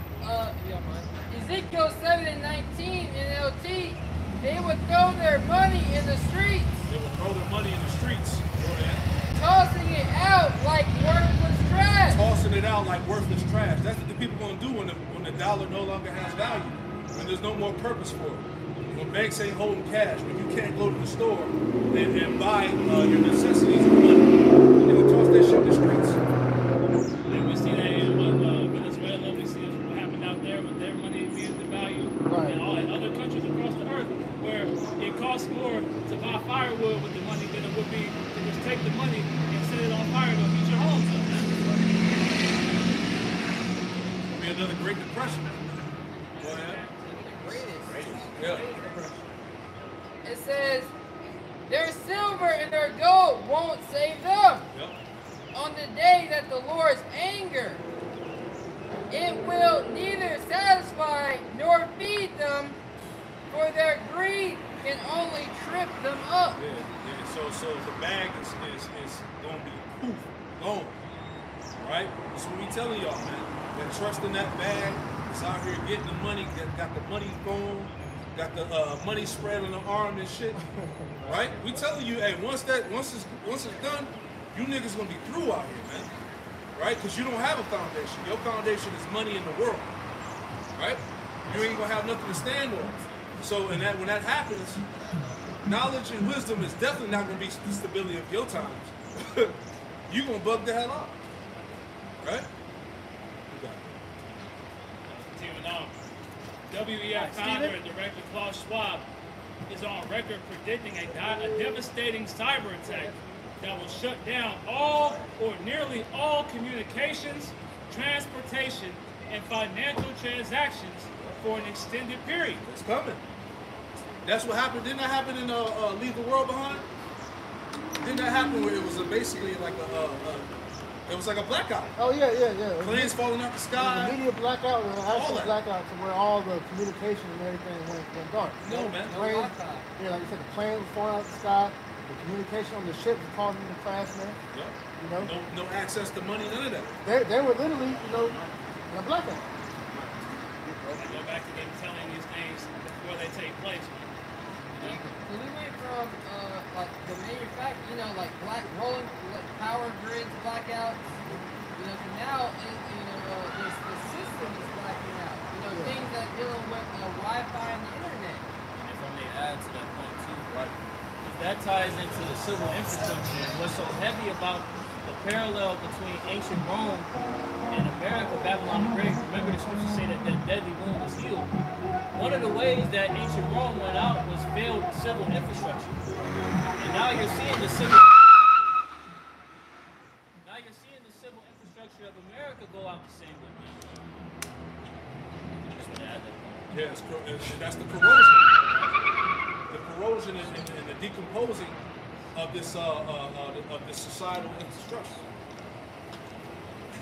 Ezekiel 7 and 19 in LT. They would throw their money in the streets, They will throw their money in the streets. Go ahead. tossing it out like worthless trash. Tossing it out like worthless trash. That's what the people gonna do when the dollar no longer has value. When there's no more purpose for it. When banks ain't holding cash. When you can't go to the store and buy your necessities with money. They're gonna toss that shit in the streets. And we see that in Venezuela. We see what happened out there with their money being devalued. Right. And all in other countries across the earth where it costs more to buy firewood with the money than it would be to just take the money and set it on fire to heat your homes up. It'll be another Great Depression. Go ahead. Yeah. It says, their silver and their gold won't save them. Yep. On the day that the Lord's anger, it will neither satisfy nor feed them, for their greed can only trip them up. Yeah. So the bag is gonna be poof, gone. Right? That's what we telling y'all, man. That trust in that bag is out here getting the money, got the money phone, got the money spread on the arm and shit. Right? We telling you, hey, once it's done, you niggas gonna be through out here, man. Right? Because you don't have a foundation. Your foundation is money in the world. Right? You ain't gonna have nothing to stand on. So when that happens, knowledge and wisdom is definitely not gonna be the stability of your times. You gonna bug the hell out. Right? You got it. Continuing on. WEF founder and director Klaus Schwab is on record predicting a devastating cyber attack that will shut down all or nearly all communications, transportation, and financial transactions for an extended period. It's coming. That's what happened. Didn't that happen in Leave the World Behind? Didn't that happen where it was basically like it was like a blackout? Oh yeah. Planes falling out the It was sky. a media blackout, or an actual that. blackout, to where all the communication and everything went dark. No, man. Planes, yeah, like you said, the plane was falling out the sky. The communication on the ship was causing them to crash, man. Yep. You know, No access to money, none of that. they were literally, in a blackout. Go back to them telling these things before they take place. So we went from like the manufacturing, like rolling power grids blackouts, to now, the system is blacking out. Things that dealing with Wi-Fi and the internet. And if I may add to that point too, right? That ties into the civil infrastructure. And what's so heavy about the parallel between ancient Rome and America, Babylon the Great? Remember the scriptures say that deadly wound was healed. One of the ways that ancient Rome went out was failed civil infrastructure. And now you're seeing the civil infrastructure of America go out the same way. Just want to add that point. Yes, that's the corrosion. The corrosion and the decomposing of this societal infrastructure.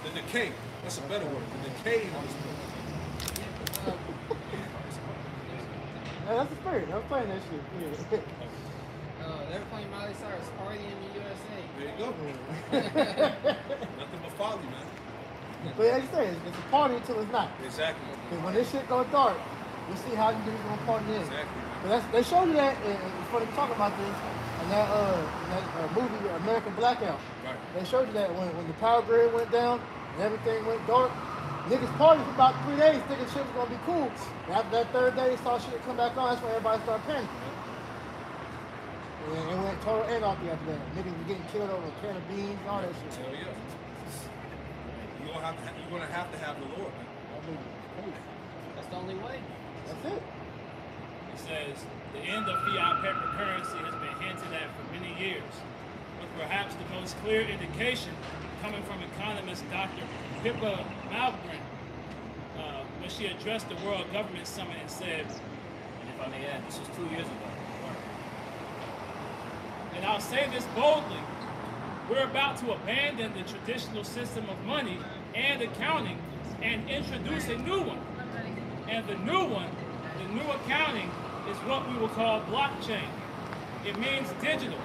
The decay. That's a better word. The decay of this place. Yeah, that's the spirit. I was playing that shit. Yeah. They're playing Miley Cyrus Party in the USA. There you go. Nothing but folly, man. But as you say, it's a party until it's not. Exactly. Because when this shit goes dark, we'll see how you niggas gonna party in. Exactly. But they showed you that, and it's funny talking about this, in that movie, American Blackout. Right. They showed you that when the power grid went down and everything went dark, niggas partied for about 3 days thinking shit was gonna be cool. And after that third day, they saw shit come back on, that's when everybody started panicking. And it went total anarchy after that. Niggas were getting killed over a can of beans and all that shit. Hell yeah. You're gonna have to have the Lord, man. That's the only way. That's it. It says, the end of fiat paper currency has been hinted at for many years, with perhaps the most clear indication coming from economist Dr. Pippa Malmgren when she addressed the World Government Summit and said, if I may add, this was 2 years ago. And I'll say this boldly, we're about to abandon the traditional system of money and accounting and introduce a new one. And the new accounting is what we will call blockchain. It means digital.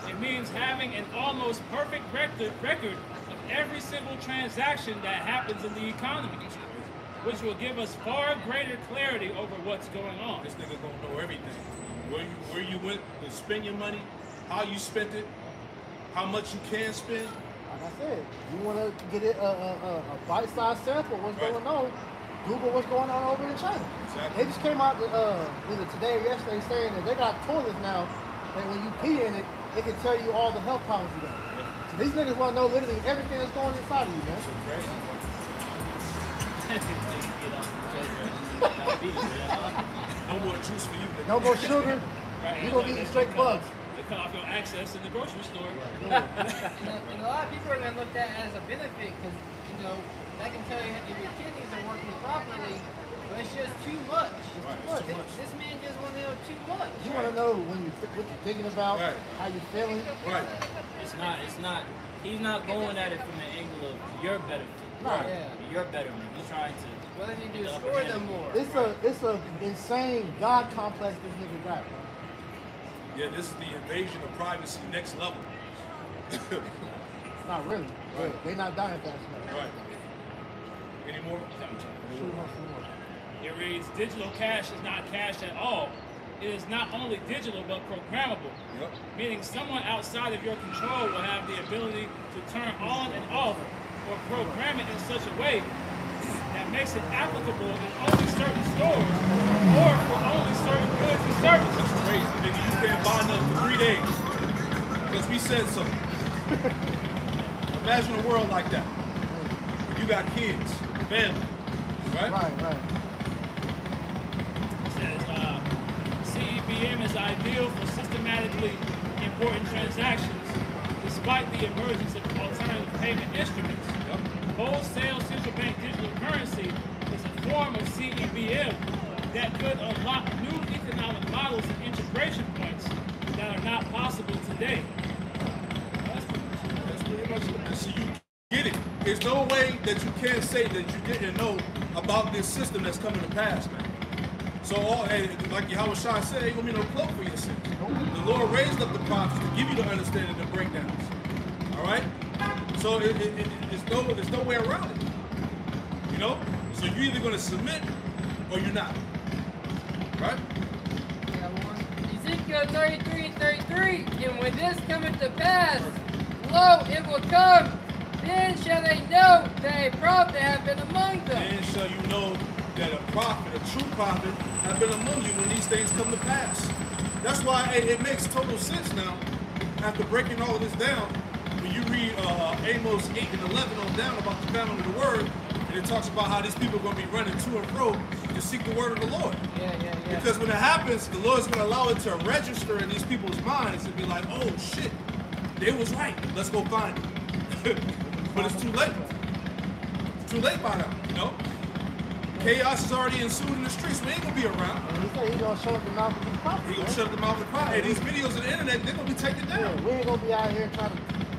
It means having an almost perfect record of every single transaction that happens in the economy, which will give us far greater clarity over what's going on. This nigga gonna know everything. Where you went to spend your money, how you spent it, how much you can spend. Like I said, you want to get it a bite-sized sample of what's going on, Google what's going on over in China. Exactly. They just came out either today or yesterday saying that they got toilets now that when you pee in it, it can tell you all the health problems you got. So these niggas want to know literally everything that's going inside of you, man. No more juice for you. No more sugar. You gonna eat straight bugs. They cut off your access in the grocery store. And a lot of people are going to look at that as a benefit because, that can tell you if your kidneys are working properly, but it's just too much. This man just want to know too much. You want to know what you're thinking about, how you're feeling. Right. It's not, he's not going at it from the angle of your benefit. Right. Yeah. Your betterment. He's trying to. What does he do? Score them more. It's a insane God complex this nigga got, bro. Yeah, this is the invasion of privacy next level. Not really. Right. They not dying fast enough. Right. Any more? Shoot 'em up some more. It reads, digital cash is not cash at all. It is not only digital, but programmable. Yep. Meaning someone outside of your control will have the ability to turn on and off or program it in such a way that makes it applicable in only certain stores or for only certain goods and services. That's crazy, nigga. You can't buy nothing for 3 days. Because we said so. Imagine a world like that. You got kids, family, right? Right. It says CEBM is ideal for systematically important transactions despite the emergence of alternative payment instruments. Wholesale central bank digital currency is a form of CEBM that could unlock new economic models and integration points that are not possible today. That's pretty much it. So you get it. There's no way that you can't say that you didn't know about this system that's coming to pass, man. So, like Yahweh Shai said, ain't gonna be no cloak for your sins. The Lord raised up the prophets to give you the understanding of breakdowns. All right? So there's no way around it. So you're either gonna submit or you're not. Right? Ezekiel 33:33, and when this cometh to pass, lo, it will come. Then shall they know that a prophet hath been among them. Then shall you know that a prophet, a true prophet, have been among you when these things come to pass. That's why it makes total sense now, after breaking all of this down, when you read Amos 8 and 11 on down about the famine of the word, and it talks about how these people are going to be running to and fro to seek the word of the Lord. Yeah. Because when it happens, the Lord's going to allow it to register in these people's minds and be like, oh shit, they was right, let's go find it. But it's too late. It's too late by now, Chaos is already ensued in the streets. We ain't gonna be around. And he said he's gonna shut up the mouth of the prophet. He gonna shut the mouth of the prophet. Hey, these videos on the internet, they're gonna be taken down. Yeah, we ain't gonna be out here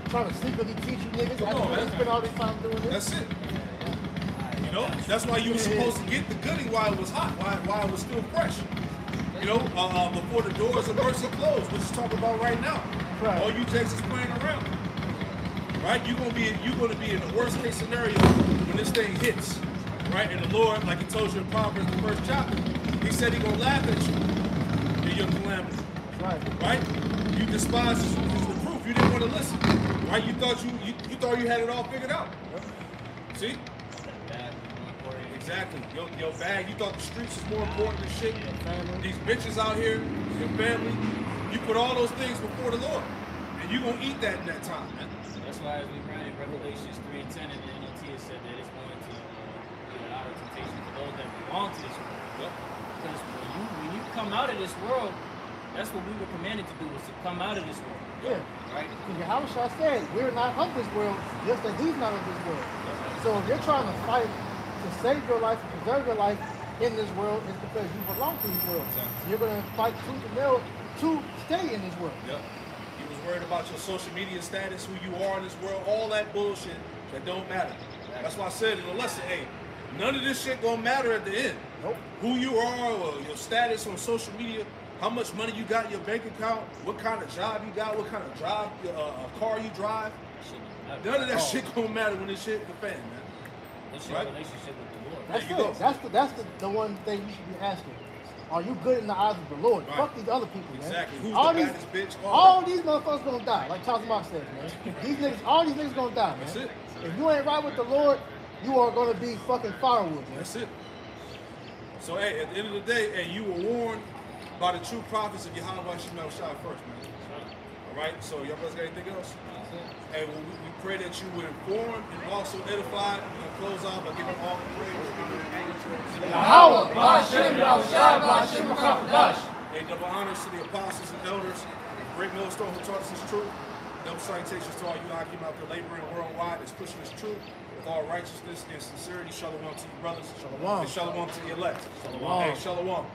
trying to secretly teach you niggas. Come on, man. Spend all this time doing this. That's it. That's why you were supposed to get the goodie while it was hot, while it was still fresh. Before the doors of mercy closed, which is talking about right now. Right. All you takes is playing around. Right? You're gonna be in the worst case scenario when this thing hits. Right? And the Lord, like he told you in Proverbs, the first chapter, he said he's gonna laugh at you in your calamity. Right? You despised his reproof. You didn't want to listen. Right? You thought you had it all figured out. See? Exactly. Your bag, you thought the streets was more important than shit. These bitches out here, your family, you put all those things before the Lord. And you gonna eat that in that time, man. That's why as we read in Revelations 3:10 and the NLT, it said that it's going to be a lot of temptation for those that belong to this world. Because when you come out of this world, that's what we were commanded to do, was to come out of this world. Yeah. Right? Because Yahushua said, we're not of this world, just that he's not of this world. So if you're trying to fight to save your life, to preserve your life, in this world is because you belong to this world. Exactly. You're going to fight tooth and nail to stay in this world. Yep. You was worried about your social media status, who you are in this world, all that bullshit that don't matter. That's why I said in the lesson, hey, none of this shit gonna matter at the end. Nope. Who you are, or your status on social media, how much money you got in your bank account, what kind of job you got, what kind of car you drive. None of that shit gonna matter when this shit hit the fan, man. What's your relationship with the Lord? That's There you it. That's the one thing you should be asking. Are you good in the eyes of the Lord? Right. Fuck these other people, man. Exactly. Who's all the these, baddest bitch? all these motherfuckers gonna die, like Charles Marx says, man. These niggas, all these niggas gonna die, man. That's it. If you ain't right with the Lord, you are gonna be fucking firewood, man. That's it. So, hey, at the end of the day, hey, you were warned by the true prophets of Yahweh Shemel Shah first, man. All right? So, y'all brothers got anything else? Hey, well, we pray that you were informed and also edified. We're going to close out by giving all the praise. Yahweh, Ba'ashem, Yahushua, Ba'ashem, Ba'achadash. Hey, double honors to the apostles and elders, great millstone who taught us this truth. Double salutations to all you Hakim out there laboring worldwide that's pushing this truth with all righteousness and sincerity. Shalom to you brothers. Shalom. And shalom to the elect. Shalom. Hey, shalom.